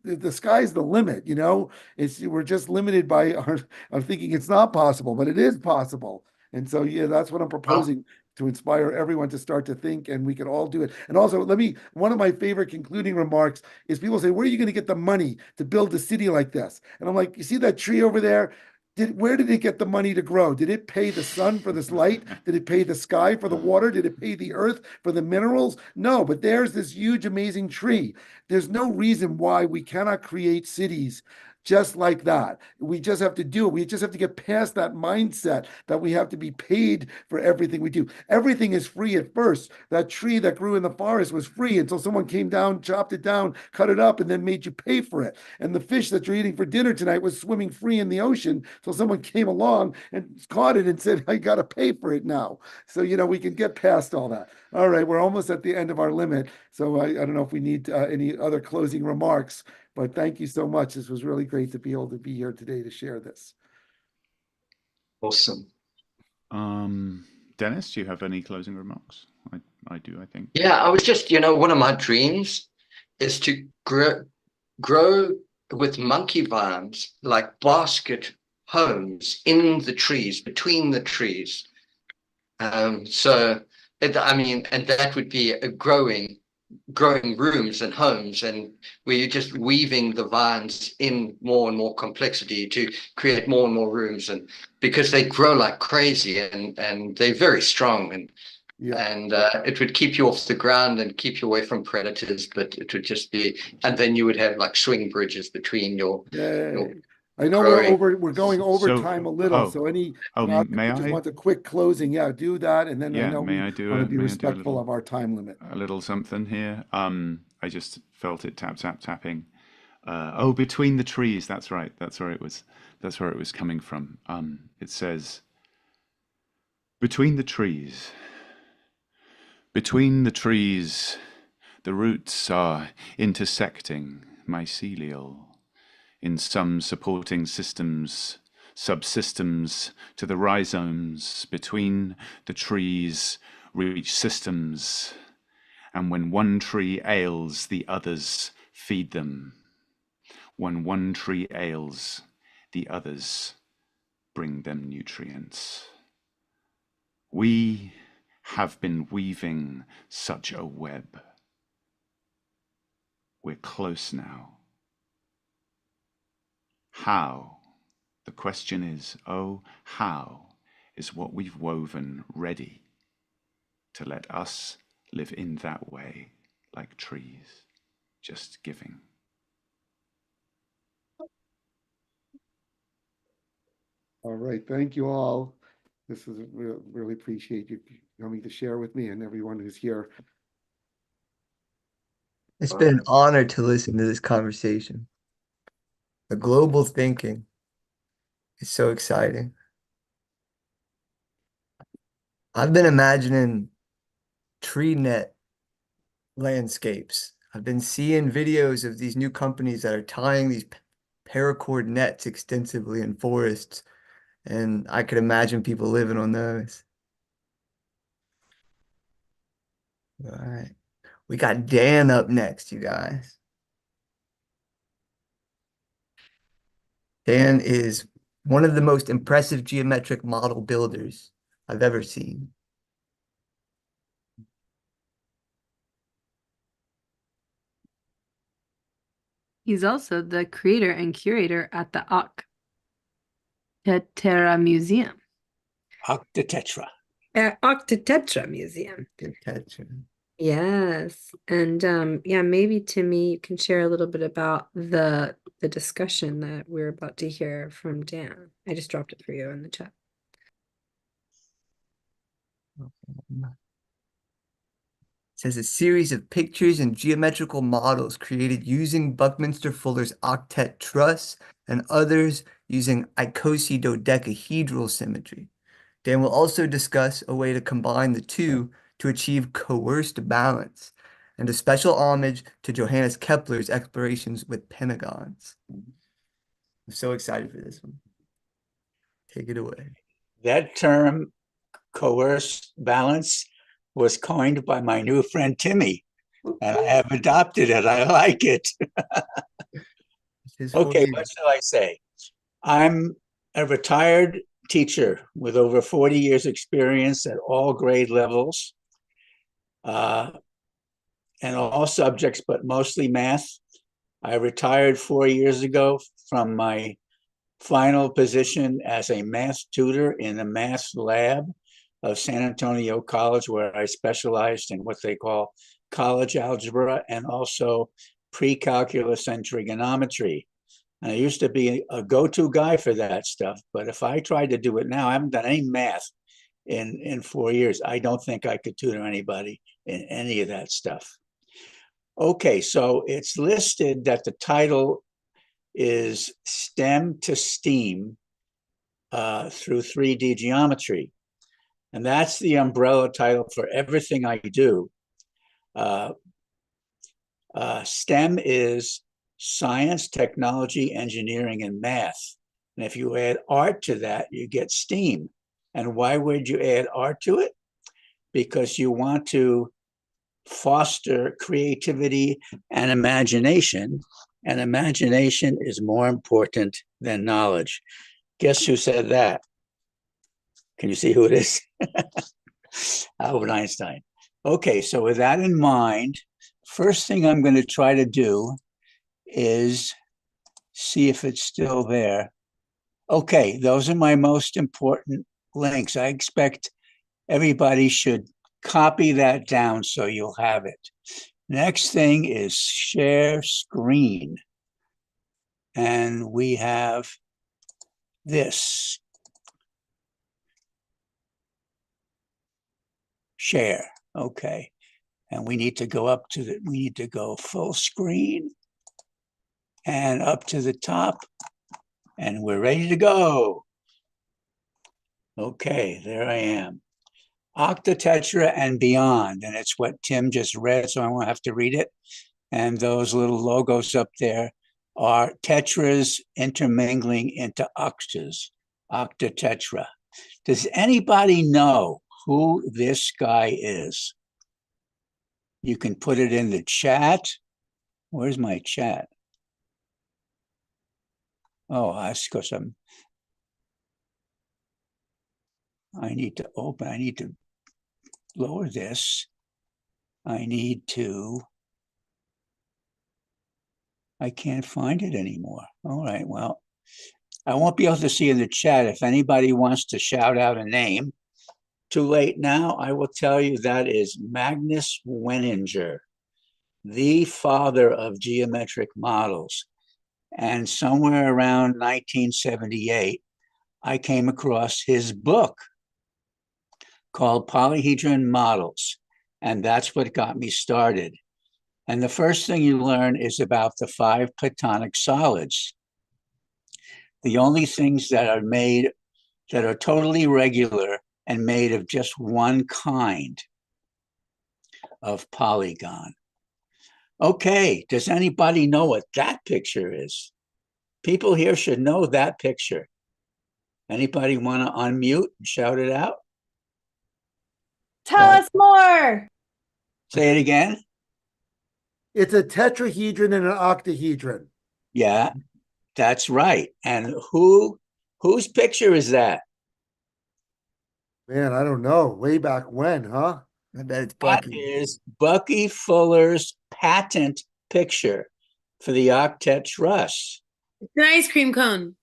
P: the sky's the limit. We're just limited by our thinking it's not possible, but it is possible. And so that's what I'm proposing, to inspire everyone to start to think, and we can all do it. And also, one of my favorite concluding remarks is people say, where are you going to get the money to build a city like this? And I'm like, you see that tree over there? Where did it get the money to grow? Did it pay the sun for this light? Did it pay the sky for the water? Did it pay the earth for the minerals? No, but there's this huge, amazing tree. There's no reason why we cannot create cities just like that. We just have to do it. We just have to get past that mindset that we have to be paid for everything we do. Everything is free at first. That tree that grew in the forest was free until someone came down, chopped it down, cut it up, and then made you pay for it. And the fish that you're eating for dinner tonight was swimming free in the ocean until someone came along and caught it and said, I got to pay for it now. So, we can get past all that. All right, we're almost at the end of our limit. So I don't know if we need any other closing remarks, but thank you so much. This was really great to be able to be here today to share this.
S: Awesome.
R: Dennis, do you have any closing remarks? I do, I think.
S: Yeah, I was just, one of my dreams is to grow with monkey vines, like basket homes in the trees, between the trees. And that would be a growing rooms and homes, and where you're just weaving the vines in more and more complexity to create more and more rooms, and because they grow like crazy and they're very strong, and it would keep you off the ground and keep you away from predators, but it would just be, and then you would have like swing bridges between your
P: I know we're going over time a little, so
R: may
P: just
R: I
P: want a quick closing. Yeah, do that, and then I know we
R: may I
P: want to be respectful of our time limit.
R: A little something here. I just felt it tapping. Between the trees. That's right. That's where it was coming from. It says, between the trees. Between the trees, the roots are intersecting mycelial. In some supporting systems, subsystems to the rhizomes between the trees reach systems, and when one tree ails, the others feed them. When one tree ails, the others bring them nutrients. We have been weaving such a web. We're close now. How? The question is, how is what we've woven ready to let us live in that way, like trees, just giving?
P: All right, thank you all. This is really appreciate you coming to share with me and everyone who's here.
J: It's been an honor to listen to this conversation. The global thinking is so exciting. I've been imagining tree net landscapes. I've been seeing videos of these new companies that are tying these paracord nets extensively in forests, and I could imagine people living on those. All right. We got Dan up next, you guys. Dan is one of the most impressive geometric model builders I've ever seen.
L: He's also the creator and curator at the Octatetra Museum.
T: Octatetra.
L: Octatetra Museum. Yes. And maybe Timmy, you can share a little bit about the discussion that we're about to hear from Dan. I just dropped it for you in the chat.
J: It says a series of pictures and geometrical models created using Buckminster Fuller's octet truss and others using icosahedral symmetry. Dan will also discuss a way to combine the two to achieve coerced balance, and a special homage to Johannes Kepler's explorations with pentagons. I'm so excited for this one. Take it away.
T: That term, coerced balance, was coined by my new friend Timmy, and I have adopted it. I like it. Okay, what shall I say? I'm a retired teacher with over 40 years experience at all grade levels and all subjects, but mostly math. I retired 4 years ago from my final position as a math tutor in the math lab of San Antonio College, where I specialized in what they call college algebra and also pre-calculus and trigonometry. And I used to be a go-to guy for that stuff. But if I tried to do it now, I haven't done any math in 4 years. I don't think I could tutor anybody in any of that stuff. Okay, so it's listed that the title is STEM to STEAM through 3D geometry. And that's the umbrella title for everything I do. STEM is science, technology, engineering, and math. And if you add art to that, you get STEAM. And why would you add art to it? Because you want to foster creativity and imagination. And imagination is more important than knowledge. Guess who said that? Can you see who it is? Albert Einstein. Okay, so with that in mind, first thing I'm going to try to do is see if it's still there. Okay, those are my most important links. I expect everybody should copy that down so you'll have it. Next thing is share screen. And we have this. Share, okay. And we need to go up to we need to go full screen and up to the top, and we're ready to go. Okay, there I am. Octatetra and beyond, and it's what Tim just read, so I won't have to read it. And those little logos up there are tetras intermingling into octas, octatetra. Does anybody know who this guy is? You can put it in the chat. Where's my chat? Oh, that's because I need to open, I need to lower this. I can't find it anymore. All right, well, I won't be able to see in the chat. If anybody wants to shout out a name, too late now, I will tell you that is Magnus Wenninger, the father of geometric models. And somewhere around 1978, I came across his book called Polyhedron Models. And that's what got me started. And the first thing you learn is about the 5 platonic solids. The only things that are made that are totally regular and made of just one kind of polygon. Okay, does anybody know what that picture is? People here should know that picture. Anybody want to unmute and shout it out?
O: Tell us more.
T: Say it again.
P: It's a tetrahedron and an octahedron.
T: Yeah, that's right. And whose picture is that?
P: Man, I don't know. Way back when, huh?
J: I bet it's
T: That
J: Bucky.
T: is Bucky Fuller's patent picture for the octet truss.
Q: It's an ice cream cone.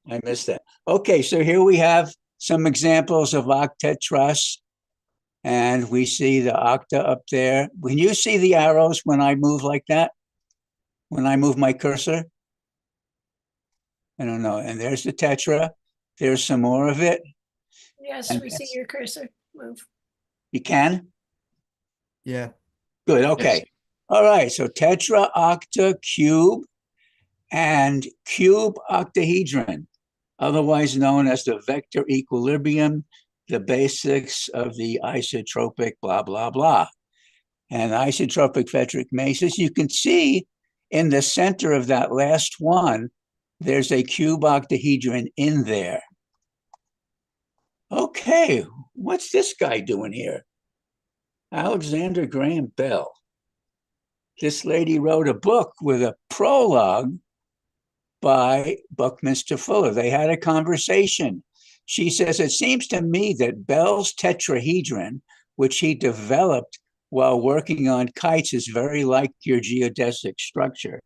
T: I missed that. Okay, so here we have some examples of octet truss. And we see the octa up there. When you see the arrows when I move like that, when I move my cursor, I don't know. And there's the tetra. There's some more of it.
O: Yes,
T: And
O: we see your cursor move.
T: You can?
J: Yeah.
T: Good, okay.
J: Yes.
T: All right, so tetra, octa, cube, and cube octahedron, otherwise known as the vector equilibrium, the basics of the isotropic blah, blah, blah. And isotropic metric mesas, you can see in the center of that last one, there's a cube octahedron in there. Okay, what's this guy doing here? Alexander Graham Bell. This lady wrote a book with a prologue by Buckminster Fuller. They had a conversation. She says, it seems to me that Bell's tetrahedron, which he developed while working on kites, is very like your geodesic structure.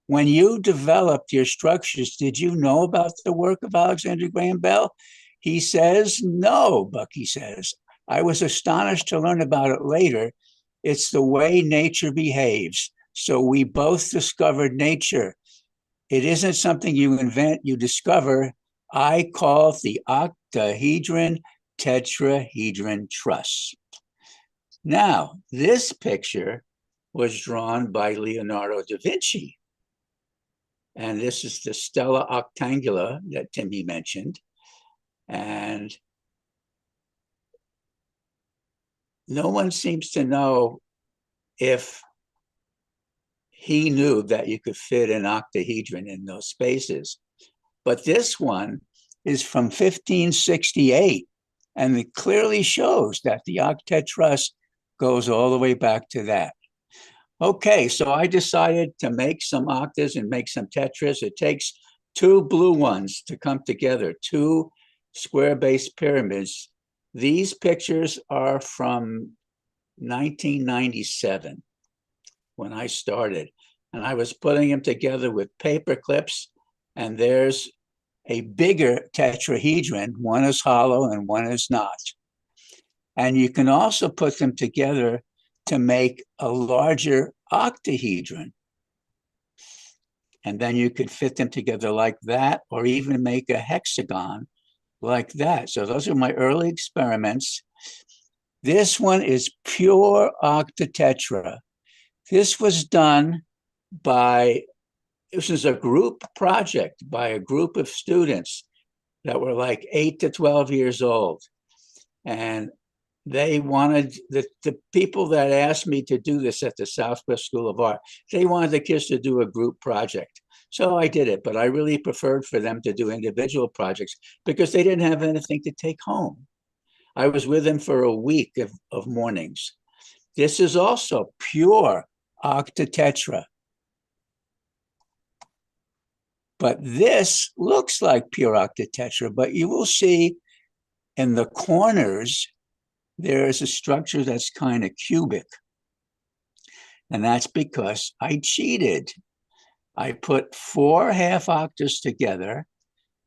T: When you developed your structures, did you know about the work of Alexander Graham Bell? He says, no, Bucky says. I was astonished to learn about it later. It's the way nature behaves. So we both discovered nature. It isn't something you invent, you discover. I call it the octahedron tetrahedron truss. Now, this picture was drawn by Leonardo da Vinci. And this is the Stella Octangula that Timmy mentioned. And no one seems to know if he knew that you could fit an octahedron in those spaces. But this one is from 1568, and it clearly shows that the octet truss goes all the way back to that. Okay, so I decided to make some octas and make some tetras. It takes two blue ones to come together, two square-based pyramids. These pictures are from 1997 when I started, and I was putting them together with paper clips, and there's a bigger tetrahedron. One is hollow and one is not. And you can also put them together to make a larger octahedron. And then you could fit them together like that, or even make a hexagon like that. So those are my early experiments. This one is pure octatetra. This was done by, this is a group project by a group of students that were like 8 to 12 years old. And they wanted, the people that asked me to do this at the Southwest School of Art, they wanted the kids to do a group project. So I did it, but I really preferred for them to do individual projects because they didn't have anything to take home. I was with them for a week of mornings. This is also pure octatetra. But this looks like pure octatetra, but you will see in the corners, there is a structure that's kind of cubic. And that's because I cheated. I put 4 half octaves together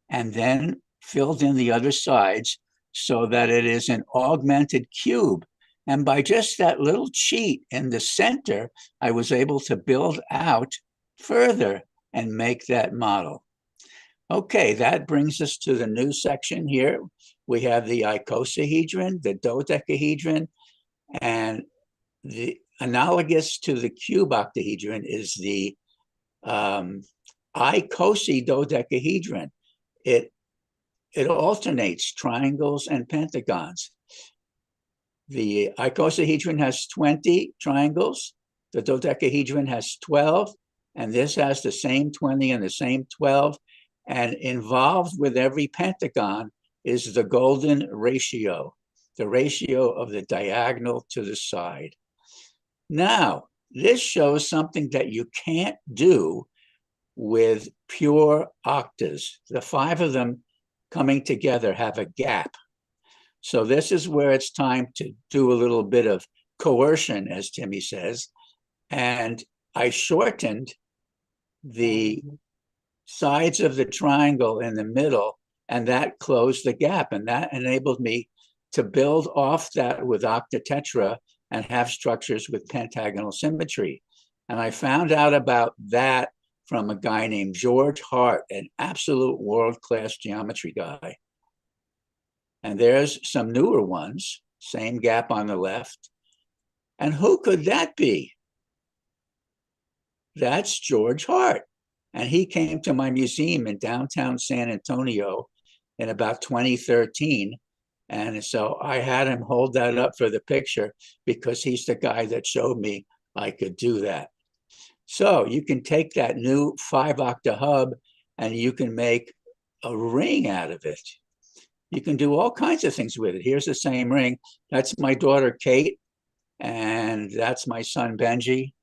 T: and then filled in the other sides so that it is an augmented cube. And by just that little cheat in the center, I was able to build out further and make that model. Okay, that brings us to the new section here. We have the icosahedron, the dodecahedron, and the analogous to the cube octahedron is the icosahedron. It alternates triangles and pentagons. The icosahedron has 20 triangles. The dodecahedron has 12, and this has the same 20 and the same 12. And involved with every pentagon is the golden ratio, the ratio of the diagonal to the side. Now, this shows something that you can't do with pure octas. The 5 of them coming together have a gap. So this is where it's time to do a little bit of coercion, as Timmy says. And I shortened the sides of the triangle in the middle, and that closed the gap. And that enabled me to build off that with octatetra and have structures with pentagonal symmetry. And I found out about that from a guy named George Hart, an absolute world-class geometry guy. And there's some newer ones, same gap on the left. And who could that be? That's George Hart. And he came to my museum in downtown San Antonio in about 2013. And so I had him hold that up for the picture because he's the guy that showed me I could do that. So you can take that new 5-octa hub and you can make a ring out of it. You can do all kinds of things with it. Here's the same ring. That's my daughter, Kate, and that's my son, Benji.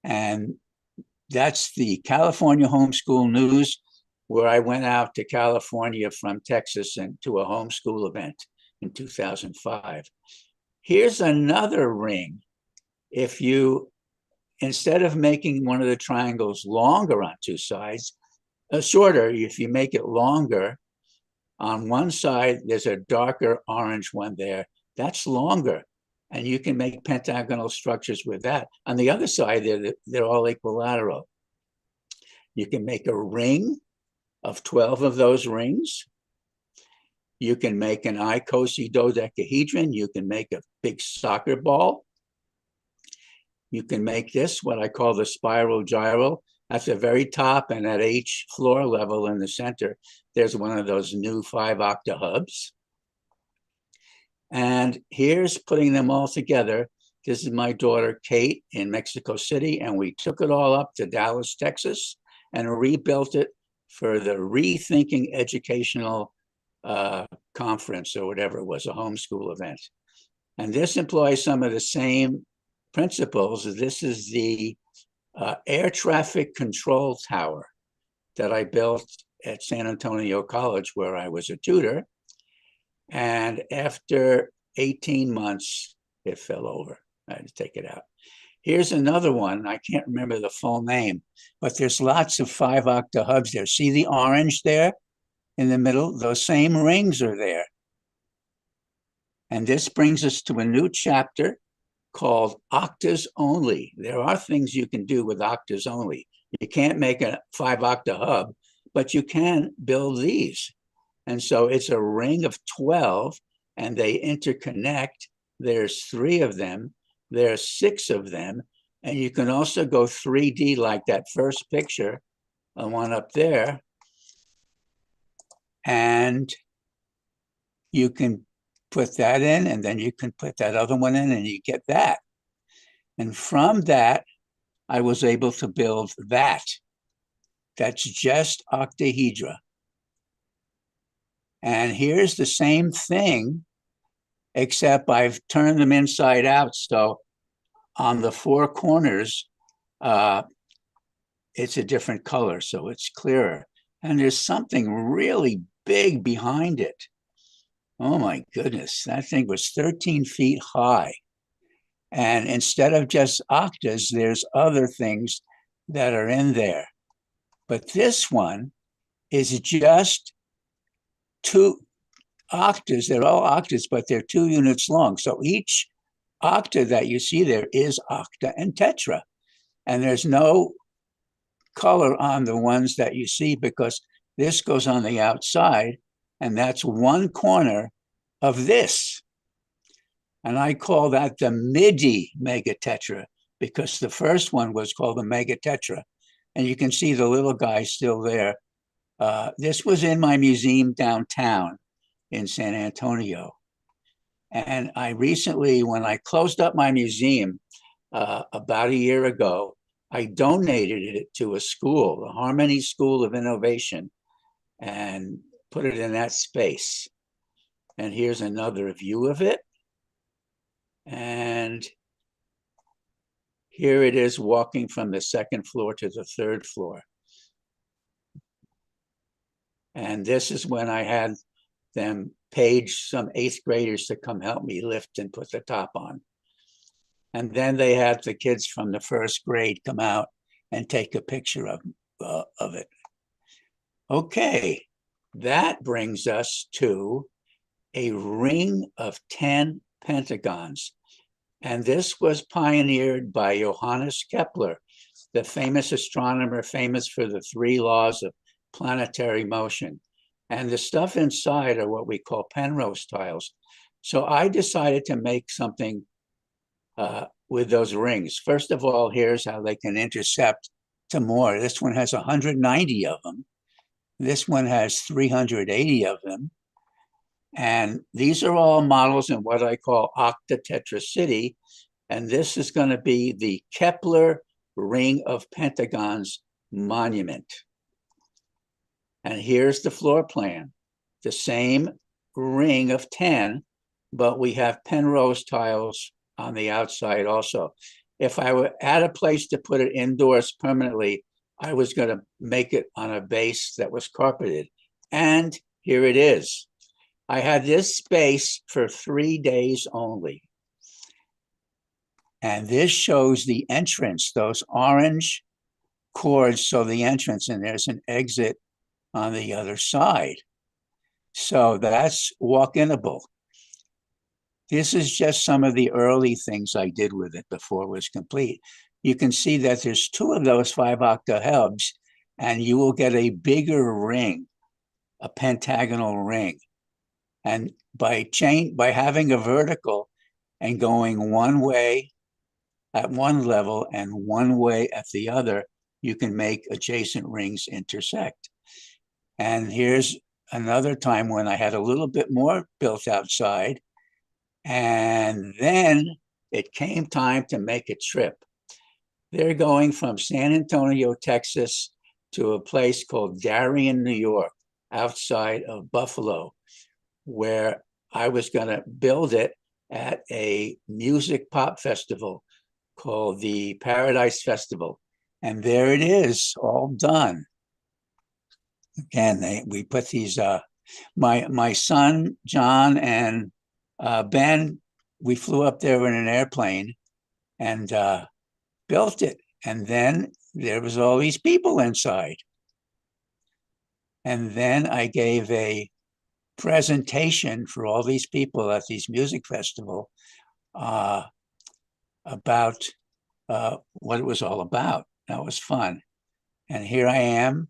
T: And that's the California Homeschool News, where I went out to California from Texas and to a homeschool event in 2005. Here's another ring. If you, instead of making one of the triangles longer on 2 sides, shorter, if you make it longer, on one side, there's a darker orange one there. That's longer. And you can make pentagonal structures with that. On the other side, they're all equilateral. You can make a ring of 12 of those rings. You can make an icosahedron. You can make a big soccer ball. You can make this, what I call the spiral gyro. At the very top and at each floor level in the center, there's one of those new 5 octahubs. And here's putting them all together. This is my daughter, Kate, in Mexico City, and we took it all up to Dallas, Texas, and rebuilt it for the Rethinking Educational Conference, or whatever it was, a homeschool event. And this employs some of the same principles. This is the air traffic control tower that I built at San Antonio College, where I was a tutor. And after 18 months, it fell over. I had to take it out. Here's another one. I can't remember the full name, but there's lots of 5 octahubs there. See the orange there in the middle? Those same rings are there. And this brings us to a new chapter called octas only. There are things you can do with octas only. You can't make a 5 octahub, but you can build these. And so it's a ring of 12, and they interconnect. There's 3 of them. There's 6 of them. And you can also go 3D like that first picture, the one up there. And you can put that in, and then you can put that other one in, and you get that. And from that, I was able to build that. That's just octahedra. And here's the same thing, except I've turned them inside out. So on the 4 corners, it's a different color, so it's clearer. And there's something really big behind it. Oh my goodness, that thing was 13 feet high. And instead of just octas, there's other things that are in there. But this one is just 2 octas. They're all octas, but they're 2 units long. So each octa that you see there is octa and tetra. And there's no color on the ones that you see because this goes on the outside, and that's 1 corner of this. And I call that the MIDI megatetra because the first one was called the megatetra. And you can see the little guy still there. This was in my museum downtown in San Antonio. And I recently, when I closed up my museum about a year ago, I donated it to a school, the Harmony School of Innovation, and put it in that space. And here's another view of it. And here it is walking from the 2nd floor to the 3rd floor. And this is when I had them page some 8th graders to come help me lift and put the top on. And then they had the kids from the 1st grade come out and take a picture of it. Okay, that brings us to a ring of 10 pentagons. And this was pioneered by Johannes Kepler, the famous astronomer, famous for the 3 laws of planetary motion. And the stuff inside are what we call Penrose tiles. So I decided to make something with those rings. First of all, here's how they can intercept to more. This one has 190 of them. This one has 380 of them. And these are all models in what I call octatetracity. And this is going to be the Kepler Ring of Pentagons monument. And here's the floor plan, the same ring of 10, but we have Penrose tiles on the outside also. If I were at a place to put it indoors permanently, I was going to make it on a base that was carpeted. And here it is. I had this space for 3 days only. And this shows the entrance, those orange cords, so the entrance, and there's an exit on the other side. So that's walk-inable. This is just some of the early things I did with it before it was complete. You can see that there's 2 of those 5 octahubs, and you will get a bigger ring, a pentagonal ring. And by having a vertical and going one way at one level and one way at the other, you can make adjacent rings intersect. And here's another time when I had a little bit more built outside. And then it came time to make a trip. They're going from San Antonio, Texas, to a place called Darien, New York, outside of Buffalo, where I was going to build it at a music pop festival called the Paradise Festival. And there it is, all done. Again, we put these, my son, John, and Ben, we flew up there in an airplane and built it. And then there was all these people inside. And then I gave a presentation for all these people at this music festival about what it was all about. That was fun. And here I am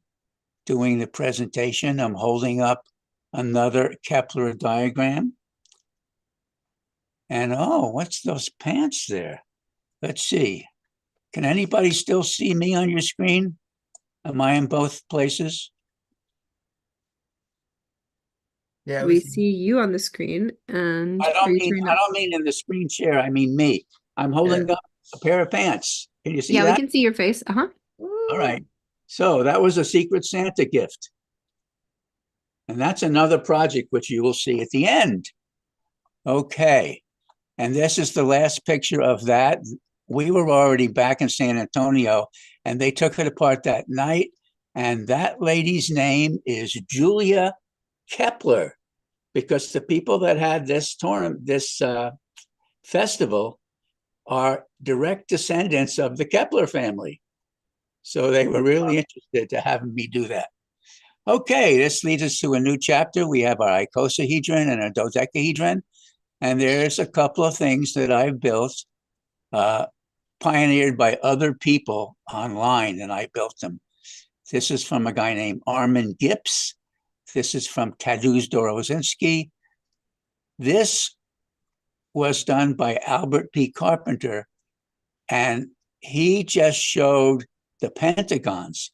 T: doing the presentation. I'm holding up another Kepler diagram. And oh, what's those pants there? Let's see. Can anybody still see me on your screen? Am I in both places?
J: Yeah,
L: we see you on the screen, and
T: I don't mean in the screen share. I mean me. I'm holding up a pair of pants. Can you see
L: yeah,
T: that?
L: we can see your face.
T: All right. So that was a Secret Santa gift. And that's another project which you will see at the end. Okay. And this is the last picture of that. We were already back in San Antonio, and they took it apart that night. And that lady's name is Julia Kepler, because the people that had this tournament, this festival, are direct descendants of the Kepler family. So they were really interested to have me do that. Okay, this leads us to a new chapter. We have our icosahedron and our dodecahedron. And there's a couple of things that I've built, pioneered by other people online, and I built them. This is from a guy named Armin Gips. This is from Tadeusz Dorozinski. This was done by Albert P. Carpenter, and he just showed the pentagons.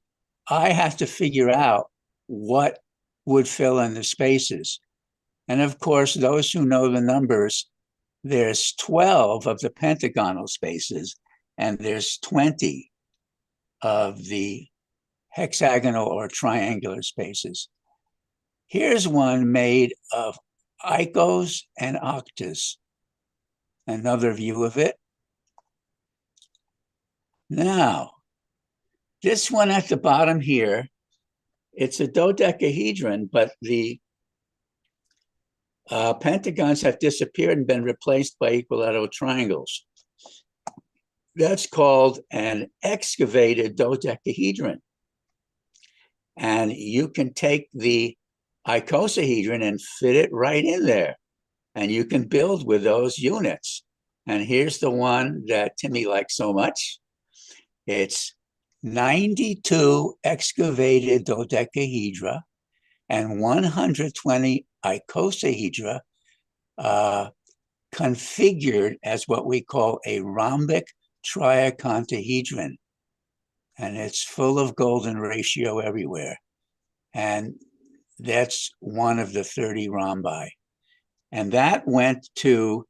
T: I have to figure out what would fill in the spaces. And of course, those who know the numbers, there's 12 of the pentagonal spaces, and there's 20 of the hexagonal or triangular spaces. Here's one made of icos and octas. Another view of it. Now, this one at the bottom here, it's a dodecahedron, but the pentagons have disappeared and been replaced by equilateral triangles. That's called an excavated dodecahedron. And you can take the icosahedron and fit it right in there. And you can build with those units. And here's the one that Timmy likes so much. It's 92 excavated dodecahedra and 120 icosahedra configured as what we call a rhombic triacontahedron. And it's full of golden ratio everywhere. And that's one of the 30 rhombi. And that went to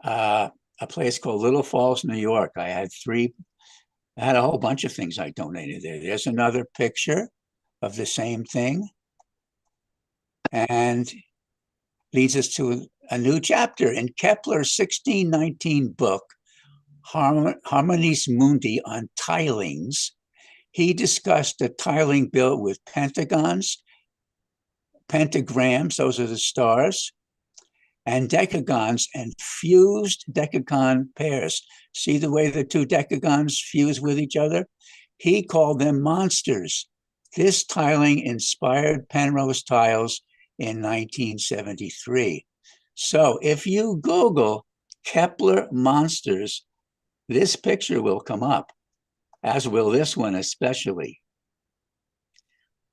T: a place called Little Falls, New York. I had a whole bunch of things I donated there. There's another picture of the same thing. And leads us to a new chapter in Kepler's 1619 book, Harmonies Mundi on tilings. He discussed a tiling built with pentagons, pentagrams, those are the stars, and decagons and fused decagon pairs. See the way the two decagons fuse with each other? He called them monsters. This tiling inspired Penrose tiles in 1973. So if you Google Kepler monsters, this picture will come up, as will this one especially.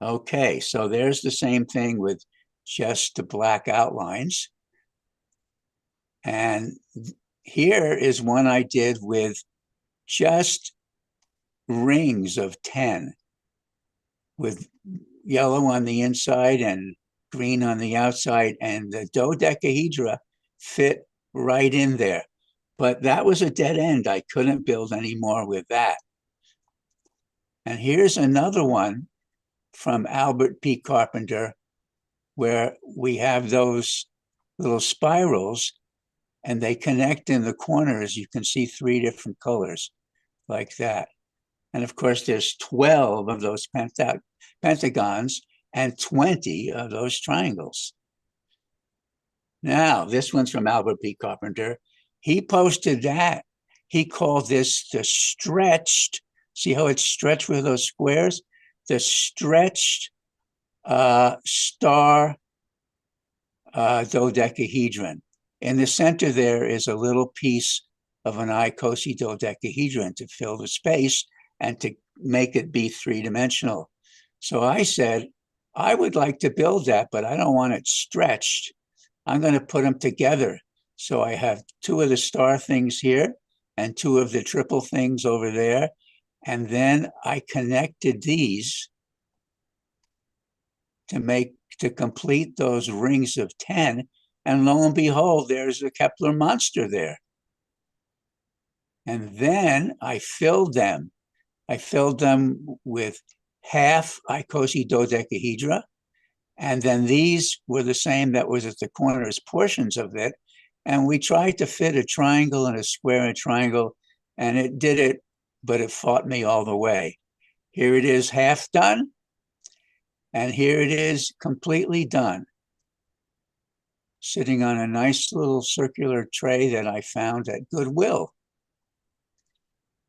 T: Okay, so there's the same thing with just the black outlines. And here is one I did with just rings of 10 with yellow on the inside and green on the outside, and the dodecahedra fit right in there. But that was a dead end. I couldn't build any more with that. And here's another one from Albert P. Carpenter, where we have those little spirals and they connect in the corners. You can see 3 different colors like that. And of course, there's 12 of those pentagons and 20 of those triangles. Now, this one's from Albert P. Carpenter. He posted that. He called this the stretched, see how it's stretched with those squares? The stretched star dodecahedron. In the center there is a little piece of an icosahedron to fill the space and to make it be 3-dimensional. So I said, I would like to build that, but I don't want it stretched. I'm going to put them together. So I have 2 of the star things here and 2 of the triple things over there. And then I connected these to complete those rings of 10. And lo and behold, there's the Kepler monster there. And then I filled them. I filled them with half icosahedra. And then these were the same that was at the corners portions of it. And we tried to fit a triangle and a square and a triangle, and it did it, but it fought me all the way. Here it is half done, and here it is completely done, sitting on a nice little circular tray that I found at Goodwill.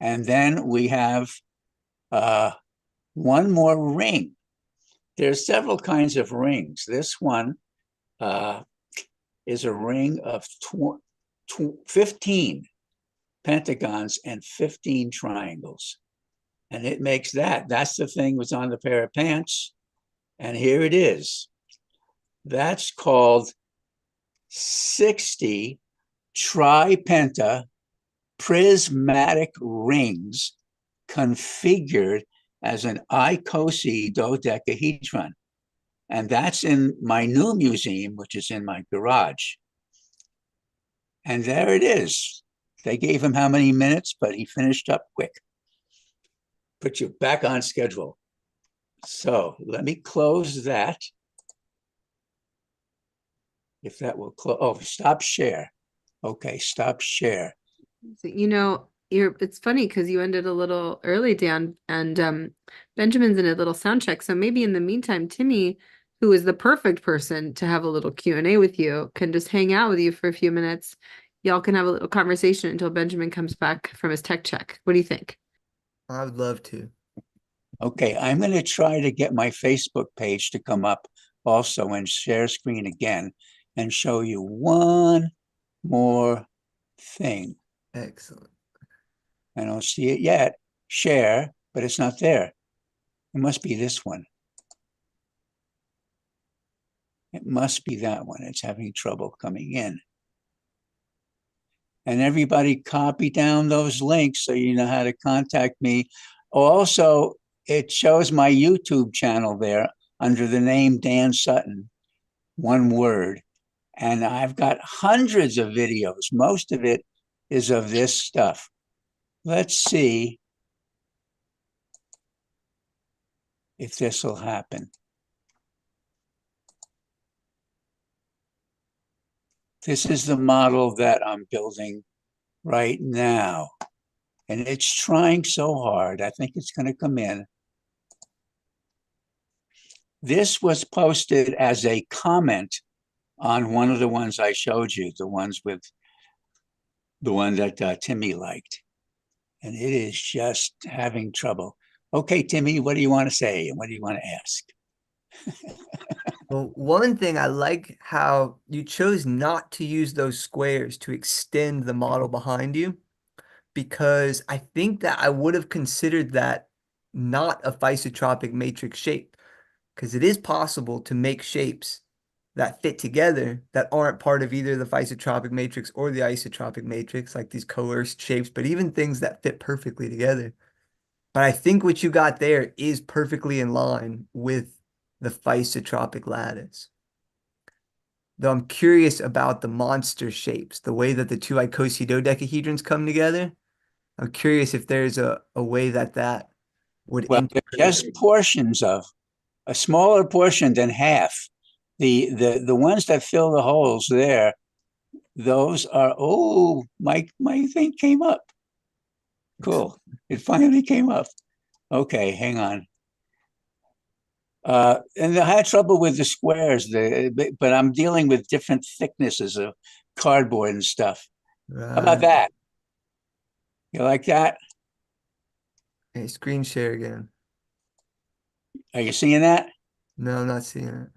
T: And then we have one more ring. There's several kinds of rings. This one is a ring of 15 pentagons and 15 triangles. And it makes that. That's the thing that's on the pair of pants. And here it is. That's called 60 tripenta prismatic rings configured as an icosahedron. And that's in my new museum, which is in my garage. And there it is. They gave him how many minutes, but he finished up quick. Put you back on schedule. So let me close that. If that will close, oh, stop share. Okay, stop share.
L: So, you know, it's funny because you ended a little early, Dan, and Benjamin's in a little sound check. So maybe in the meantime, Timmy, who is the perfect person to have a little Q&A with you, can just hang out with you for a few minutes. Y'all can have a little conversation until Benjamin comes back from his tech check. What do you think?
J: I would love to.
T: Okay, I'm going to try to get my Facebook page to come up also and share screen again and show you one more thing.
J: Excellent.
T: I don't see it yet. Share, but it's not there. It must be this one. It must be that one. It's having trouble coming in. And everybody copy down those links so you know how to contact me. Also, it shows my YouTube channel there under the name Dan Sutton, one word. And I've got hundreds of videos. Most of it is of this stuff. Let's see if this will happen. This is the model that I'm building right now. And it's trying so hard. I think it's going to come in. This was posted as a comment on one of the ones I showed you, the ones with the one that Timmy liked. And it is just having trouble. Okay, Timmy, what do you want to say? And what do you want to ask?
J: Well, one thing I like how you chose not to use those squares to extend the model behind you, because I think that I would have considered that not a isotropic matrix shape, because it is possible to make shapes that fit together that aren't part of either the isotropic matrix or the isotropic matrix, like these coerced shapes, but even things that fit perfectly together. But I think what you got there is perfectly in line with the isotropic lattice. Though I'm curious about the monster shapes, the way that the two icosahedrodecahedrons come together. I'm curious if there's a way that that would
T: Well, they're
J: integrate.
T: just portions of a smaller portion than half. The ones that fill the holes there, those are, oh, my thing came up. Cool. It finally came up. Okay, hang on. And I had trouble with the squares, but I'm dealing with different thicknesses of cardboard and stuff. How about that? You like that?
J: Hey, screen share again.
T: Are you seeing that?
J: No, I'm not seeing it.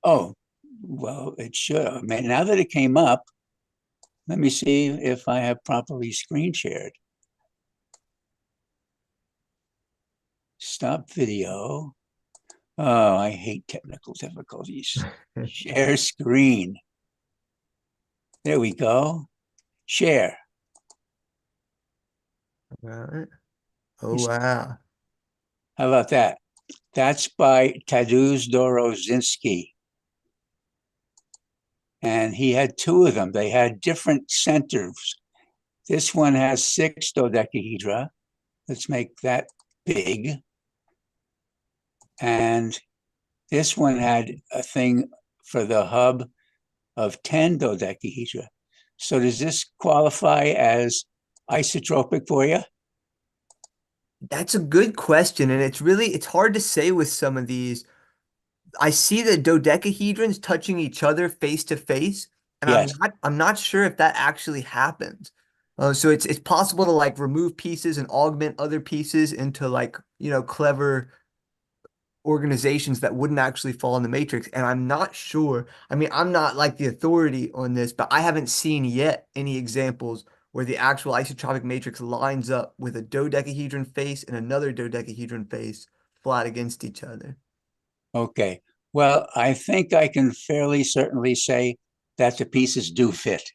T: Oh, well, it should. Man, now that it came up, let me see if I have properly screen shared. Stop video. Oh, I hate technical difficulties. Share screen. There we go. Share.
J: All right. Oh, wow.
T: How about that? That's by Tadeusz Dorozinski. And he had two of them. They had different centers. This one has 6 dodecahedra. Let's make that big. And this one had a thing for the hub of 10 dodecahedra. So does this qualify as isotropic for you?
J: That's a good question, and it's hard to say with some of these. I see the dodecahedrons touching each other face to face, and
T: Yes.
J: I'm not sure if that actually happens. So it's possible to like remove pieces and augment other pieces into like, clever organizations that wouldn't actually fall in the matrix. And I'm not sure. I mean, I'm not like the authority on this, but I haven't seen yet any examples where the actual isotropic matrix lines up with a dodecahedron face and another dodecahedron face flat against each other.
T: Okay. Well, I think I can fairly certainly say that the pieces do fit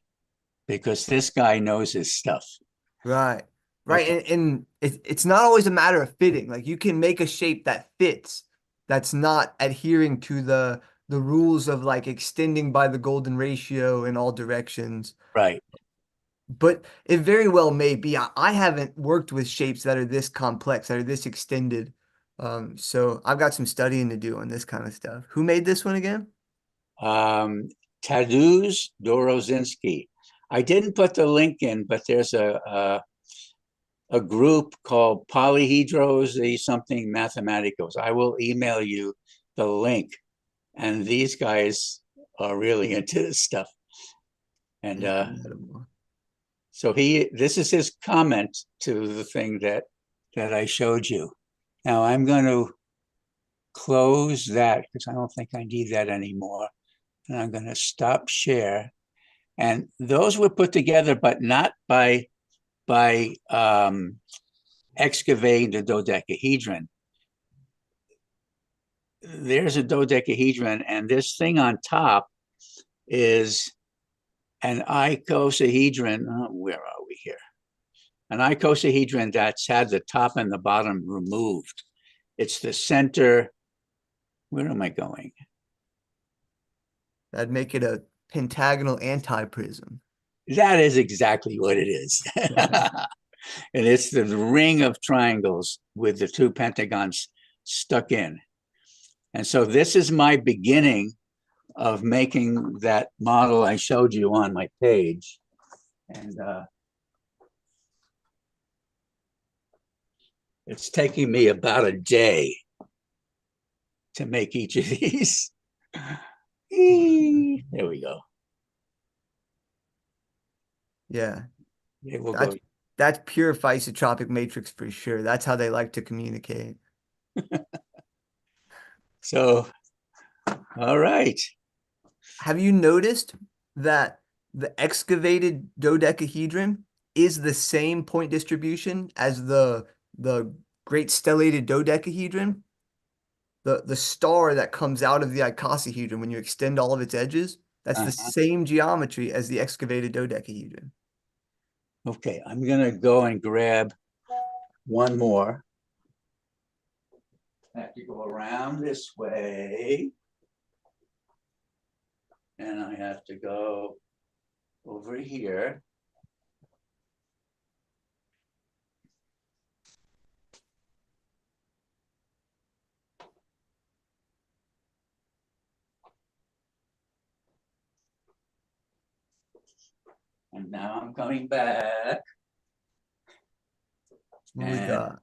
T: because this guy knows his stuff.
J: Right. Right.
T: Okay.
J: And it's not always a matter of fitting. Like you can make a shape that fits, that's not adhering to the rules of like extending by the golden ratio in all directions.
T: Right.
J: But it very well may be. I haven't worked with shapes that are this complex, that are this extended. So I've got some studying to do on this kind of stuff. Who made this one again?
T: Tadeusz Dorozinski. I didn't put the link in, but there's a group called Polyhedros something Mathematicos. I will email you the link. And these guys are really into this stuff. And so this is his comment to the thing that I showed you. Now I'm going to close that because I don't think I need that anymore. And I'm going to stop share. And those were put together, but not by excavating the dodecahedron. There's a dodecahedron, and this thing on top is an icosahedron. Where are we here? An icosahedron that's had the top and the bottom removed. It's the center. Where am I going?
J: That'd make it a pentagonal antiprism.
T: That is exactly what it is. And it's the ring of triangles with the 2 pentagons stuck in. And so this is my beginning of making that model I showed you on my page. And it's taking me about a day to make each of these. There we go.
J: Yeah.
T: We'll
J: that's,
T: go.
J: that's pure isotropic matrix for sure. That's how they like to communicate.
T: So All right.
J: Have you noticed that the excavated dodecahedron is the same point distribution as the great stellated dodecahedron? The star that comes out of the icosahedron when you extend all of its edges, that's the same geometry as the excavated dodecahedron.
T: Okay, I'm gonna go and grab one more. I have to go around this way. And I have to go over here. And now I'm coming back.
J: What we got?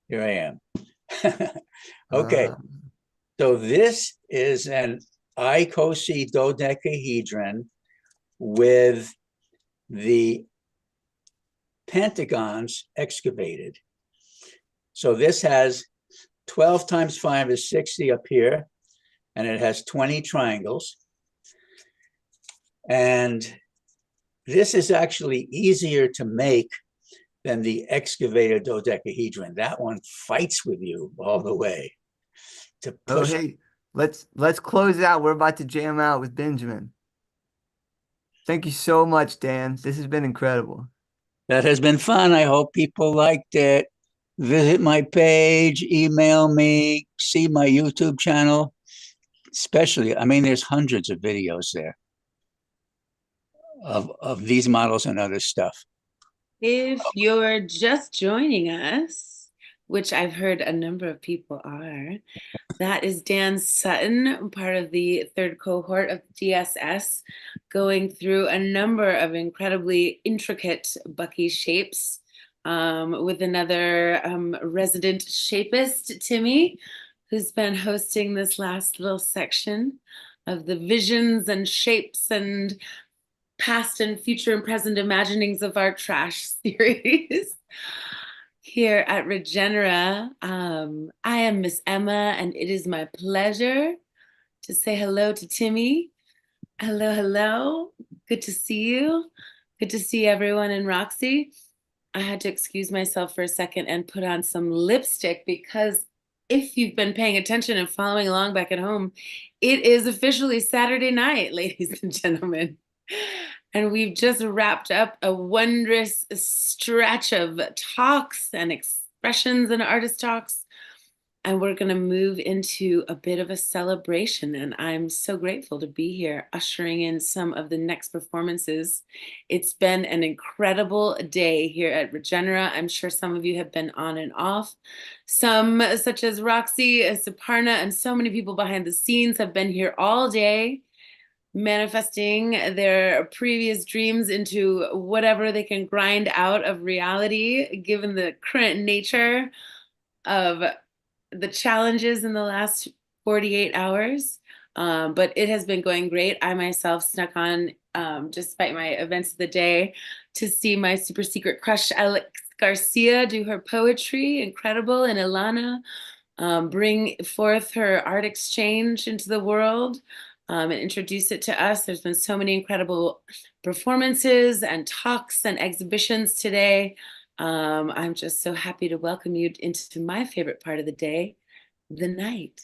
T: Here I am. Okay. So this is an icosahedron with the pentagons excavated. So this has 12 times 5 is 60 up here, and it has 20 triangles. And this is actually easier to make than the excavated dodecahedron. That one fights with you all the way to push.
J: Oh, hey, let's close it out. We're about to jam out with Benjamin. Thank you so much, Dan. This has been incredible.
T: That has been fun. I hope people liked it. Visit my page, email me, see my YouTube channel. Especially, I mean, there's hundreds of videos there of these models and other stuff.
Q: If you're just joining us, which I've heard a number of people are, that is Dan Sutton, part of the third cohort of DSS, going through a number of incredibly intricate Bucky shapes with another resident shapist, Timmy, who's been hosting this last little section of the visions and shapes and past and future and present imaginings of our trash series. Here at Regenera, I am Miss Emma, and it is my pleasure to say hello to Timmy. Hello, hello. Good to see you. Good to see everyone and Roxy. I had to excuse myself for a second and put on some lipstick because if you've been paying attention and following along back at home, it is officially Saturday night, ladies and gentlemen. And we've just wrapped up a wondrous stretch of talks and expressions and artist talks. And we're going to move into a bit of a celebration. And I'm so grateful to be here ushering in some of the next performances. It's been an incredible day here at Regenera. I'm sure some of you have been on and off. Some, such as Roxy, Suparna, and so many people behind the scenes have been here all day, manifesting their previous dreams into whatever they can grind out of reality, given the current nature of the challenges in the last 48 hours. But it has been going great. I myself snuck on, despite my events of the day, to see my super secret crush, Alex Garcia, do her poetry, incredible, and Ilana bring forth her art exchange into the world. And introduce it to us. There's been so many incredible performances and talks and exhibitions today. I'm just so happy to welcome you into my favorite part of the day, the night.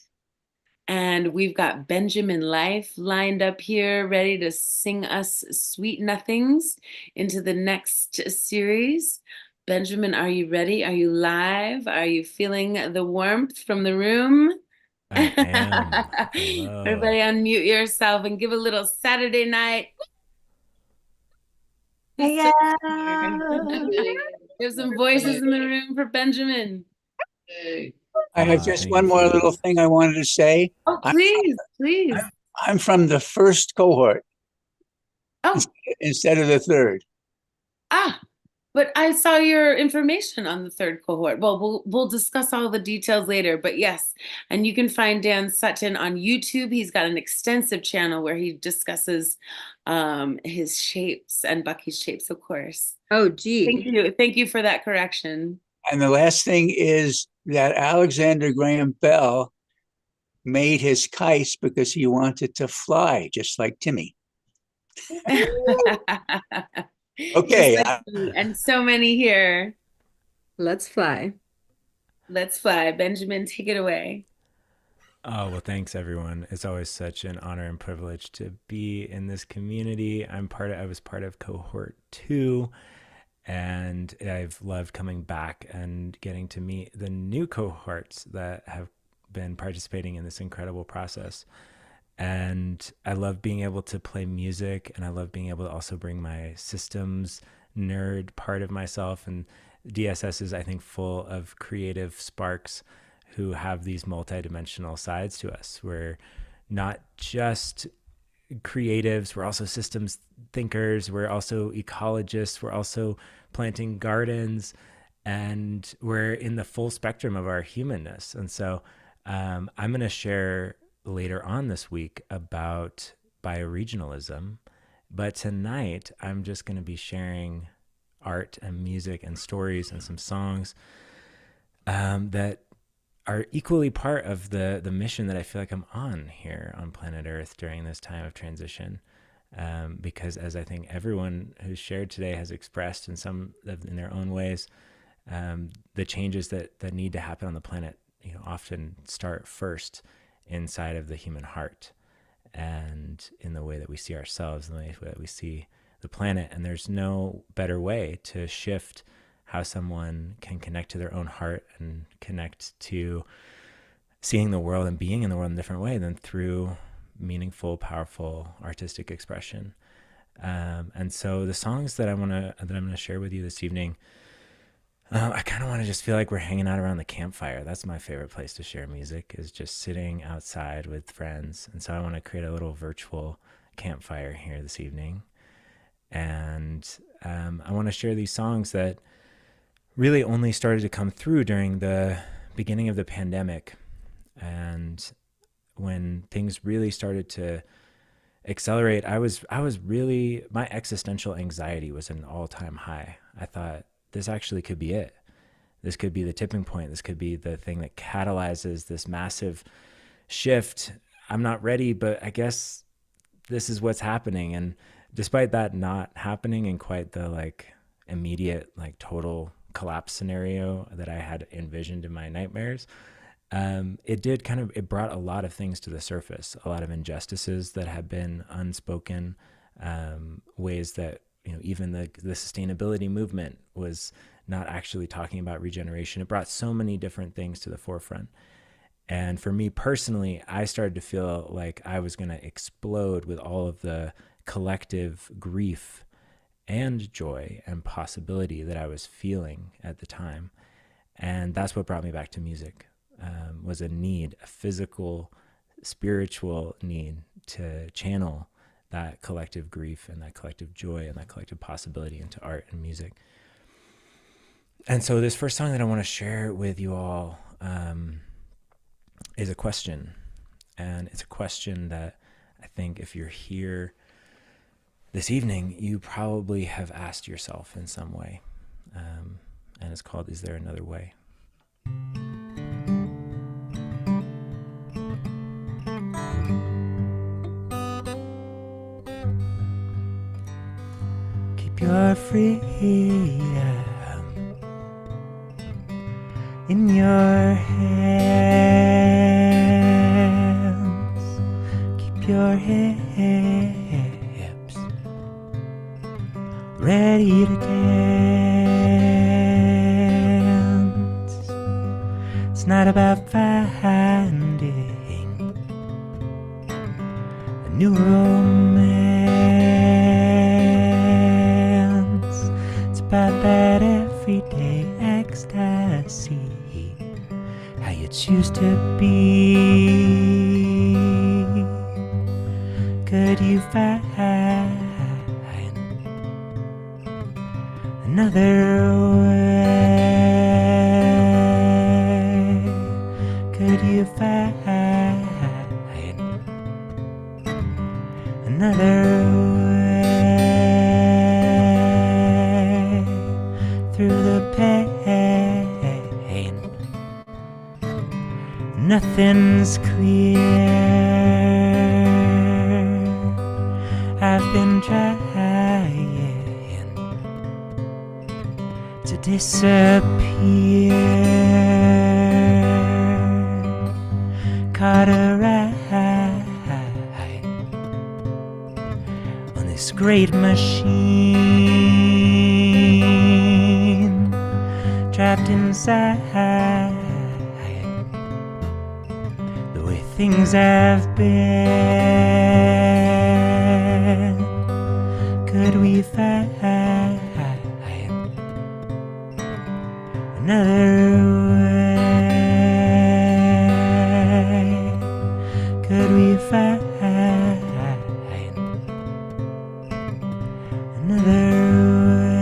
Q: And we've got Benjamin Life lined up here, ready to sing us sweet nothings into the next series. Benjamin, are you ready? Are you live? Are you feeling the warmth from the room?
U: I am. Hello.
Q: Everybody unmute yourself and give a little Saturday night.
J: Yeah.
Q: There's some voices in the room for Benjamin.
T: I had just one more little thing I wanted to say.
Q: Oh, please, please.
T: I'm from the first cohort.
Q: Oh.
T: Instead of the third.
Q: Ah, but I saw your information on the third cohort. Well, we'll discuss all the details later, but yes. And you can find Dan Sutton on YouTube. He's got an extensive channel where he discusses his shapes and Bucky's shapes, of course.
L: Oh, gee.
Q: Thank you. Thank you for that correction.
T: And the last thing is that Alexander Graham Bell made his kites because he wanted to fly, just like Timmy. Okay.
Q: Just like me and so many here.
L: Let's fly.
Q: Let's fly. Benjamin, take it away.
U: Oh, well, thanks everyone. It's always such an honor and privilege to be in this community. I was part of cohort 2, and I've loved coming back and getting to meet the new cohorts that have been participating in this incredible process. And I love being able to play music, and I love being able to also bring my systems nerd part of myself. And DSS is, I think, full of creative sparks who have these multidimensional sides to us. We're not just creatives, we're also systems thinkers, we're also ecologists, we're also planting gardens, and we're in the full spectrum of our humanness. And so I'm going to share later on this week about bioregionalism, but tonight I'm just going to be sharing art and music and stories and some songs that are equally part of the mission that I feel like I'm on here on planet Earth during this time of transition. Because as I think everyone who's shared today has expressed in their own ways, the changes that need to happen on the planet, often start first inside of the human heart and in the way that we see ourselves, in the way that we see the planet. And there's no better way to shift how someone can connect to their own heart and connect to seeing the world and being in the world in a different way than through meaningful, powerful, artistic expression. And so the songs that I'm gonna share with you this evening, I kind of want to just feel like we're hanging out around the campfire. That's my favorite place to share music, is just sitting outside with friends. And so I want to create a little virtual campfire here this evening. And I want to share these songs that really only started to come through during the beginning of the pandemic, and when things really started to accelerate. I was really, my existential anxiety was at an all-time high. I thought, this actually could be it. This could be the tipping point. This could be the thing that catalyzes this massive shift. I'm not ready, but I guess this is what's happening. And despite that not happening in quite the immediate, total collapse scenario that I had envisioned in my nightmares, it brought a lot of things to the surface, a lot of injustices that had been unspoken, ways that, even the sustainability movement was not actually talking about regeneration. It brought so many different things to the forefront. And for me personally, I started to feel like I was going to explode with all of the collective grief and joy and possibility that I was feeling at the time. And that's what brought me back to music, was a need, a physical, spiritual need to channel that collective grief and that collective joy and that collective possibility into art and music. And so this first song that I want to share with you all is a question. And it's a question that I think if you're here this evening, you probably have asked yourself in some way. And it's called, Is There Another Way? Keep your freedom in your hands. Keep your hips ready to dance. It's not about finding a new romance. It's about that everyday ecstasy, how you choose to be. Could you find another way? Could you find another way through the pain? Nothing nothing's clear. I've been trying to disappear, caught a ride on this great machine, trapped inside the way things have been. Could we find another way? Could we find another way?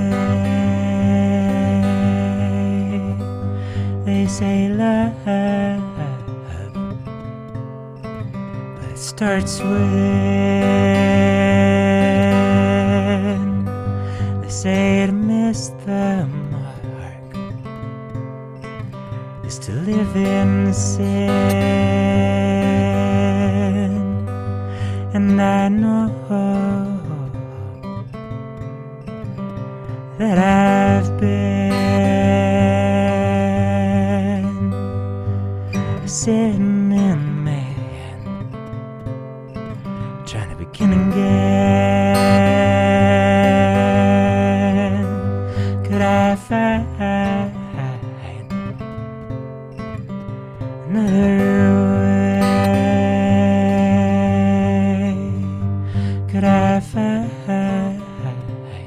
U: They say love, but it starts when they say to miss the mark is to live in sin. And I know that I've been a sinning man, trying to begin again. Could I find another way? Could I find another way?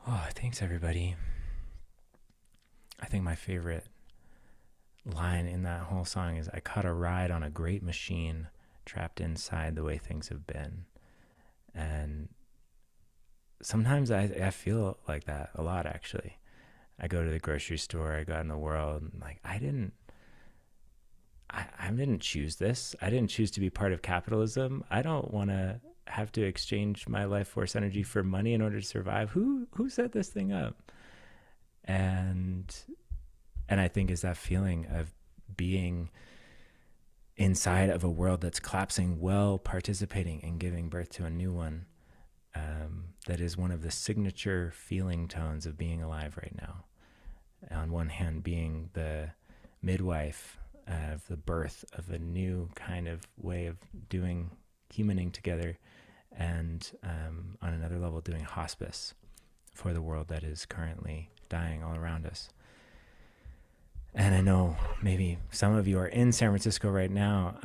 U: Oh, thanks everybody. I think my favorite line in that whole song is, I caught a ride on a great machine, trapped inside the way things have been. And sometimes I feel like that a lot, actually. I go to the grocery store, I go out in the world, and like, I didn't choose this. I didn't choose to be part of capitalism. I don't want to have to exchange my life force energy for money in order to survive. Who set this thing up? And I think is that feeling of being inside of a world that's collapsing while participating and giving birth to a new one. That is one of the signature feeling tones of being alive right now. On one hand, being the midwife of the birth of a new kind of way of doing humaning together, and on another level, doing hospice for the world that is currently dying all around us. And I know maybe some of you are in San Francisco right now.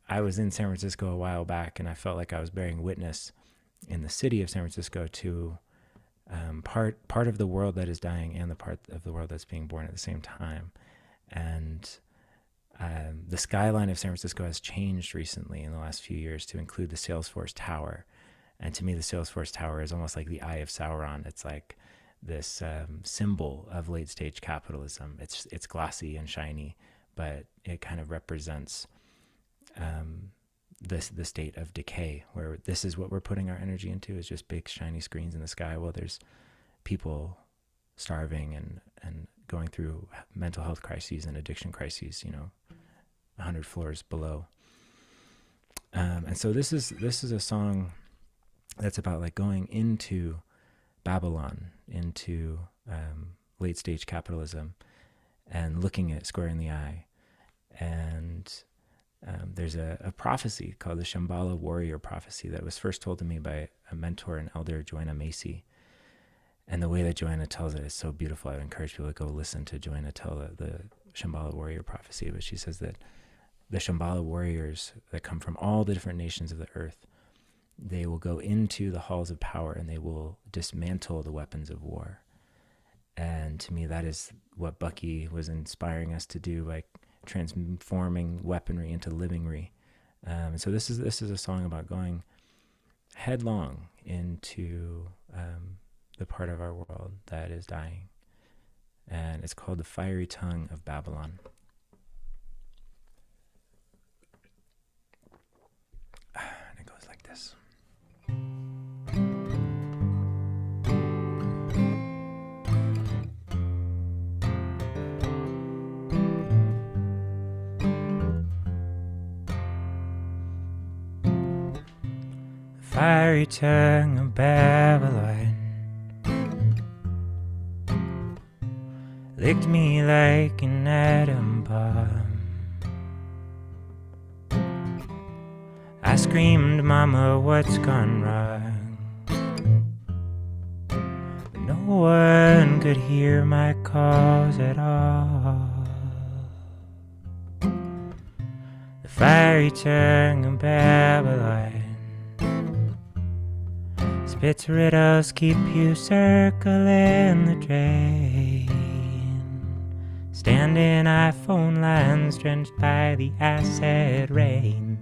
U: I was in San Francisco a while back, and I felt like I was bearing witness in the city of San Francisco to part of the world that is dying and the part of the world that's being born at the same time. And the skyline of San Francisco has changed recently in the last few years to include the Salesforce Tower. And to me, the Salesforce Tower is almost like the Eye of Sauron. It's like this symbol of late stage capitalism. It's glossy and shiny, but it kind of represents the state of decay, where this is what we're putting our energy into, is just big shiny screens in the sky. Well, there's people starving and going through mental health crises and addiction crises, 100 floors below. And so this is a song that's about like going into Babylon, into late stage capitalism, and looking it square in the eye. And there's a prophecy called the Shambhala Warrior Prophecy that was first told to me by a mentor and elder, Joanna Macy. And the way that Joanna tells it is so beautiful. I would encourage people to go listen to Joanna tell the Shambhala Warrior Prophecy. But she says that the Shambhala warriors that come from all the different nations of the earth, they will go into the halls of power and they will dismantle the weapons of war. And to me, that is what Bucky was inspiring us to do, by transforming weaponry into livingry. And so this is a song about going headlong into the part of our world that is dying, and it's called The Fiery Tongue of Babylon. And it goes like this. Fiery tongue of Babylon licked me like an atom bomb. I screamed, Mama, what's gone wrong? But no one could hear my calls at all. The fiery tongue of Babylon spits riddles, keep you circling the drain. Standing iPhone lines drenched by the acid rain.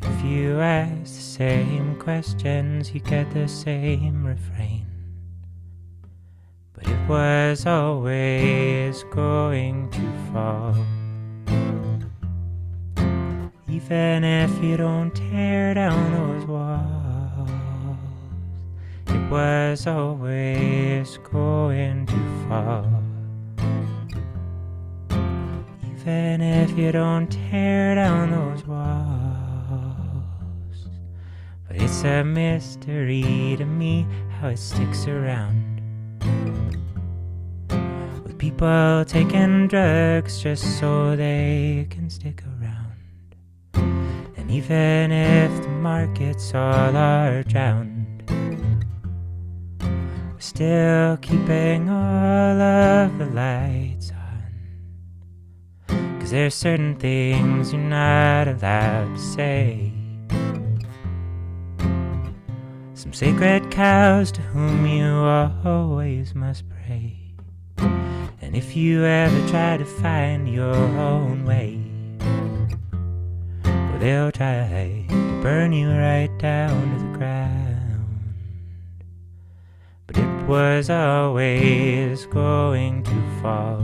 U: If you ask the same questions, you get the same refrain. But it was always going to fall. Even if you don't tear down those walls, it was always going to fall. Even if you don't tear down those walls. But it's a mystery to me how it sticks around. With people taking drugs just so they can stick around. And even if the markets all are drowned, we're still keeping all of the lights on. 'Cause there's certain things you're not allowed to say. Some sacred cows to whom you always must pray. And if you ever try to find your own way, well, they'll try to burn you right down to the ground. But it was always going to fall.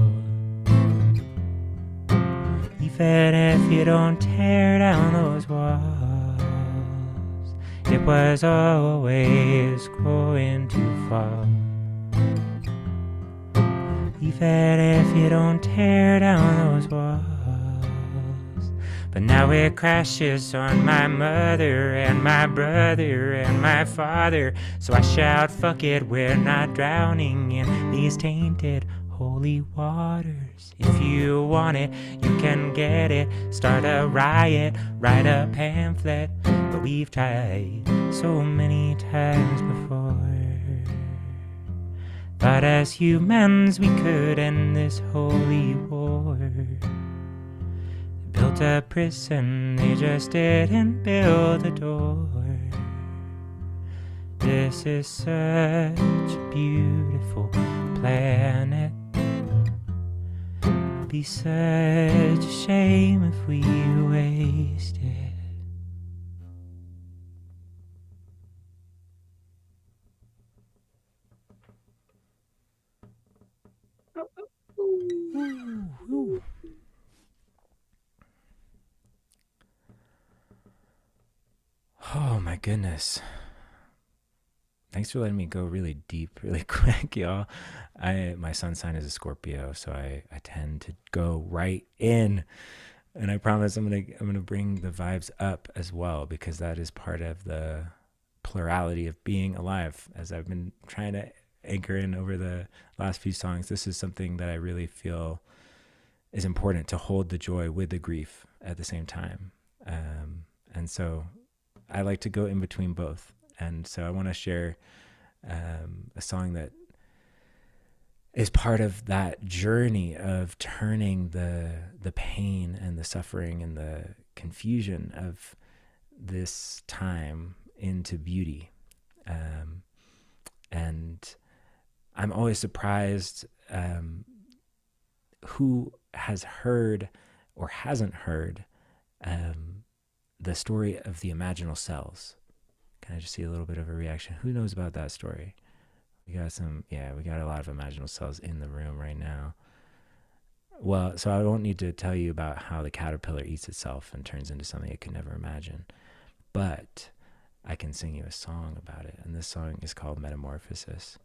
U: Even if you don't tear down those walls, it was always going to fall. Even if you don't tear down those walls. But now it crashes on my mother and my brother and my father. So I shout, fuck it, we're not drowning in these tainted holy waters. If you want it, you can get it. Start a riot, write a pamphlet. But we've tried so many times before. Thought as humans we could end this holy war. They built a prison, they just didn't build a door. This is such a beautiful planet. It'd be such a shame if we waste it. Ooh. Oh my goodness. Thanks for letting me go really deep, really quick, y'all. My sun sign is a Scorpio, so I tend to go right in. And I promise I'm gonna bring the vibes up as well, because that is part of the plurality of being alive. As I've been trying to anchor in over the last few songs, this is something that I really feel is important, to hold the joy with the grief at the same time. And so I like to go in between both. And so I want to share a song that is part of that journey of turning the pain and the suffering and the confusion of this time into beauty. And I'm always surprised who has heard or hasn't heard the story of the imaginal cells. Can I just see a little bit of a reaction? Who knows about that story? we got a lot of imaginal cells in the room right now. Well, so I won't need to tell you about how the caterpillar eats itself and turns into something it could never imagine, but I can sing you a song about it, and this song is called Metamorphosis.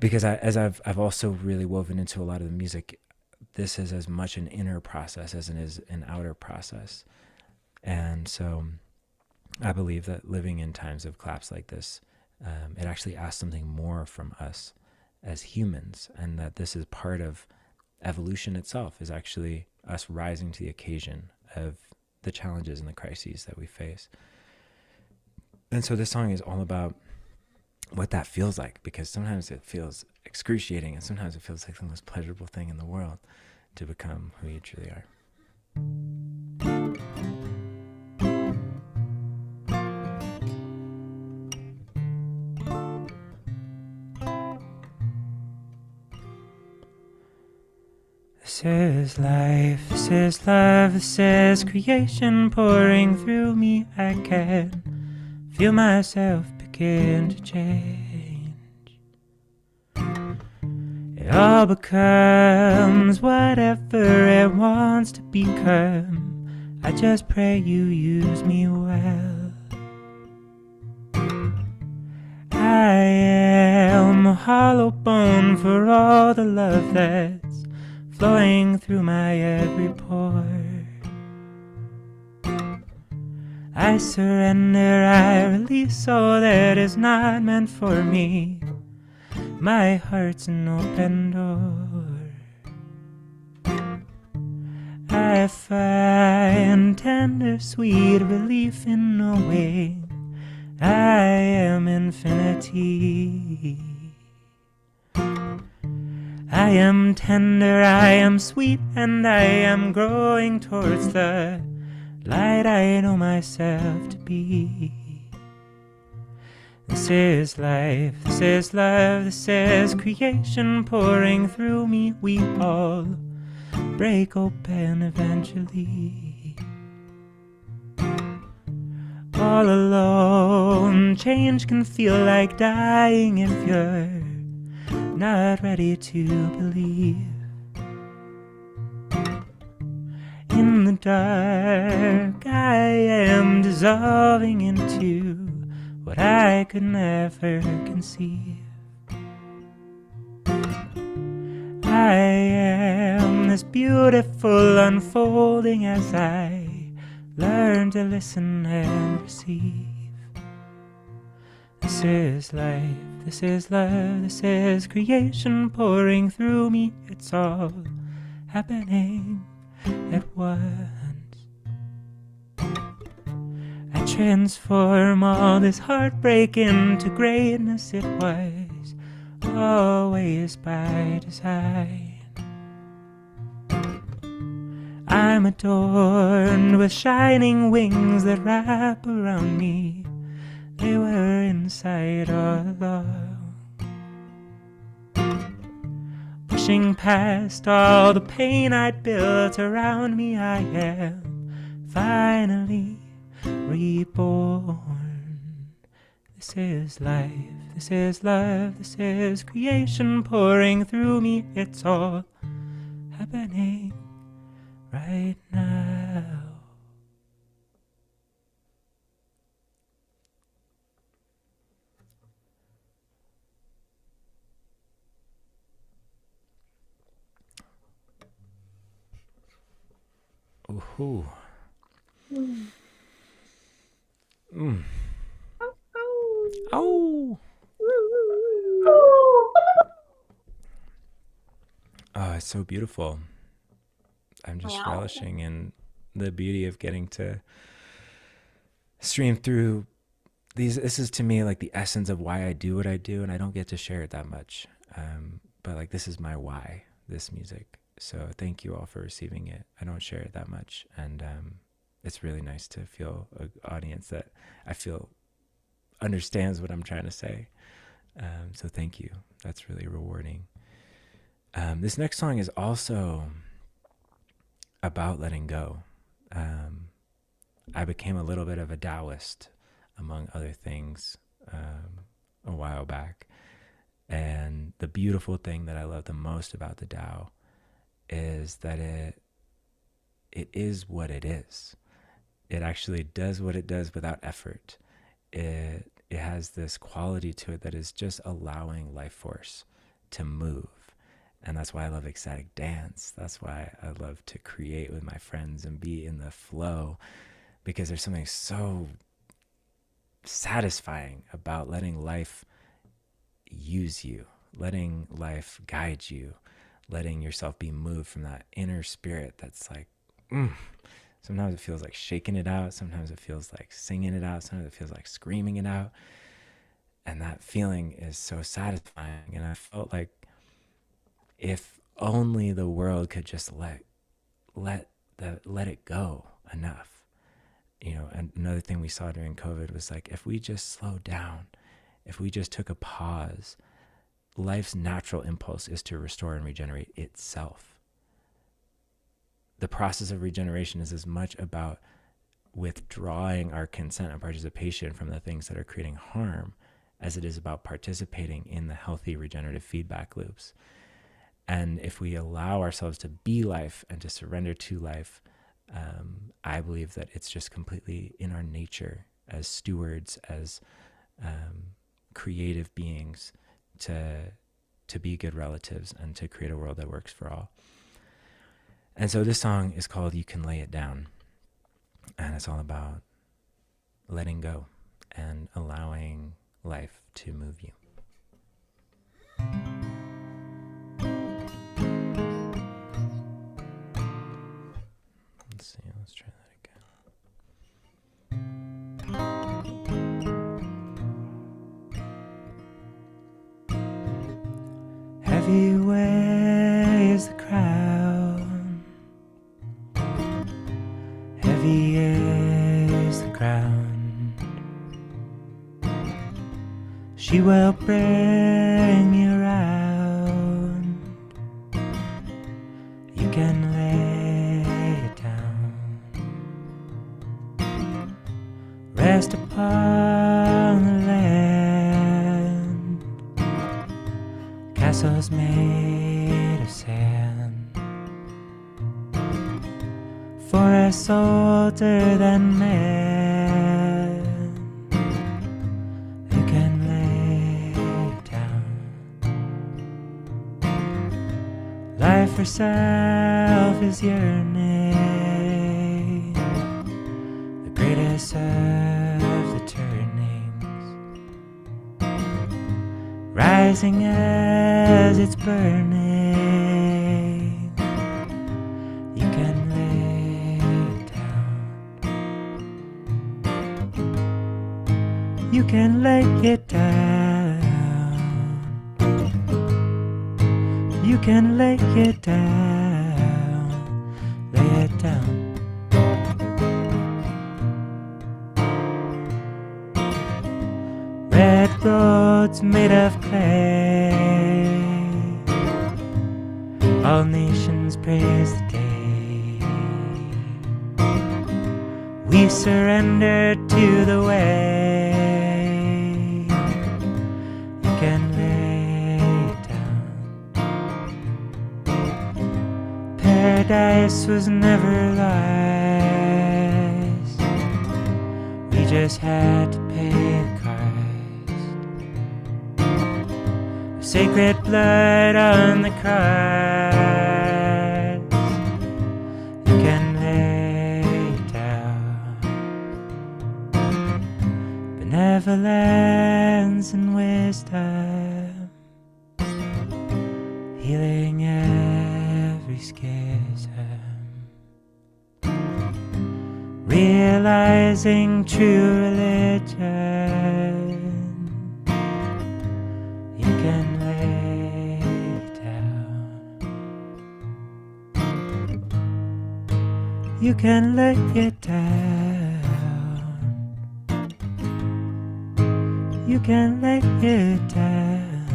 U: Because I've also really woven into a lot of the music, this is as much an inner process as it is an outer process. And so I believe that living in times of collapse like this, it actually asks something more from us as humans, and that this is part of evolution itself, is actually us rising to the occasion of the challenges and the crises that we face. And so this song is all about what that feels like, because sometimes it feels excruciating and sometimes it feels like the most pleasurable thing in the world to become who you truly are. This is life, this is love, this is creation pouring through me. I can feel myself begin to change. It all becomes whatever it wants to become. I just pray you use me well. I am a hollow bone for all the love that's flowing through my every pore. I surrender, I release all that is not meant for me. My heart's an open door. I find tender, sweet relief in knowing I am infinity. I am tender, I am sweet, and I am growing towards the light I know myself to be. This is life, this is love, this is creation pouring through me. We all break open eventually. All alone, change can feel like dying if you're not ready to believe. In the dark, I am dissolving into what I could never conceive. I am this beautiful unfolding as I learn to listen and receive. This is life, this is love, this is creation pouring through me. It's all happening at once. I transform all this heartbreak into greatness. It was always by design. I'm adorned with shining wings that wrap around me. They were inside all along. Pushing past all the pain I'd built around me, I am finally reborn. This is life, this is love, this is creation pouring through me. It's all happening right now. Ooh. Mm. Oh. Oh, it's so beautiful. I'm just relishing in the beauty of getting to stream through these. This is to me like the essence of why I do what I do, and I don't get to share it that much. But like this is my why, this music. So thank you all for receiving it. I don't share it that much, and it's really nice to feel an audience that I feel understands what I'm trying to say. So thank you. That's really rewarding. This next song is also about letting go. I became a little bit of a Taoist, among other things, a while back. And the beautiful thing that I love the most about the Tao is that it is what it is. It actually does what it does without effort. It has this quality to it that is just allowing life force to move. And that's why I love ecstatic dance. That's why I love to create with my friends and be in the flow, because there's something so satisfying about letting life use you, letting life guide you, letting yourself be moved from that inner spirit that's like, sometimes it feels like shaking it out. Sometimes it feels like singing it out. Sometimes it feels like screaming it out. And that feeling is so satisfying. And I felt like if only the world could just let it go enough. You know, and another thing we saw during COVID was like, if we just slowed down, if we just took a pause, life's natural impulse is to restore and regenerate itself. The process of regeneration is as much about withdrawing our consent and participation from the things that are creating harm as it is about participating in the healthy regenerative feedback loops. And if we allow ourselves to be life and to surrender to life, I believe that it's just completely in our nature as stewards, as creative beings, to be good relatives and to create a world that works for all. And so this song is called You Can Lay It Down. And it's all about letting go and allowing life to move you. Let's see, let's try that again. Heavy weighs the crown, heavy is the ground. She will bring you round. You can lay it down. Rest upon the land. Castles made of sand. Forests older than man. You can lay it down. Life herself is yearning, the greatest of the turnings, rising as it's burning. You can lay it down. You can lay it down. You can lay it down. Lay it down. Red roads made of clay, all nations praise the day. We surrender to the way. You can lay it down. Paradise was never lost. We just had to pay the cost. Sacred blood on the cross. You can lay it down. Benevolence and wisdom, healing every schism, realizing true religion. You can lay it down. You can lay it down. You can lay it down.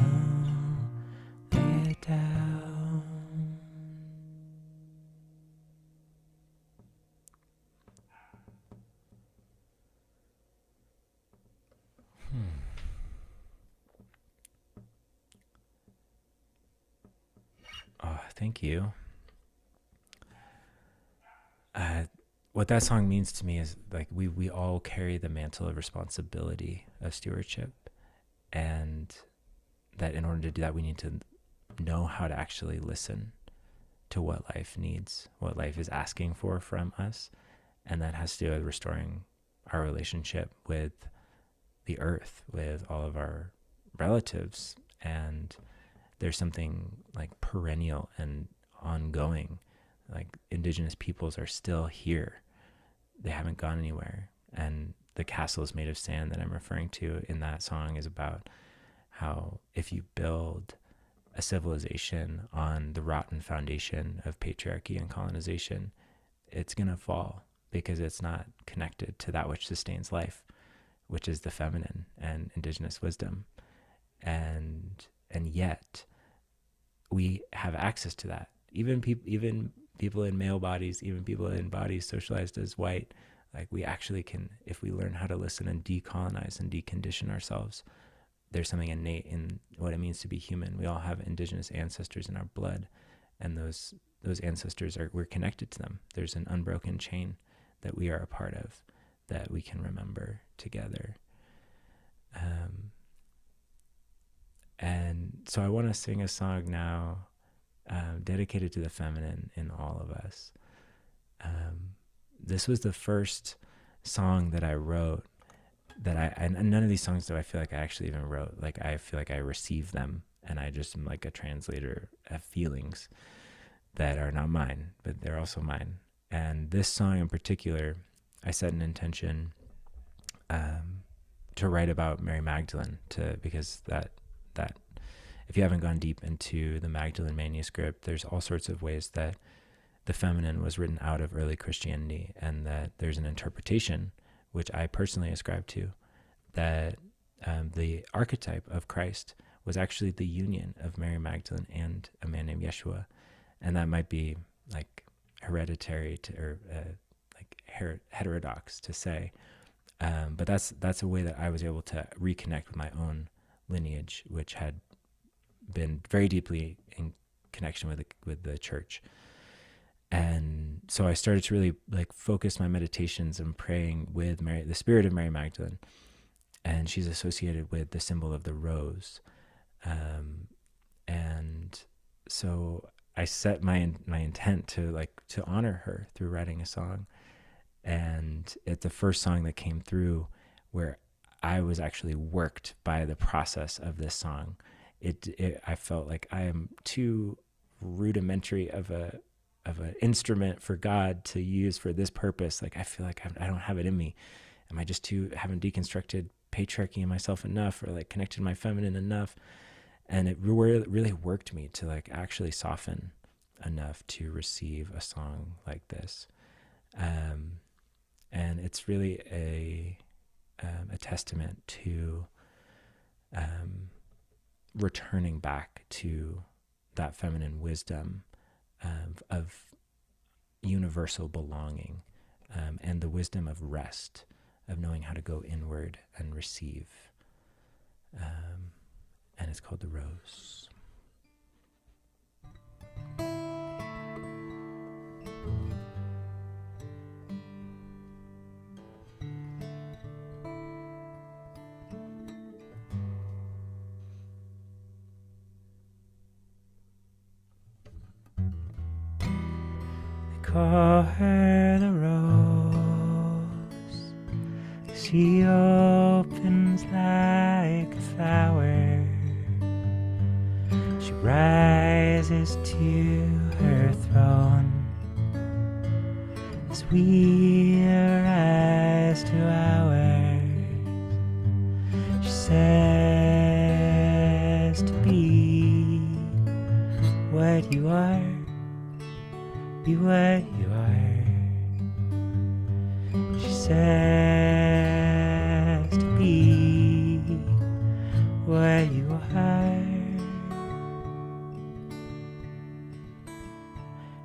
U: Lay it down. thank you. What that song means to me is like we all carry the mantle of responsibility of stewardship, and that in order to do that, we need to know how to actually listen to what life needs, what life is asking for from us. And that has to do with restoring our relationship with the earth, with all of our relatives. And there's something like perennial and ongoing, like indigenous peoples are still here. They haven't gone anywhere. And the castles made of sand that I'm referring to in that song is about how if you build a civilization on the rotten foundation of patriarchy and colonization, it's going to fall because it's not connected to that which sustains life, which is the feminine and indigenous wisdom. And yet we have access to that. Even people in male bodies, even people in bodies socialized as white, like we actually can, if we learn how to listen and decolonize and decondition ourselves, there's something innate in what it means to be human. We all have indigenous ancestors in our blood, and those ancestors we're connected to them. There's an unbroken chain that we are a part of that we can remember together. And so I want to sing a song now dedicated to the feminine in all of us. This was the first song that I wrote and none of these songs do I feel like I actually even wrote. Like I feel like I received them, and I just am like a translator of feelings that are not mine, but they're also mine. And this song in particular, I set an intention to write about Mary Magdalene, because that if you haven't gone deep into the Magdalene manuscript, there's all sorts of ways that the feminine was written out of early Christianity, and that there's an interpretation, which I personally ascribe to, that the archetype of Christ was actually the union of Mary Magdalene and a man named Yeshua. And that might be like hereditary or heterodox to say, but that's a way that I was able to reconnect with my own lineage, which had been very deeply in connection with the church. And so I started to really like focus my meditations and praying with Mary, the spirit of Mary Magdalene, and she's associated with the symbol of the rose. And so I set my intent to honor her through writing a song. And it's the first song that came through where I was actually worked by the process of this song. I felt like I am too rudimentary of an instrument for God to use for this purpose. Like I feel like I don't have it in me. Am I just haven't deconstructed patriarchy in myself enough, or like connected my feminine enough? And it really worked me to like actually soften enough to receive a song like this. And it's really a testament to returning back to that feminine wisdom of universal belonging, and the wisdom of rest, of knowing how to go inward and receive. And it's called The Rose. Call her the rose, she opens like a flower, she rises to her throne as we arise to ours. She says to be what you are, be what you are. She says to be what you are.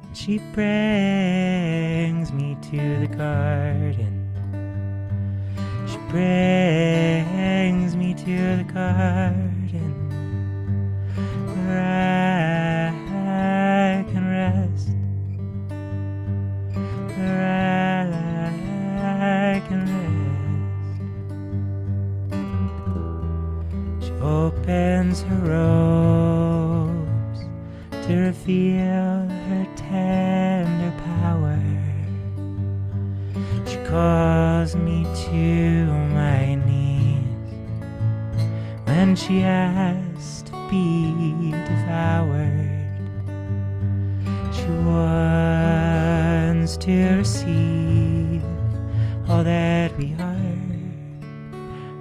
U: And she brings me to the garden. She brings me to the garden where I opens her robes to reveal her tender power. She calls me to my knees when she asks to be devoured. She wants to receive all that we are,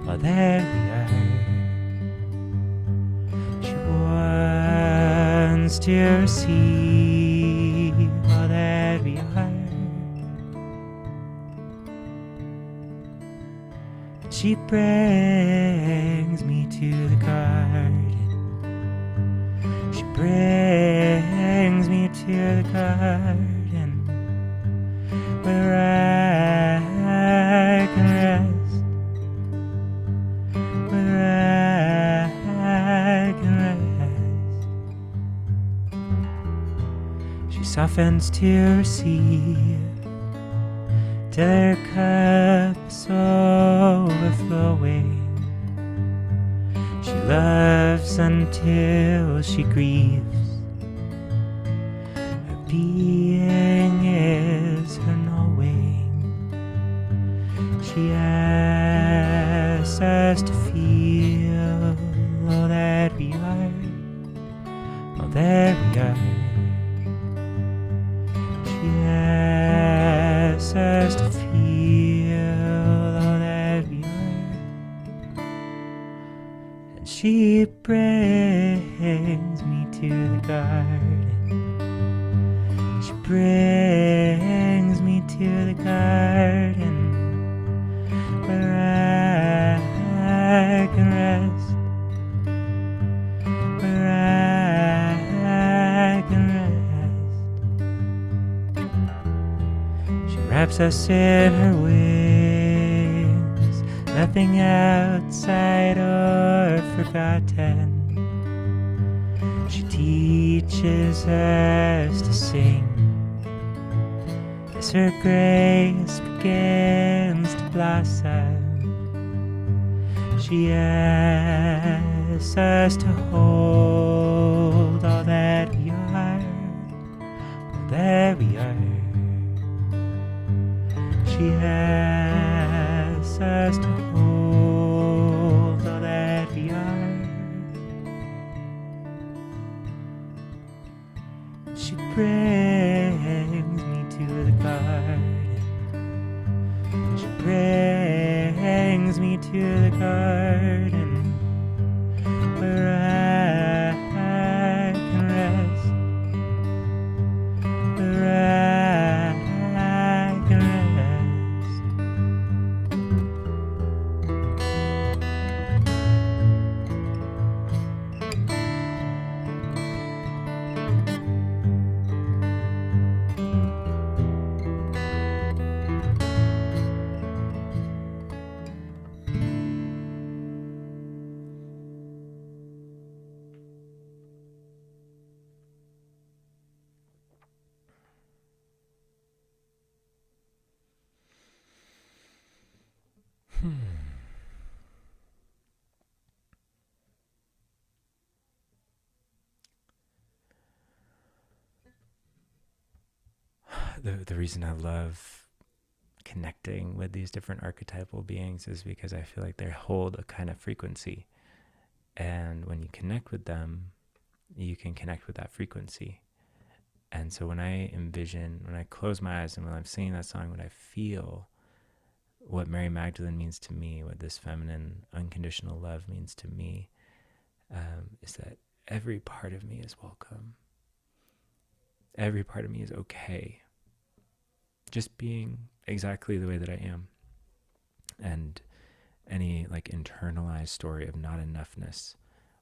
U: all that we are. She wants to receive all that we are. She brings me to the garden. She brings me to the garden where I can rest, where I can rest. She softens to receive till her cup's overflowing. She loves until she grieves. Her being is her knowing. She asks us to feel all that we are, all that we are. She asks us to feel all that we are. And she brings me to the garden. She brings me to the garden where I can rest, where I can rest. She wraps us in her wings, nothing outside or forgotten. She teaches us to sing as her grace begins to blossom. She asks us to hold all that we are, all that we are. She asks us to hold all that we are. She brings me to the garden. She brings me to the garden where I can rest, where I can the reason I love connecting with these different archetypal beings is because I feel like they hold a kind of frequency. And when you connect with them, you can connect with that frequency. And so when I close my eyes and when I'm singing that song, when I feel what Mary Magdalene means to me, what this feminine unconditional love means to me, is that every part of me is welcome. Every part of me is okay. Just being exactly the way that I am. And any like internalized story of not enoughness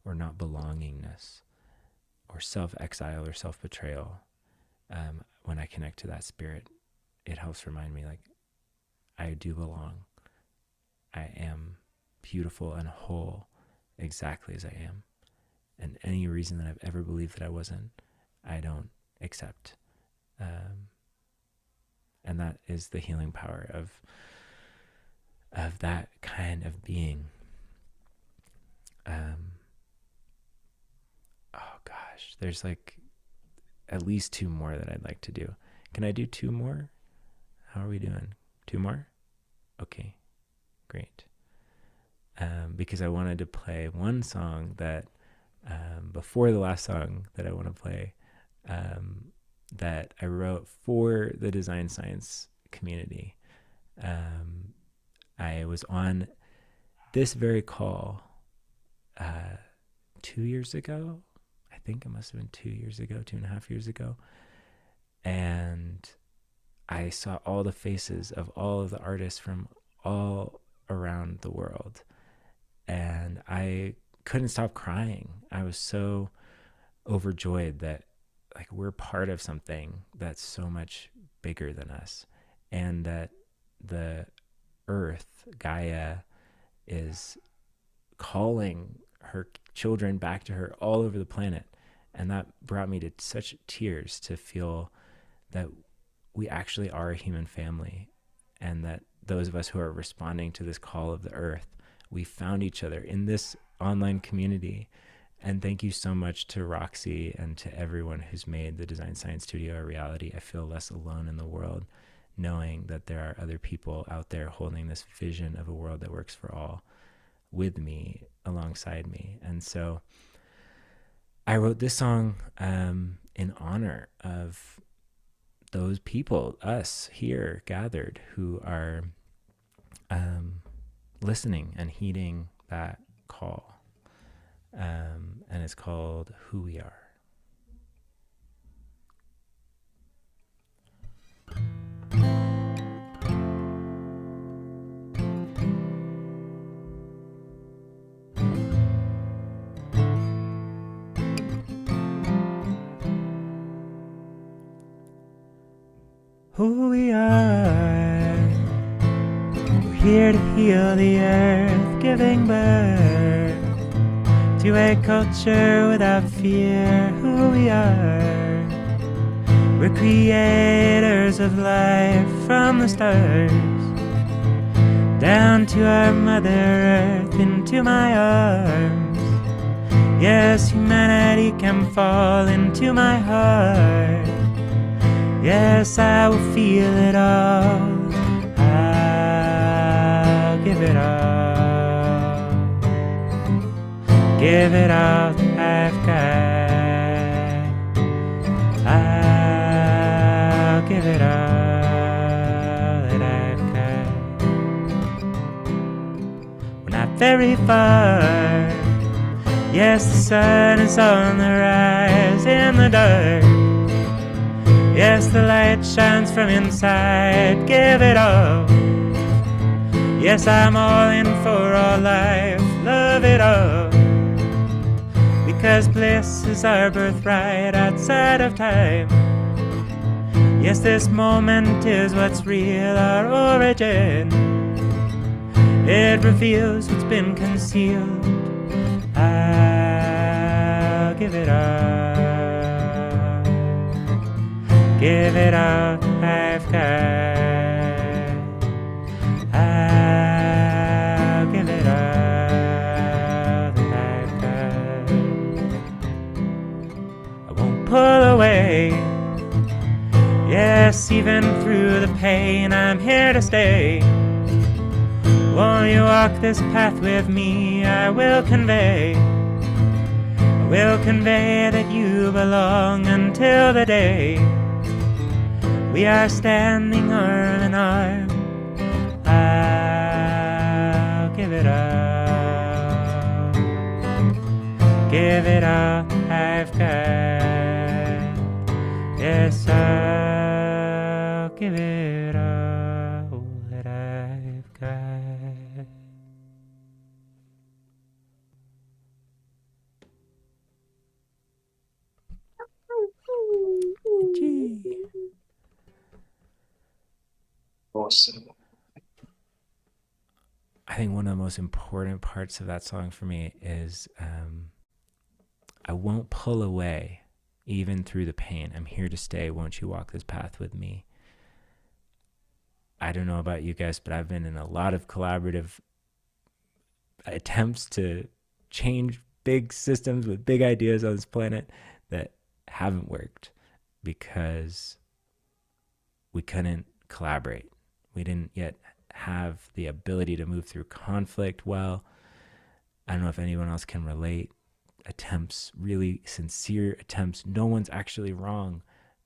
U: or not belongingness or self-exile or self-betrayal, when I connect to that spirit, it helps remind me like I do belong. I am beautiful and whole exactly as I am. And any reason that I've ever believed that I wasn't, I don't accept. And that is the healing power of that kind of being. gosh, there's like at least 2 more that I'd like to do. Can I do 2 more? How are we doing? 2 more? Okay, great. Because I wanted to play one song that, before the last song that I want to play, that I wrote for the design science community. I was on this very call 2 years ago. I think it must have been 2 years ago, 2.5 years ago. And I saw all the faces of all of the artists from all around the world. And I couldn't stop crying. I was so overjoyed that like we're part of something that's so much bigger than us, and that the earth, Gaia, is calling her children back to her all over the planet. And that brought me to such tears to feel that we actually are a human family, and that those of us who are responding to this call of the earth, we found each other in this online community. And thank you so much to Roxy and to everyone who's made the Design Science Studio a reality. I feel less alone in the world, knowing that there are other people out there holding this vision of a world that works for all with me, alongside me. And so I wrote this song in honor of those people, us here gathered, who are listening and heeding that call. And it's called Who We Are. Who we are, we're here to heal the earth, giving birth to a culture without fear. Who we are, we're creators of life from the stars down to our Mother Earth, into my arms. Yes, humanity can fall into my heart. Yes, I will feel it all. I'll give it all. Give it all I've got. I'll give it all that I've got. We're not very far. Yes, the sun is on the rise in the dark. Yes, the light shines from inside. Give it all. Yes, I'm all in for all life. Love it all. Because bliss is our birthright outside of time. Yes, this moment is what's real, our origin. It reveals what's been concealed. I'll give it all. Give it all I've got. I'll give it all that I've got. I won't pull away. Yes, even through the pain, I'm here to stay. Won't you walk this path with me? I will convey that you belong until the day we are standing arm in arm. I'll give it all. Give it all I've got. Yes, I'll give it all that I've got. Gee.
F: Awesome.
U: I think one of the most important parts of that song for me is I won't pull away even through the pain. I'm here to stay. Won't you walk this path with me? I don't know about you guys, but I've been in a lot of collaborative attempts to change big systems with big ideas on this planet that haven't worked because we couldn't collaborate. We didn't yet have the ability to move through conflict well. I don't know if anyone else can relate. Attempts, really sincere attempts. No one's actually wrong,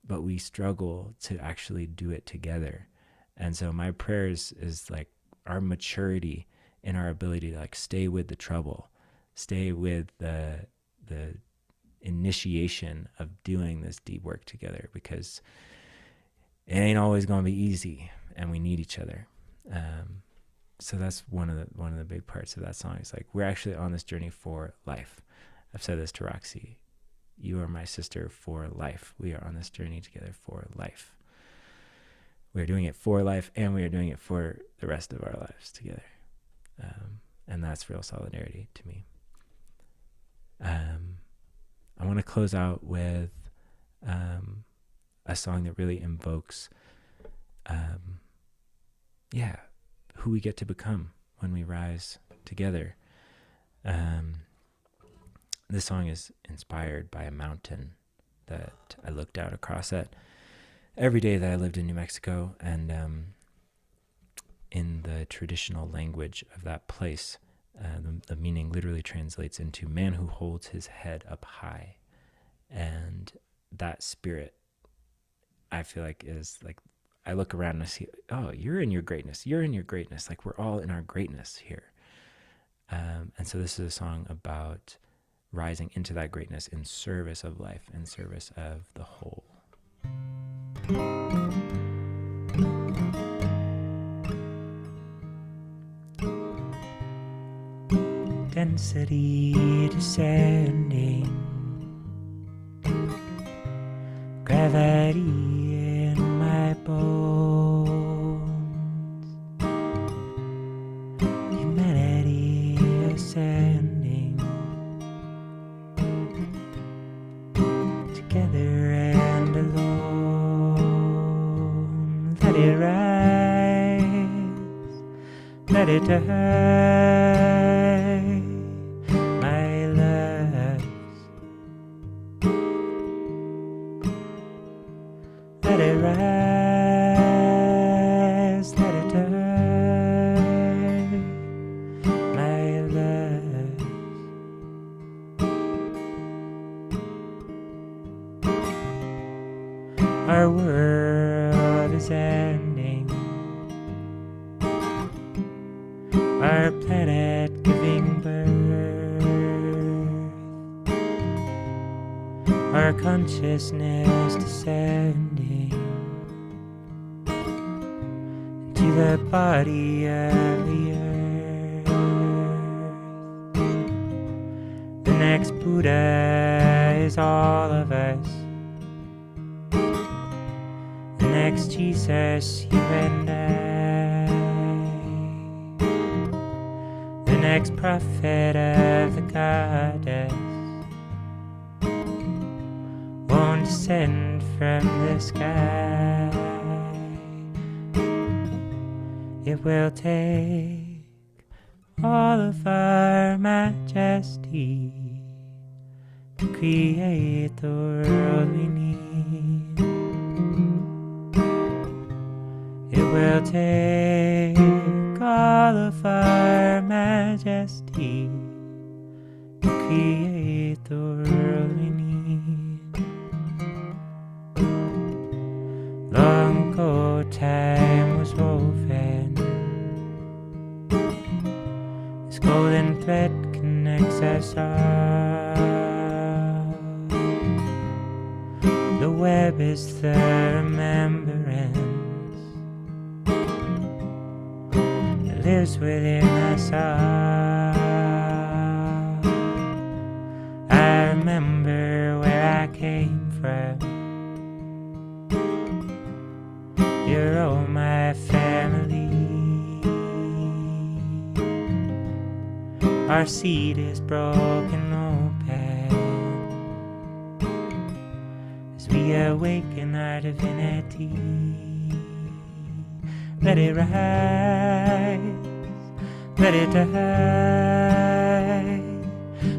U: but we struggle to actually do it together. And so my prayers is like our maturity in our ability to like stay with the trouble, stay with the initiation of doing this deep work together, because it ain't always going to be easy, and we need each other. So that's one of the big parts of that song. It's like we're actually on this journey for life. I've said this to Roxy. You are my sister for life. We are on this journey together for life. We are doing it for life, and we are doing it for the rest of our lives together. And that's real solidarity to me. I want to close out with a song that really invokes who we get to become when we rise together. This song is inspired by a mountain that I looked out across at every day that I lived in New Mexico, and in the traditional language of that place, the meaning literally translates into man who holds his head up high. And that spirit, I feel like, is like, I look around and I see, oh, you're in your greatness. You're in your greatness. Like, we're all in our greatness here. And so this is a song about rising into that greatness in service of life, in service of the whole. Density descending, gravity in my bones, humanity ascending, together and alone. Let it rise, let it die. Let it rise, let it die, my love. Our world is ending, our planet giving birth, our consciousness descending into the body of the earth. The next Buddha is all of us. The next Jesus, you and I. The next prophet of the goddess won't descend from the sky. It will take all of our majesty to create the world we need. It will take all of our majesty to create the world we need. Long ago time was woven, this golden thread connects us all. The web is the remembrance that lives within us all. I remember where I came from. You're all my family. Our seed is broken open as we awaken our divinity. Let it rise, let it die,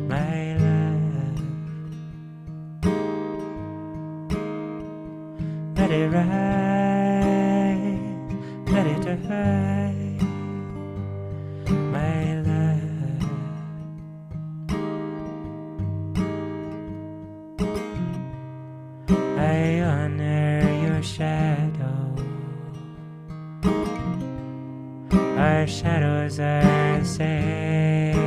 U: my love. it rise, let it rise, my love. I honor your shadow. Our shadows are the same.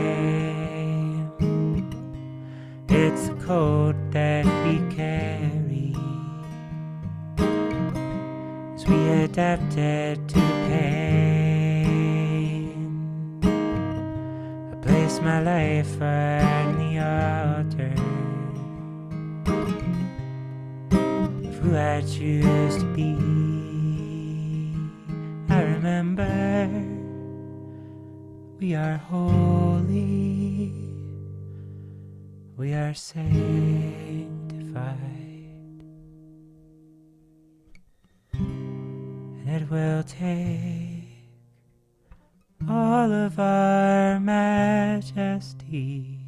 U: It's the code that we carry as we adapted to pain. I place my life on the altar of who I choose to be. I remember we are holy, we are sanctified, and it will take all of our majesty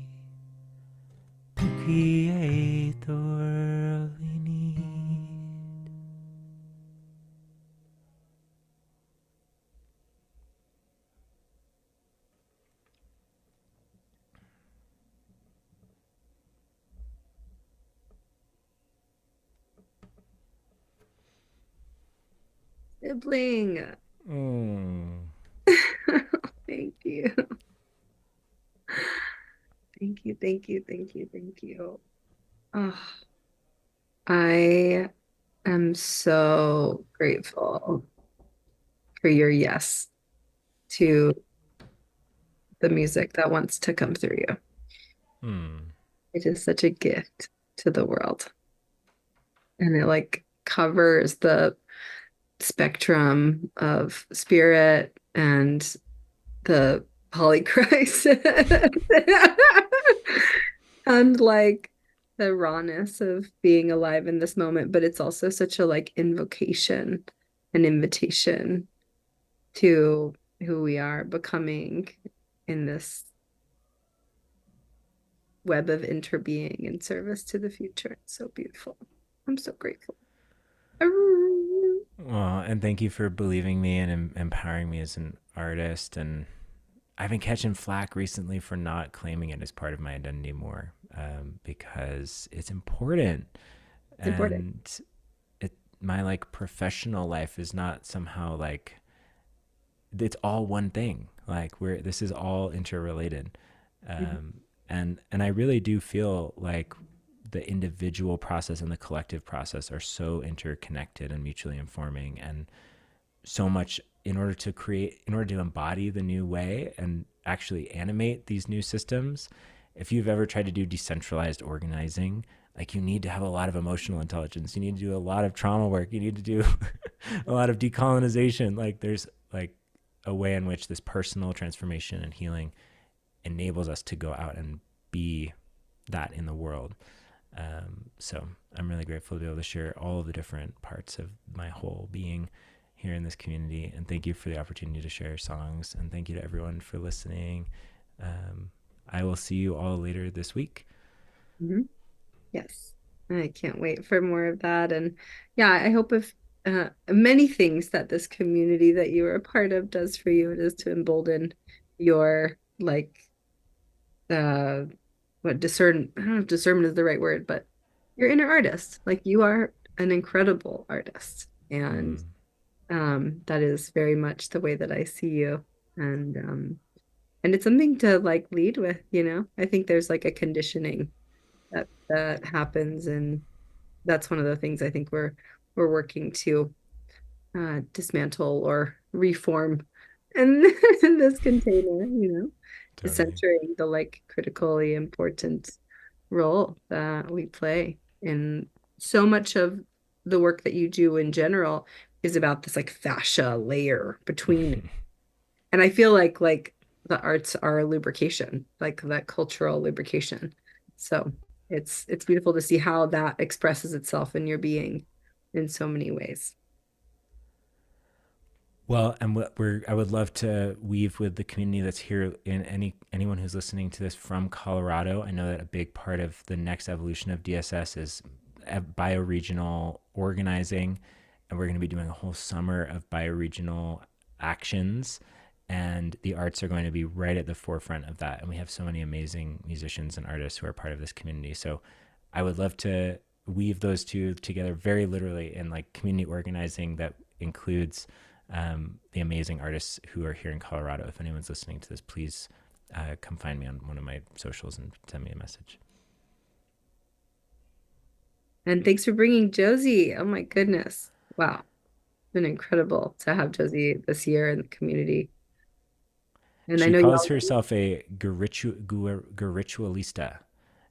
U: to create the world we need.
L: Sibling.
U: Mm.
L: Thank you. Thank you, thank you, thank you, thank you. Oh, I am so grateful for your yes to the music that wants to come through you. It is such a gift to the world. And it like covers the spectrum of spirit and the polycrisis and like the rawness of being alive in this moment, but it's also such a like invocation, an invitation to who we are becoming in this web of interbeing in service to the future. It's so beautiful. I'm so grateful.
U: Well, and thank you for believing me and empowering me as an artist. And I've been catching flack recently for not claiming it as part of my identity more, because it's important.
L: It's important.
U: And my like professional life is not somehow like, it's all one thing. Like this is all interrelated. And I really do feel like the individual process and the collective process are so interconnected and mutually informing, and so much in order to embody the new way and actually animate these new systems. If you've ever tried to do decentralized organizing, like you need to have a lot of emotional intelligence. You need to do a lot of trauma work. You need to do a lot of decolonization. Like there's like a way in which this personal transformation and healing enables us to go out and be that in the world. So I'm really grateful to be able to share all of the different parts of my whole being here in this community. And thank you for the opportunity to share songs. And thank you to everyone for listening. I will see you all later this week.
L: Yes, I can't wait for more of that. And yeah, I hope if many things that this community that you are a part of does for you, it is to embolden your like discern, I don't know if discernment is the right word, but your inner artist. Like you are an incredible artist. And that is very much the way that I see you. And it's something to like lead with, you know. I think there's like a conditioning that happens, and that's one of the things I think we're working to dismantle or reform in, in this container, you know.
U: Totally.
L: Centering the like critically important role that we play in so much of the work that you do in general is about this like fascia layer between. And I feel like the arts are a lubrication, like that cultural lubrication. So it's beautiful to see how that expresses itself in your being in so many ways.
U: Well, and I would love to weave with the community that's here, in anyone who's listening to this from Colorado. I know that a big part of the next evolution of DSS is bioregional organizing, we're going to be doing a whole summer of bioregional actions, and the arts are going to be right at the forefront of that. And we have so many amazing musicians and artists who are part of this community. So I would love to weave those two together very literally in like community organizing that includes the amazing artists who are here in Colorado. If anyone's listening to this, please come find me on one of my socials and send me a message.
L: And thanks for bringing Josie. Oh my goodness. Wow. It's been incredible to have Josie this year in the community. And I
U: She
L: know
U: calls
L: y'all
U: herself a ritualista,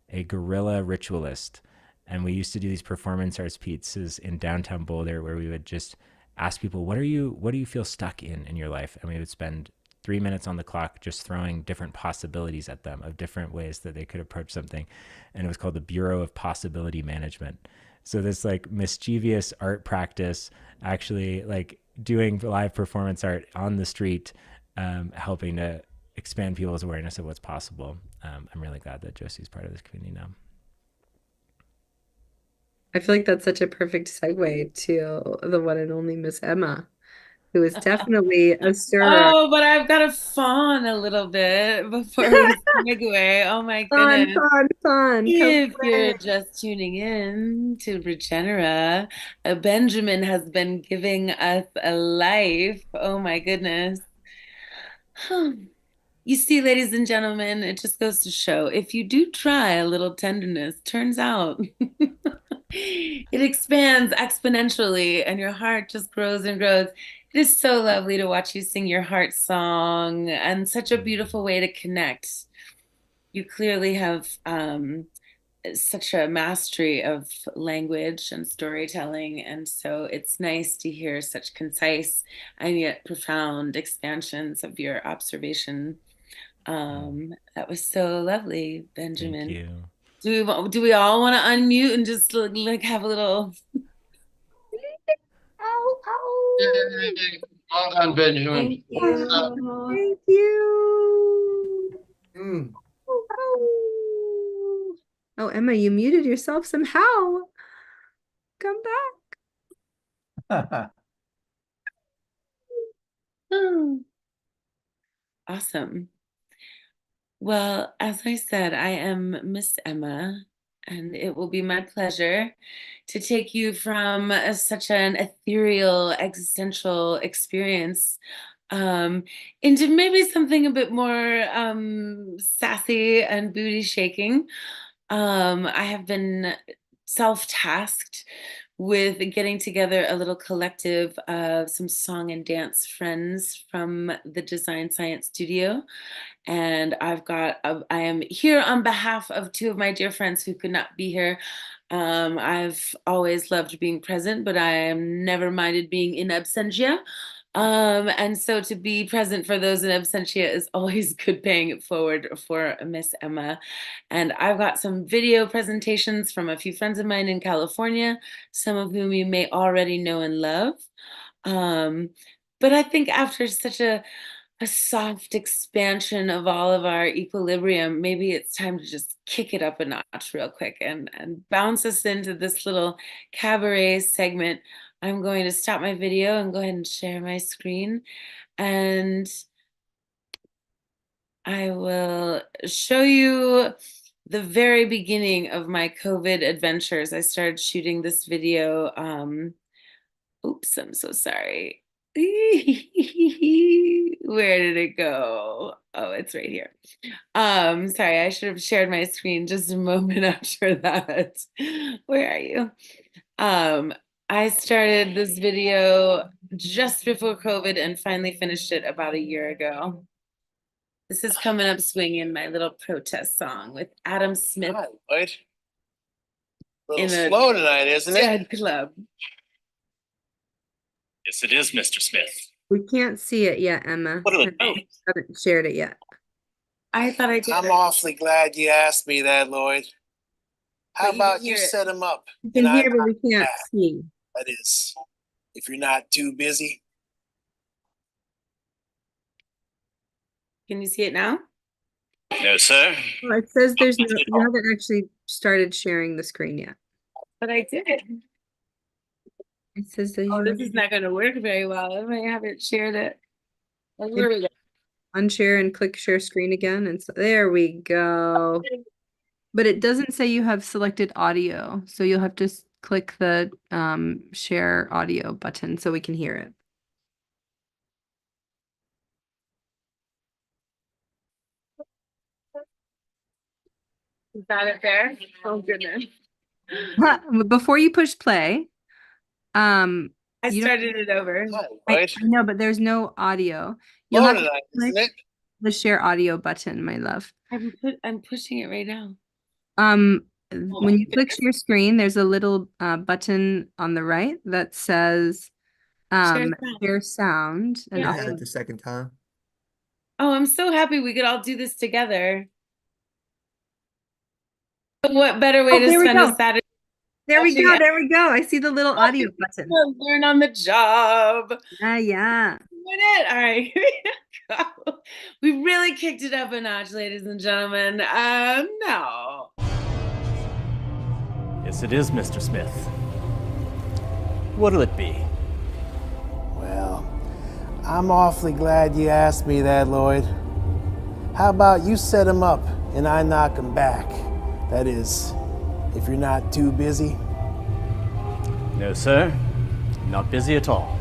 U: a guerrilla ritualist. And we used to do these performance arts pieces in downtown Boulder where we would just ask people, what do you feel stuck in your life? And we would spend 3 minutes on the clock just throwing different possibilities at them of different ways that they could approach something. And it was called the Bureau of Possibility Management. So this like mischievous art practice, actually like doing live performance art on the street, helping to expand people's awareness of what's possible. I'm really glad that Josie's part of this community now.
L: I feel like that's such a perfect segue to the one and only Miss Emma, who is definitely a stirrer.
Q: Oh, but I've got to fawn a little bit before we segue. Oh my goodness.
L: Fun.
Q: If you're just tuning in to Regenera, Benjamin has been giving us a life. Oh my goodness. You see, ladies and gentlemen, it just goes to show if you do try a little tenderness, turns out it expands exponentially and your heart just grows and grows. It is so lovely to watch you sing your heart song and such a beautiful way to connect. You clearly have such a mastery of language and storytelling. And so it's nice to hear such concise and yet profound expansions of your observation. That was so lovely, Benjamin.
U: Thank you.
Q: Do we all want to unmute and just like have a little
S: Well done, Benjamin.
Q: Thank you.
L: Thank you. Oh, Emma, you muted yourself somehow. Come back.
Q: Awesome. Well, as I said, I am Miss Emma, and it will be my pleasure to take you from such an ethereal, existential experience into maybe something a bit more sassy and booty shaking. I have been self-tasked with getting together a little collective of some song and dance friends from the Design Science Studio. And I am here on behalf of two of my dear friends who could not be here. I've always loved being present, but I am never minded being in absentia. And so to be present for those in absentia is always good paying it forward for Miss Emma. And I've got some video presentations from a few friends of mine in California, some of whom you may already know and love. But I think after such a soft expansion of all of our equilibrium, maybe it's time to just kick it up a notch real quick and bounce us into this little cabaret segment. I'm going to stop my video and go ahead and share my screen, and I will show you the very beginning of my COVID adventures. I started shooting this video. Oops, I'm so sorry. Where did it go? Oh, it's right here. Sorry, I should have shared my screen just a moment after that. Where are you? I started this video just before COVID and finally finished it about a year ago. This is Coming Up Swinging, my little protest song with Adam Smith.
A: Hi, Lloyd. A little slow tonight, isn't it?
L: Dead Club.
A: Yes, it is, Mr. Smith.
L: We can't see it yet, Emma.
A: What would it be?
L: I haven't shared it yet.
Q: I thought I did.
A: I'm awfully glad you asked me that, Lloyd. How about you set him up?
L: We can hear, but we can't see.
A: That is, if you're not too busy.
Q: Can you see it now?
A: No, sir.
L: Well, it says there's no, you haven't actually started sharing the screen yet.
Q: But I did.
L: It says that
Q: Oh,
L: you
Q: this is not going to work very well. I might have it shared it. Oh, there we go.
L: unshare and click share screen again. And so there we go. But it doesn't say you have selected audio. So you'll have to click the share audio button so we can hear it.
Q: Is that it there? Oh, goodness.
L: Before you push play,
Q: I started it over.
L: I know, but there's no audio. You'll have to click the share audio button, my love.
Q: I'm pushing it right now.
L: When you click share screen, there's a little button on the right that says share sound. And
J: I
L: also
J: had it the second time.
Q: Oh, I'm so happy we could all do this together. What better way to
L: there we
Q: spend
L: go.
Q: a Saturday?
L: There we go. There we go. I see the little audio button.
Q: Learn on the job.
L: Yeah.
Q: Doing it. All right, here we go. We really kicked it up a notch, ladies and gentlemen. No.
C: Yes, it is, Mr. Smith. What'll it be?
A: Well, I'm awfully glad you asked me that, Lloyd. How about you set him up and I knock him back? That is, if you're not too busy.
C: No, sir. Not busy at all.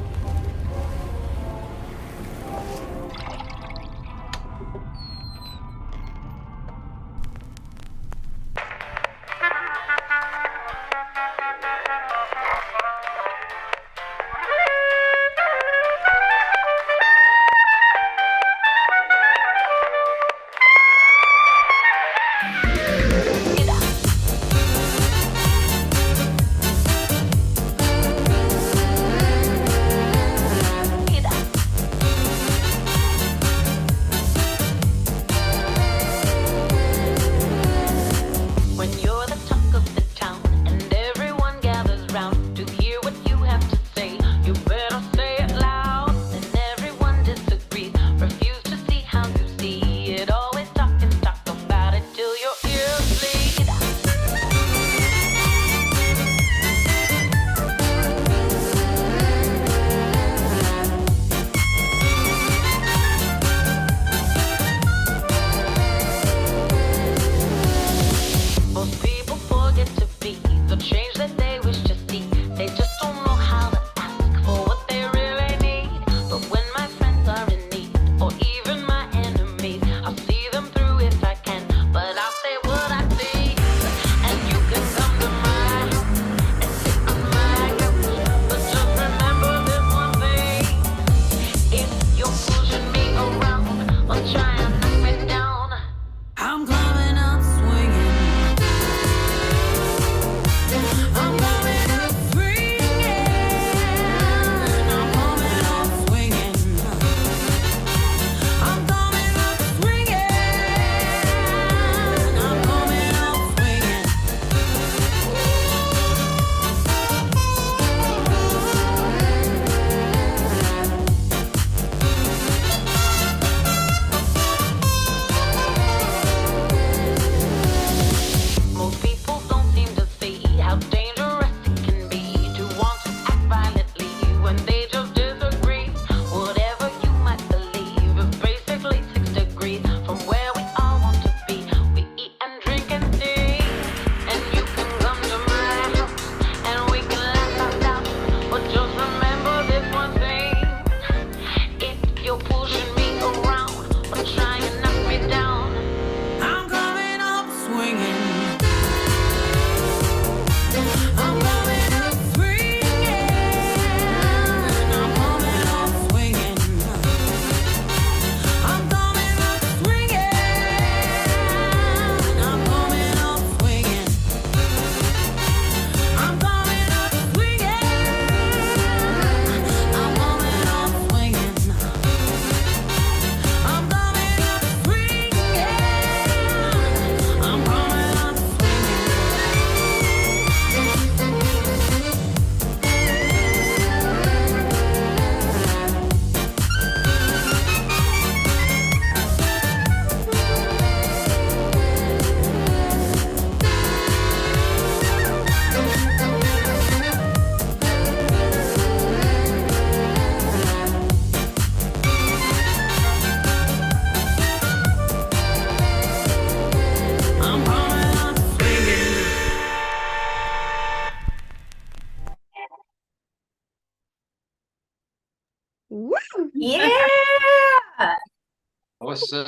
S: Awesome.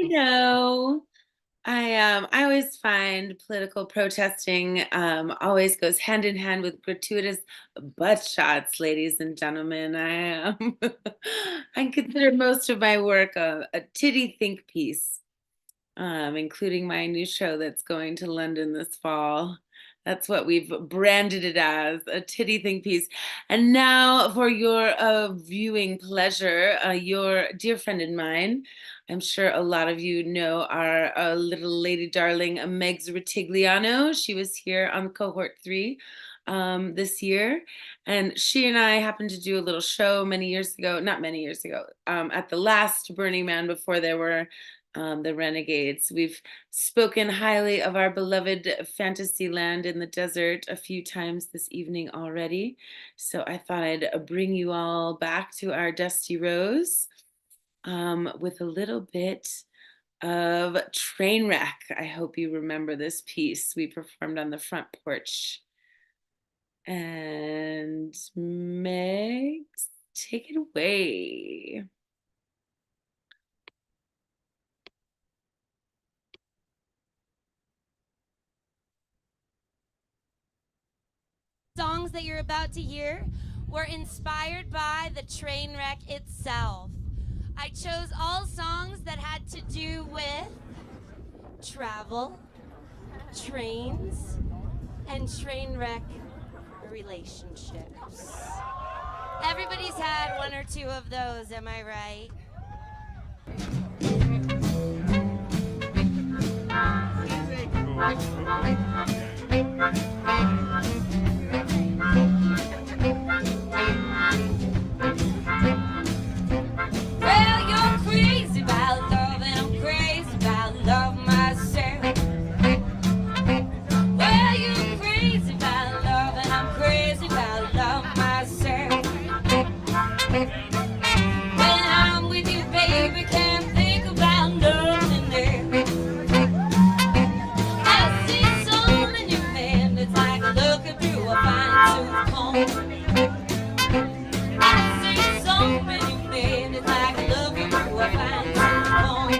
Q: Well, I always find political protesting always goes hand in hand with gratuitous butt shots, ladies and gentlemen. I consider most of my work a titty think piece, including my new show that's going to London this fall. That's what we've branded it as, a titty think piece. And now for your viewing pleasure, your dear friend and mine, I'm sure a lot of you know our little lady darling, Megs Ritigliano. She was here on cohort 3 this year. And she and I happened to do a little show many years ago, not many years ago, at the last Burning Man before there were the Renegades. We've spoken highly of our beloved fantasy land in the desert a few times this evening already. So I thought I'd bring you all back to our Dusty Rose with a little bit of Trainwreck. I hope you remember this piece we performed on the front porch. And Megs, take it away.
D: Songs that you're about to hear were inspired by the train wreck itself. I chose all songs that had to do with travel, trains, and train wreck relationships. Everybody's had one or two of those, am I right? Well, you're crazy about love, and I'm crazy about love myself. Well, you're crazy about love, and I'm crazy about love myself. When I'm with you, baby, can't think about nothing else. I see so many men, it's like looking through a fine-tooth comb. I see so many men, it's like looking through a fine-tooth comb.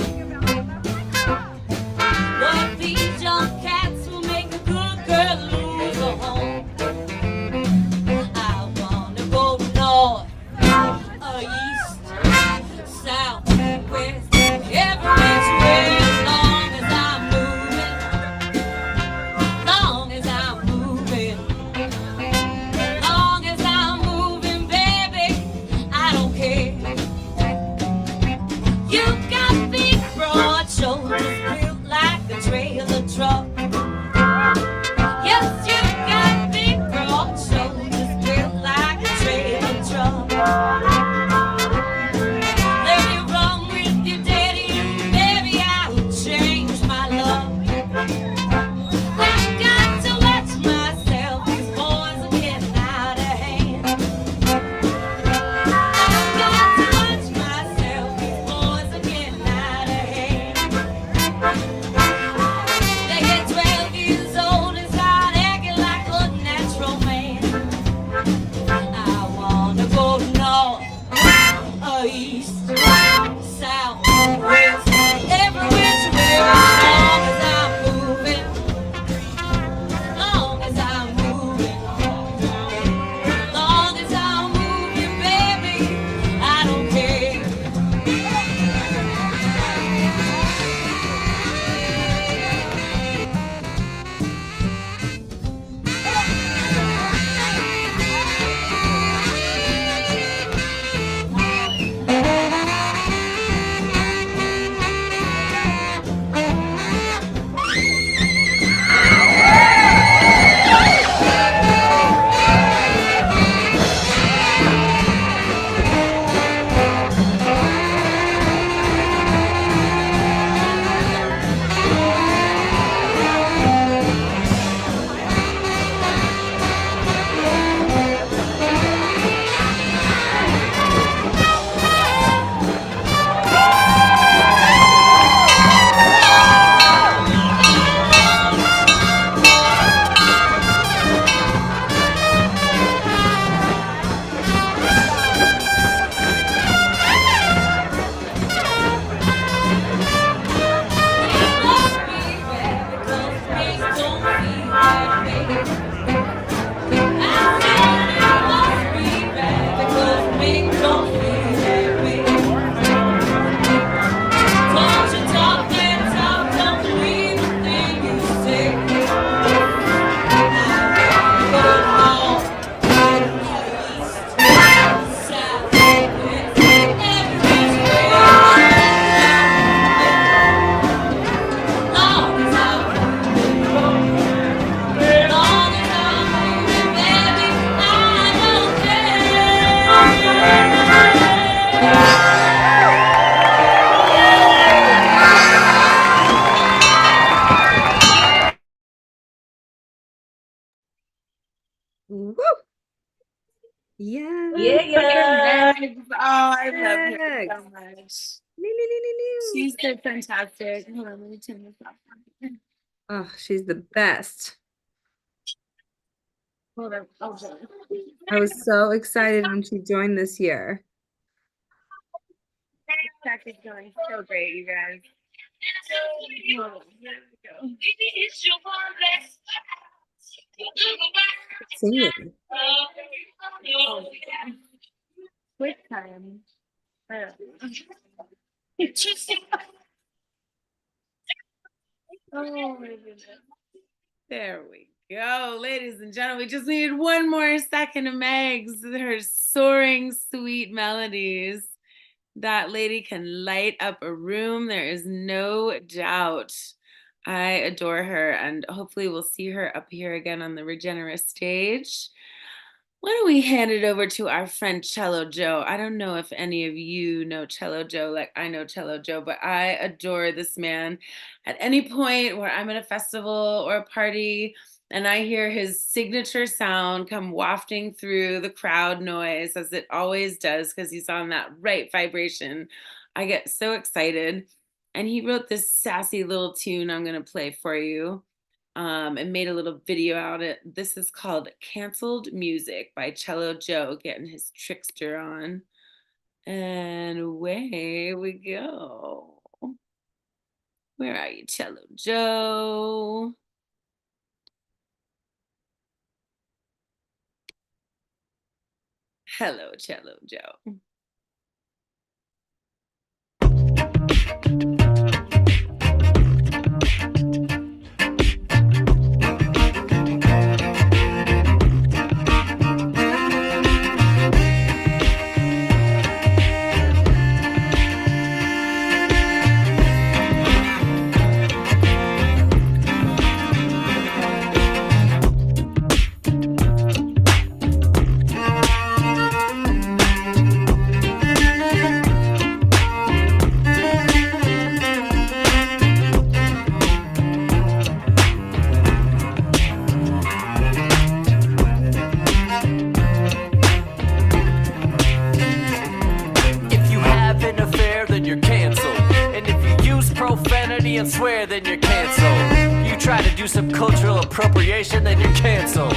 D: But these young cats will make a good girl lose her home. I wanna go north, east, south, west, every which way, as long as I'm moving, long as I'm moving, long as I'm moving, baby, I don't care. You got big broad shoulders built like a trailer truck. Yes, you got big broad shoulders built like a trailer truck. Let me run with you, daddy, and maybe I'll change my luck. I've got to watch myself, these boys are getting out of hand. I've got to watch myself, these boys are getting
L: Yeah.
Q: Megs. Oh, I love her
L: Megs.
Q: so much. She's so fantastic. Hold on, let me turn this off.
L: Oh, she's the best.
Q: Hold on. Oh, sorry.
L: I was so excited when she joined this year.
Q: Tech is going so great, you guys. Oh, here we go.
L: Singing.
Q: Oh, yeah. Quick time. Oh my goodness. There we go, ladies and gentlemen. We just needed one more second of Meg's. Her soaring, sweet melodies. That lady can light up a room. There is no doubt. I adore her, and hopefully we'll see her up here again on the Regenaissance stage. Why don't we hand it over to our friend Cello Joe? I don't know if any of you know Cello Joe like I know Cello Joe, but I adore this man. At any point where I'm at a festival or a party and I hear his signature sound come wafting through the crowd noise, as it always does, because he's on that right vibration, I get so excited. And he wrote this sassy little tune I'm going to play for you. And made a little video out of it. This is called Canceled Music by Cello Joe, getting his trickster on. And away we go. Where are you, Cello Joe? Hello, Cello Joe.
E: And swear, then you're canceled. You try to do some cultural appropriation, then you're canceled.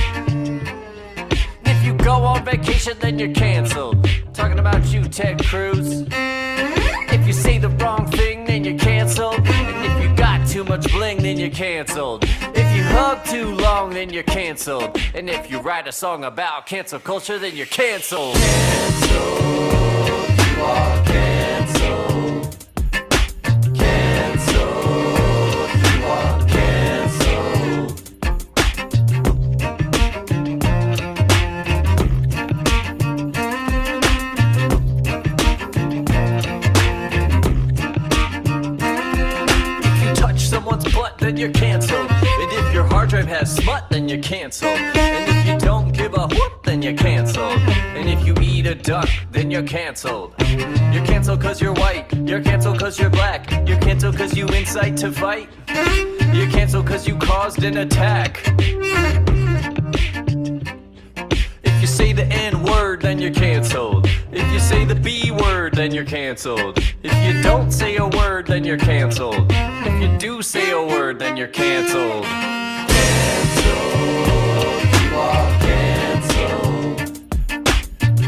E: If you go on vacation, then you're canceled. Talking about you, Ted Cruz. If you say the wrong thing, then you're canceled. And if you got too much bling, then you're canceled. If you hug too long, then you're canceled. And if you write a song about cancel culture, then you're canceled. Canceled, you are canceled. Then you're canceled. And if your hard drive has smut, then you're canceled. And if you don't give a whoop, then you're canceled. And if you eat a duck, then you're canceled. You're canceled cause you're white. You're canceled cause you're black. You're canceled cause you incite to fight. You're canceled cause you caused an attack. If you say the N-word, then you're canceled. If you say the B-word, then you're canceled. If you don't say a word, then you're canceled. If you do say a word, then you're canceled. Canceled, you are canceled.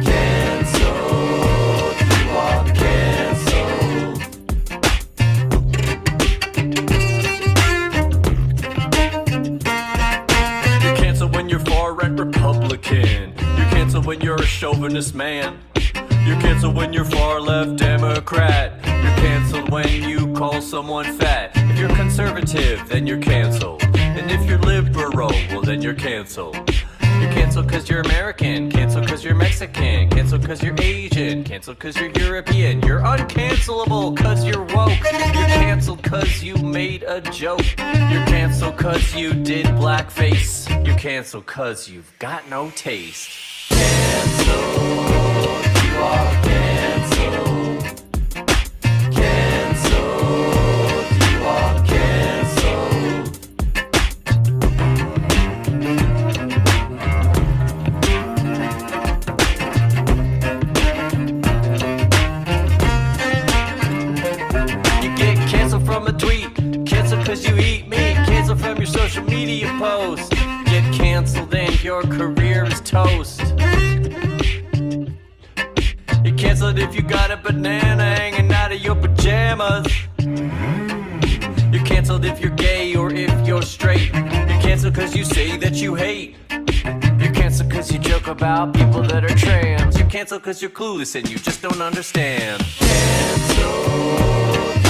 E: Canceled, you are canceled. You're canceled when you're far-right Republican. You're canceled when you're a chauvinist man. You're canceled when you're far-left Democrat. You're canceled when you call someone fat. If you're conservative, then you're canceled. And if you're liberal, well then you're canceled. You're canceled cause you're American. Canceled cause you're Mexican. Canceled cause you're Asian. Canceled cause you're European. You're uncancelable cause you're woke. You're canceled cause you made a joke. You're canceled cause you did blackface. You're canceled cause you've got no taste. Canceled. You are canceled. Canceled. You are canceled. post. Get canceled and your career is toast. You're canceled if you got a banana hanging out of your pajamas. You're canceled if you're gay or if you're straight. You're canceled cause you say that you hate. You're canceled cause you joke about people that are trans. You're canceled cause you're clueless and you just don't understand. Canceled,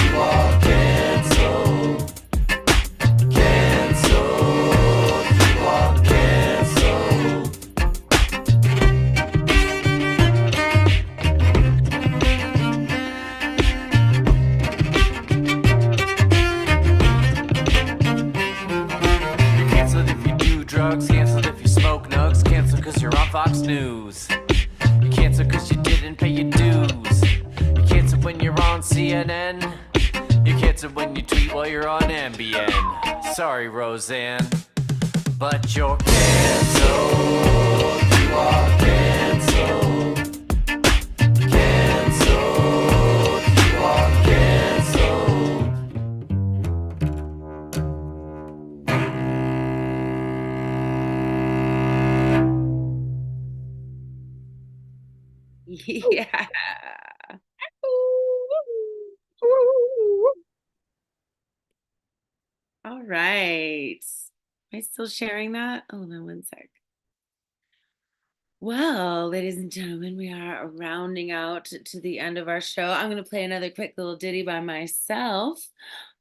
E: you are canceled. Canceled, you are canceled. You're canceled if you do drugs, canceled if you smoke nugs, canceled cause you're on Fox News. You're canceled cause you didn't pay your dues. You're canceled when you're on CNN. You're canceled when you tweet while you're on NBN. Sorry, Roseanne, but you're canceled. You are canceled. Canceled. You are canceled.
Q: Yeah. All right. Am I still sharing that? Oh, no, one sec. Well, ladies and gentlemen, we are rounding out to the end of our show. I'm going to play another quick little ditty by myself.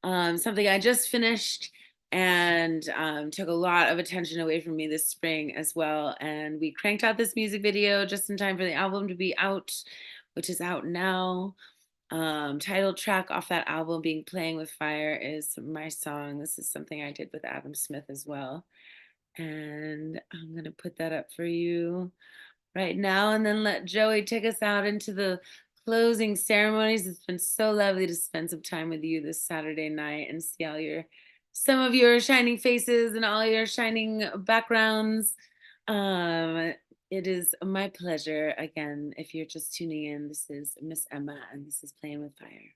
Q: Something I just finished and took a lot of attention away from me this spring as well. And we cranked out this music video just in time for the album to be out, which is out now. Title track off that album, being Playing with Fire, is my song. This is something I did with Adam Smith as well. And I'm going to put that up for you right now and then let Joey take us out into the closing ceremonies. It's been so lovely to spend some time with you this Saturday night and see some of your shining faces and all your shining backgrounds. It is my pleasure. Again, if you're just tuning in, this is Miss Emma and this is Playing with Fire.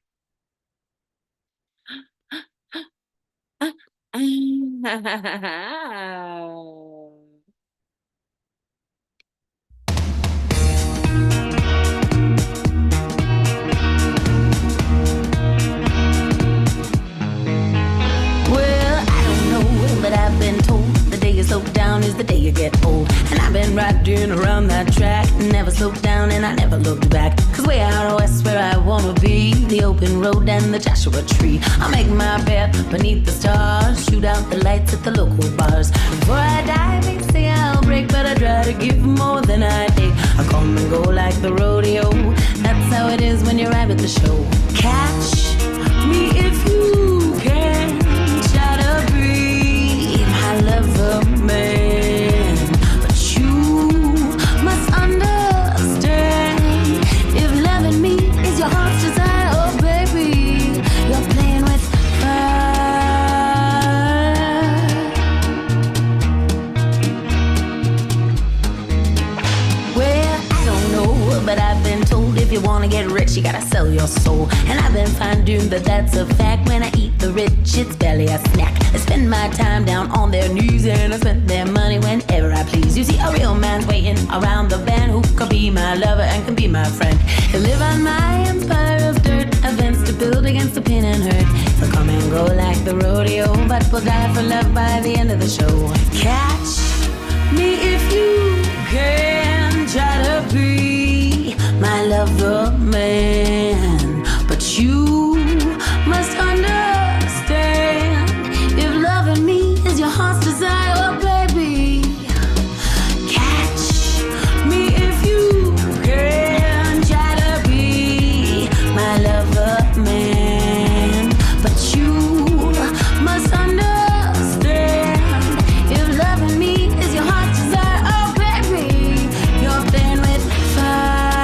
D: Well, I don't know, but I've been told the day you slow down is the day you get old. And I've been riding around that track, never slowed down and I never looked back. Cause way out west where I wanna be, the open road and the Joshua tree. I'll make my bed beneath the stars, shoot out the lights at the local bars. Before I die, they say I'll break, but I try to give more than I take. I come and go like the rodeo, that's how it is when you ride with the show. Catch me if you can, try to breathe my lover man. But you must understand, if loving me is your heart's desire, oh baby, you're playing with fire. Well, I don't know, but I've been told if you wanna get rich, you gotta sell your soul. And I've been finding that that's a fact. When I eat the rich, it's barely a snack. I spend my time down on their knees and I spend their money whenever I please. You see, a real man's waiting around the bend who can be my lover and can be my friend. He'll live on my empire of dirt, events to build against the pain and hurt. He'll come and go like the rodeo, but we'll die for love by the end of the show. Catch me if you can, try to be my lover man. But you must understand, if loving me is your heart's desire, oh baby, catch me if you can, try to be my lover man. But you must understand, if loving me is your heart's desire, oh baby, you're playing with fire.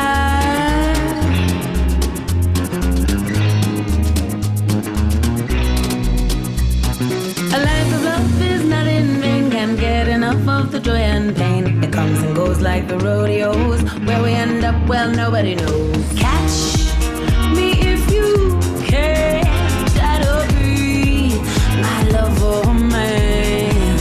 D: A life of love is not in vain, can't get enough of the joy and pain. It comes and goes like the rodeos, where we end up, well, nobody knows. Catch me if you can, try to be my lover man.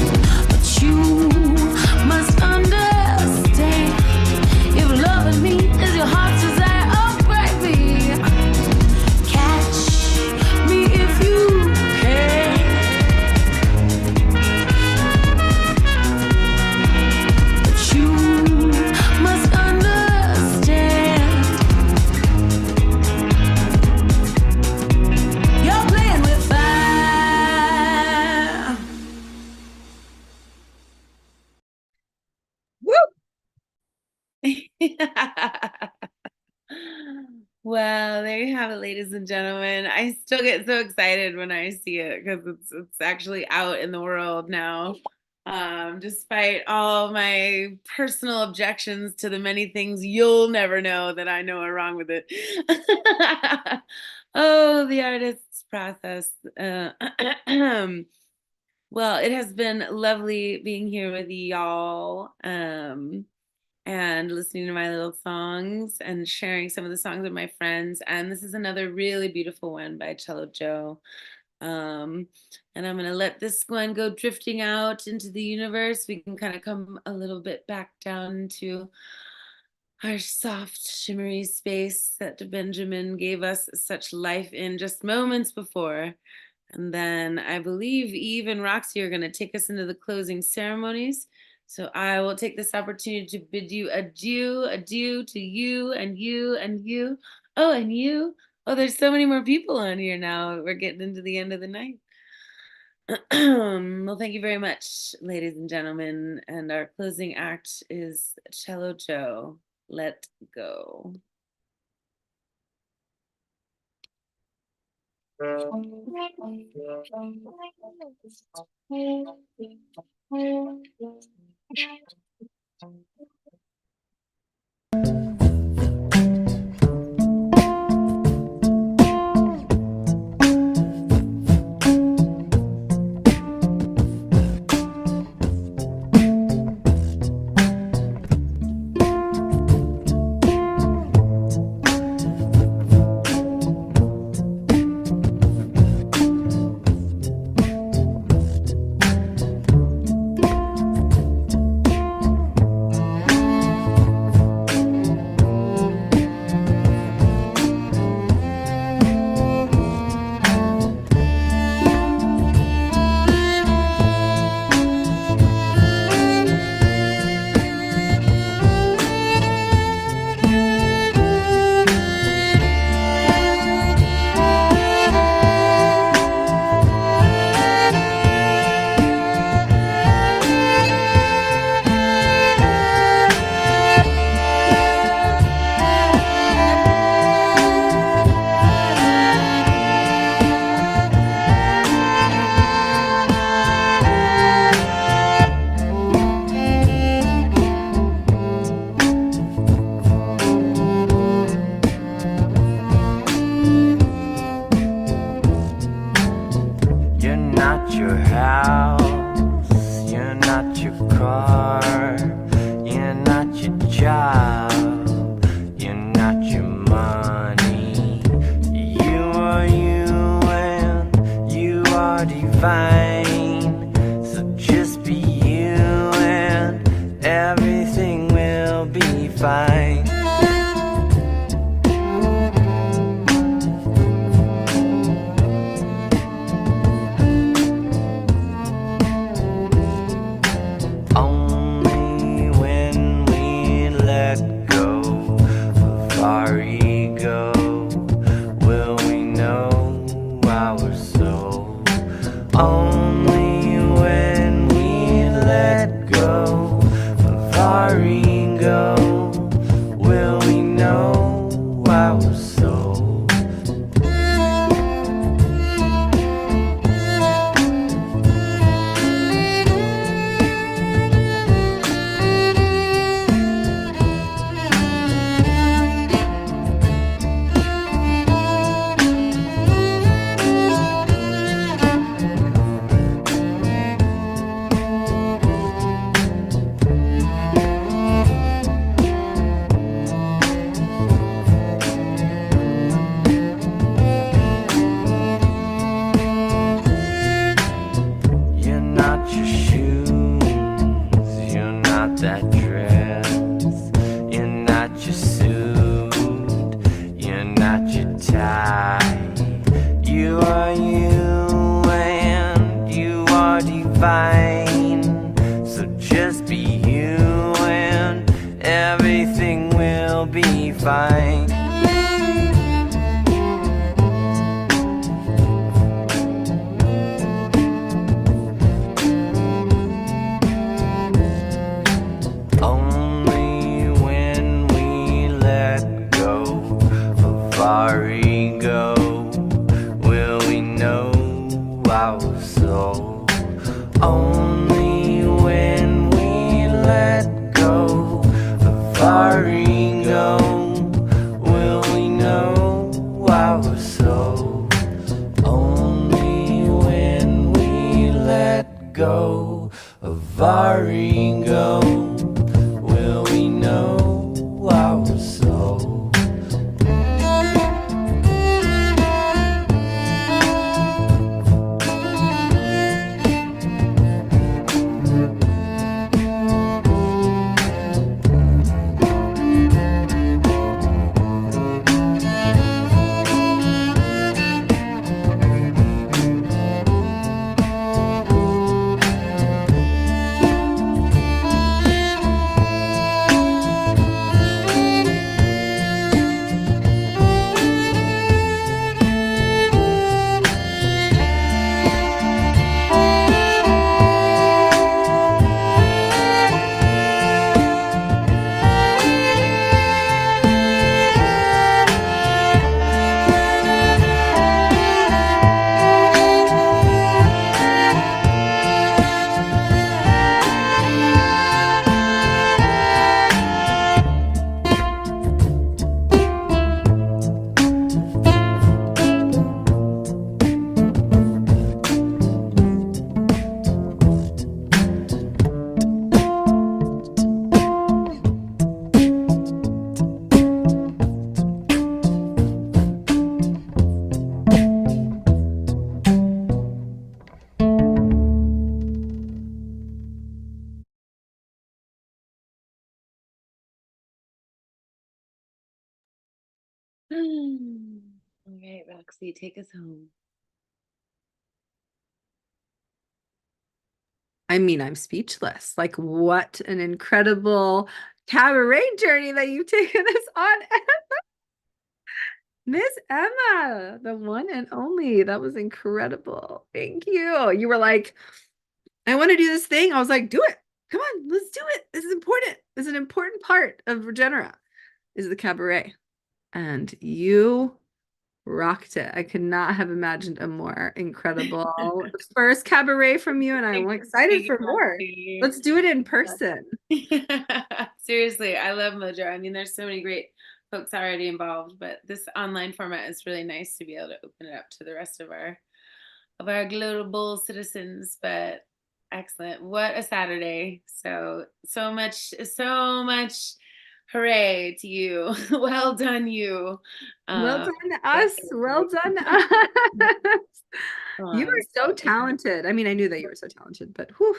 Q: Well, there you have it, ladies and gentlemen. I still get so excited when I see it because it's actually out in the world now. Despite all my personal objections to the many things you'll never know that I know are wrong with it. Oh, the artist's process. Well, it has been lovely being here with y'all. And listening to my little songs and sharing some of the songs with my friends. And this is another really beautiful one by Cello Joe. And I'm going to let this one go drifting out into the universe. We can kind of come a little bit back down to our soft, shimmery space that Benjamin gave us such life in just moments before. And then I believe Eve and Roxy are going to take us into the closing ceremonies. So I will take this opportunity to bid you adieu, adieu to you and you and you. Oh, and you. Oh, there's so many more people on here now. We're getting into the end of the night. Well, thank you very much, ladies and gentlemen. And our closing act is Cello Joe. Let go.
G: go of our ego? Will we know our soul?
Q: All right, Roxy, take us home.
L: I mean, I'm speechless. Like, what an incredible cabaret journey that you've taken us on. Miss Emma, the one and only. That was incredible. Thank you. You were like, I want to do this thing. I was like, do it. Come on, let's do it. This is important. This is an important part of Regenera, is the cabaret. And you rocked it. I could not have imagined a more incredible first cabaret from you, and I'm excited for more. Let's do it in person.
Q: Seriously, I love Mojo. I mean, there's so many great folks already involved, but this online format is really nice to be able to open it up to the rest of our global citizens. But excellent. What a Saturday. So much hooray to you. Well done, you.
L: Well done us. Well done us. You are so talented. I mean, I knew that you were so talented, but whew,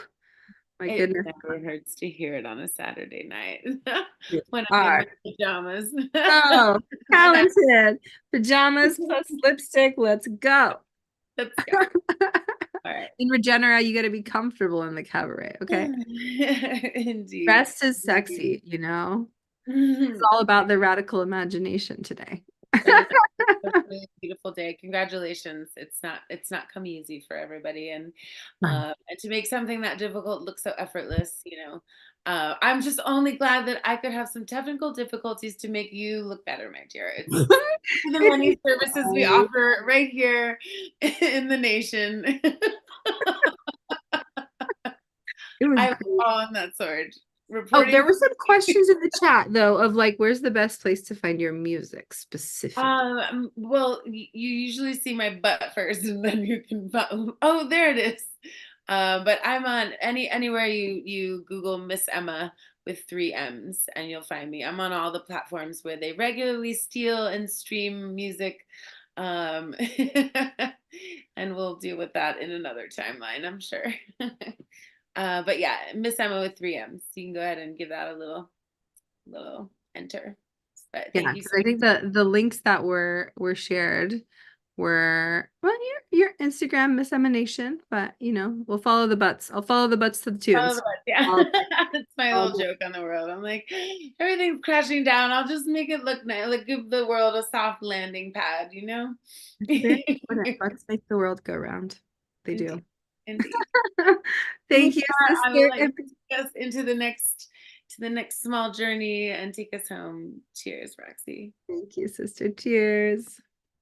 L: my goodness.
Q: It never hurts to hear it on a Saturday night when
L: You
Q: I'm in
L: are.
Q: my pajamas.
L: Oh, talented. Pajamas plus lipstick. Let's go.
Q: Let's go. All right.
L: In Regenera, you got to be comfortable in the cabaret, okay?
Q: Indeed.
L: Rest is sexy, you know? It's all about the radical imagination today.
Q: It's a really beautiful day. Congratulations. It's not come easy for everybody, and to make something that difficult look so effortless, you know. I'm just only glad that I could have some technical difficulties to make you look better, my dear. It's the many services we offer right here in the nation. I was on that sword.
L: Oh, there were some questions in the chat though of like, where's the best place to find your music specifically?
Q: Well, you usually see my butt first, and then you can. Oh, there it is. But I'm on anywhere you Google Miss Emma with 3 M's, and you'll find me. I'm on all the platforms where they regularly steal and stream music, and we'll deal with that in another timeline, I'm sure. But yeah, Miss Emma with 3 M's. You can go ahead and give that a little enter. But thank you.
L: I think the links that were shared were, well, your Instagram, Miss Emanation, but you know, we'll follow the butts. I'll follow the butts to the tunes.
Q: Yeah. That's my little joke on the world. I'm like, everything's crashing down. I'll just make it look nice, like give the world a soft landing pad, you know?
L: Let's make the world go round. They do.
Q: Indeed.
L: Thank you,
Q: I will
L: sister.
Q: take us into the next small journey and take us home. Cheers, Roxy.
L: Thank you, sister. Cheers.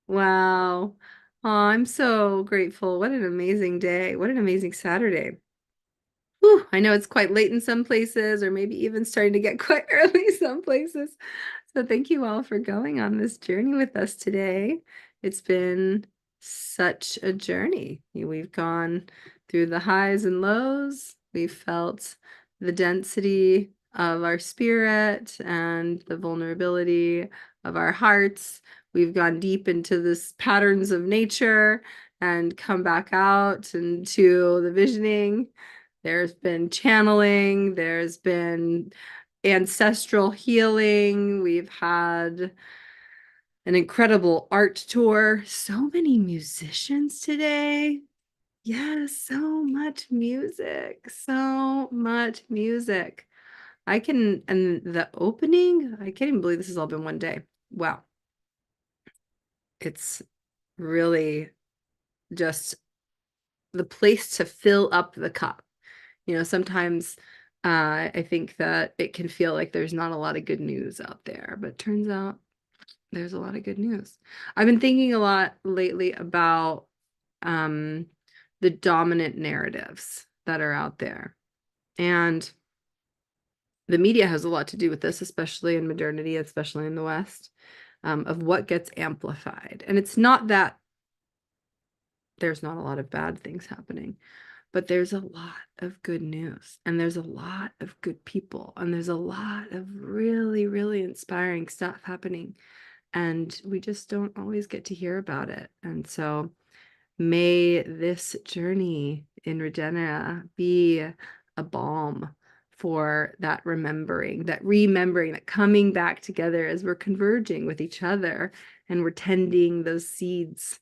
L: Wow. Oh, I'm so grateful. What an amazing day. What an amazing Saturday. Whew, I know it's quite late in some places, or maybe even starting to get quite early some places. So thank you all for going on this journey with us today. It's been such a journey. We've gone through the highs and lows. We felt the density of our spirit and the vulnerability of our hearts. We've gone deep into this patterns of nature and come back out into the visioning. There's been channeling, there's been ancestral healing. We've had an incredible art tour. So many musicians today. Yes, so much music. So much music. And the opening, I can't even believe this has all been one day. Wow. It's really just the place to fill up the cup. Sometimes I think that it can feel like there's not a lot of good news out there, but turns out there's a lot of good news. I've been thinking a lot lately about the dominant narratives that are out there. And the media has a lot to do with this, especially in modernity, especially in the West, of what gets amplified. And it's not that there's not a lot of bad things happening, but there's a lot of good news, and there's a lot of good people, and there's a lot of really, really inspiring stuff happening. And we just don't always get to hear about it. And so may this journey in Regenera be a balm for that remembering, that coming back together as we're converging with each other and we're tending those seeds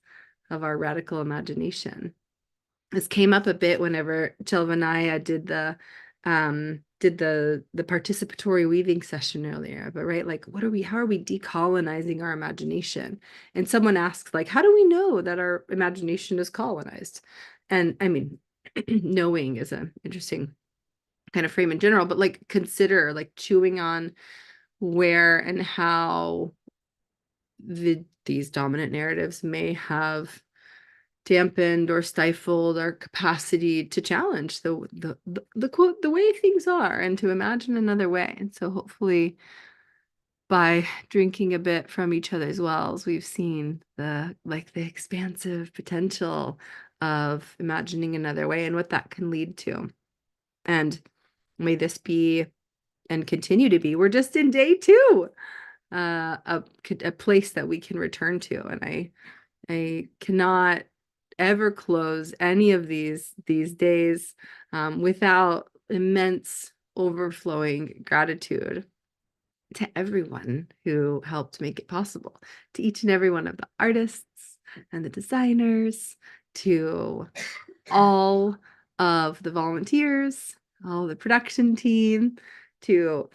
L: of our radical imagination. This came up a bit whenever Chelvanaya did the participatory weaving session earlier, but right, like how are we decolonizing our imagination? And someone asks, like, how do we know that our imagination is colonized? And I mean, knowing is an interesting kind of frame in general, but like consider like chewing on where and how these dominant narratives may have dampened or stifled our capacity to challenge the quote, the way things are, and to imagine another way. And so hopefully by drinking a bit from each other's wells, we've seen the expansive potential of imagining another way and what that can lead to. And may this be and continue to be, we're just in day 2, a place that we can return to. And I cannot ever close any of these days without immense overflowing gratitude to everyone who helped make it possible, to each and every one of the artists and the designers, to all of the volunteers, all the production team, to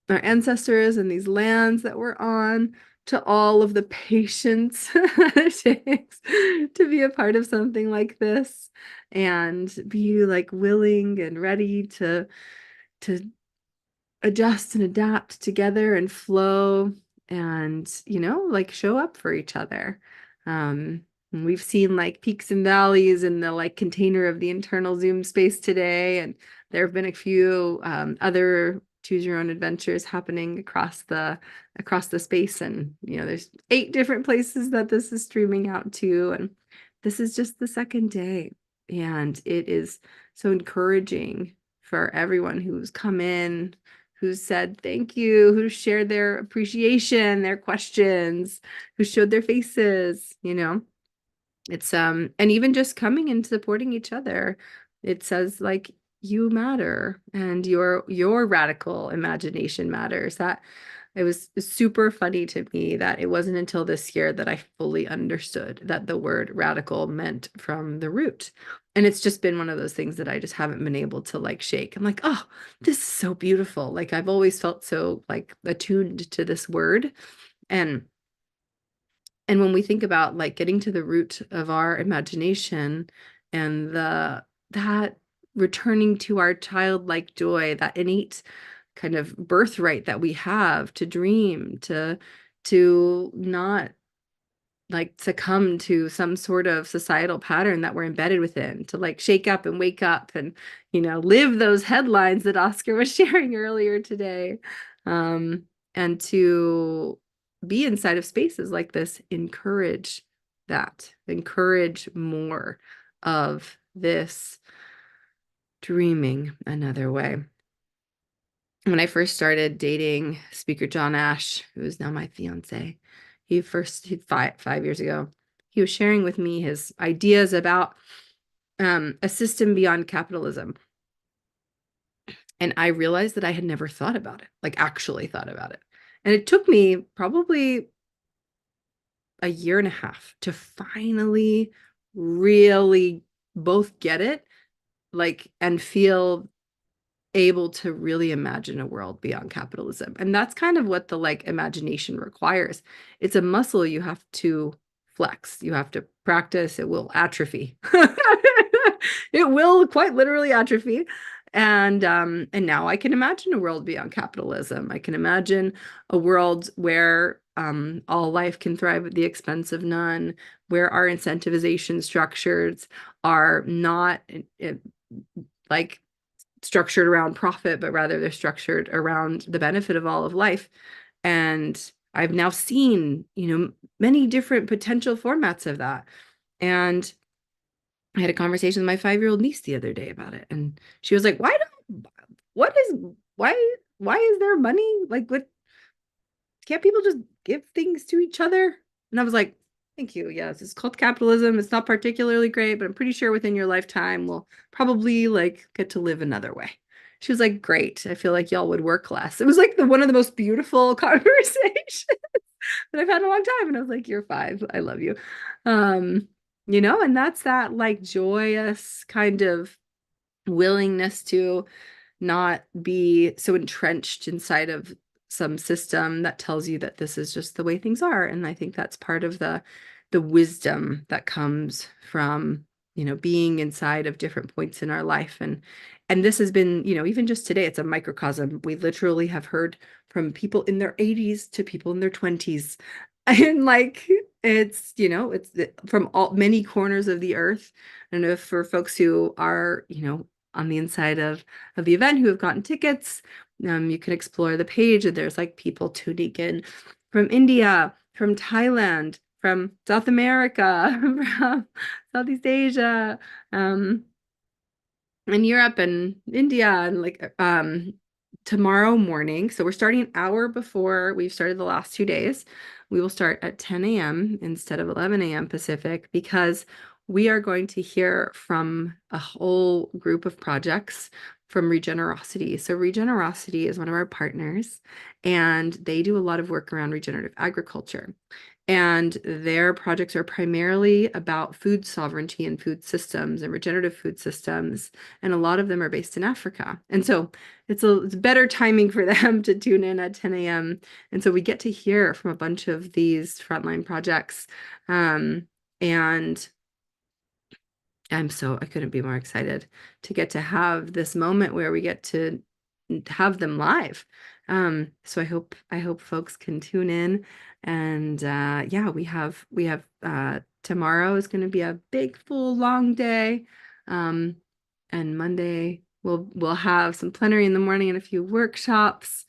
L: our ancestors and these lands that we're on, to all of the patience it takes to be a part of something like this and be like willing and ready to adjust and adapt together and flow and like show up for each other. And we've seen like peaks and valleys in the like container of the internal Zoom space today, and there have been a few other choose your own adventures happening across the space. And there's 8 different places that this is streaming out to, and this is just the second day, and it is so encouraging for everyone who's come in, who said thank you, who shared their appreciation, their questions, who showed their faces. It's and even just coming and supporting each other, it says like you matter and your radical imagination matters. That it was super funny to me that it wasn't until this year that I fully understood that the word radical meant from the root. And it's just been one of those things that I just haven't been able to like shake. I'm like, oh, this is so beautiful. Like I've always felt so like attuned to this word. And when we think about like getting to the root of our imagination and that returning to our childlike joy, that innate kind of birthright that we have to dream, to not like succumb to some sort of societal pattern that we're embedded within, to like shake up and wake up and live those headlines that Oscar was sharing earlier today, and to be inside of spaces like this, encourage more of this dreaming another way. When I first started dating speaker John Ash, who is now my fiance, he 5 years ago, he was sharing with me his ideas about a system beyond capitalism. And I realized that I had never thought about it, like actually thought about it. And it took me probably a year and a half to finally really both get it, like, and feel able to really imagine a world beyond capitalism. And that's kind of what the like imagination requires. It's a muscle you have to flex. You have to practice. It will atrophy. It will quite literally atrophy. And now I can imagine a world beyond capitalism. I can imagine a world where all life can thrive at the expense of none, where our incentivization structures are not like structured around profit, but rather they're structured around the benefit of all of life. And I've now seen, many different potential formats of that. And I had a conversation with my 5-year-old niece the other day about it. And she was like, why is there money? Like, what, can't people just give things to each other? And I was like, thank you. Yes, it's called capitalism. It's not particularly great, but I'm pretty sure within your lifetime we'll probably like get to live another way. She was like, great. I feel like y'all would work less. It was like one of the most beautiful conversations that I've had in a long time. And I was like, you're 5. I love you. And that's that like joyous kind of willingness to not be so entrenched inside of some system that tells you that this is just the way things are. And I think that's part of the wisdom that comes from, being inside of different points in our life. And this has been, even just today, it's a microcosm. We literally have heard from people in their 80s to people in their 20s. And like, it's, from many corners of the earth. And if for folks who are, on the inside of the event who have gotten tickets, you can explore the page, and there's like people tuning in from India, from Thailand, from South America, from Southeast Asia, and Europe and India, and like tomorrow morning. So we're starting an hour before we've started the last 2 days. We will start at 10 a.m. instead of 11 a.m. Pacific, because we are going to hear from a whole group of projects from Regenerosity. So Regenerosity is one of our partners, and they do a lot of work around regenerative agriculture. And their projects are primarily about food sovereignty and food systems and regenerative food systems. And a lot of them are based in Africa. And so it's better timing for them to tune in at 10 a.m. And so we get to hear from a bunch of these frontline projects. And I couldn't be more excited to get to have this moment where we get to have them live. So I hope folks can tune in. And yeah, we have tomorrow is going to be a big, full, long day. And Monday we'll have some plenary in the morning and a few workshops.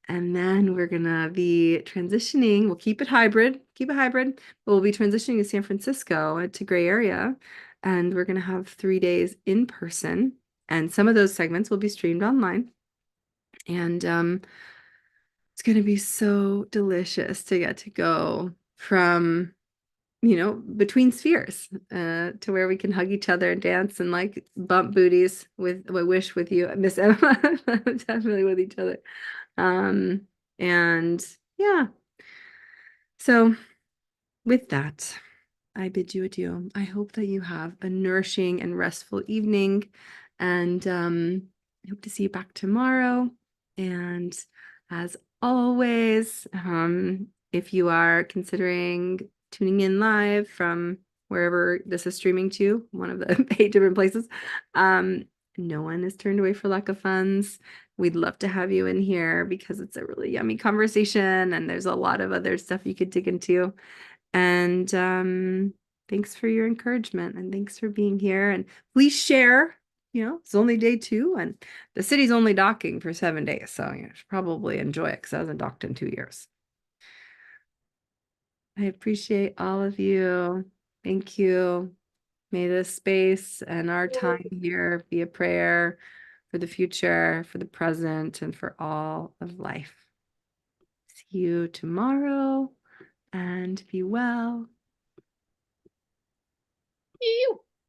L: And then we're gonna be transitioning. We'll keep it hybrid, but we'll be transitioning to San Francisco, to Gray Area. And we're gonna have 3 days in person. And some of those segments will be streamed online. And it's going to be so delicious to get to go from, between spheres to where we can hug each other and dance and like bump booties with Wish with you, Miss Emma, definitely with each other. And yeah. So with that, I bid you adieu. I hope that you have a nourishing and restful evening. And I hope to see you back tomorrow. And as always, if you are considering tuning in live from wherever this is streaming to, one of the 8 different places, no one is turned away for lack of funds. We'd love to have you in here because it's a really yummy conversation and there's a lot of other stuff you could dig into. And thanks for your encouragement and thanks for being here. And please share. It's only day 2 and the city's only docking for 7 days. So you should probably enjoy it because I wasn't docked in 2 years. I appreciate all of you. Thank you. May this space and our time here be a prayer for the future, for the present, and for all of life. See you tomorrow and be well.
Q: Ew.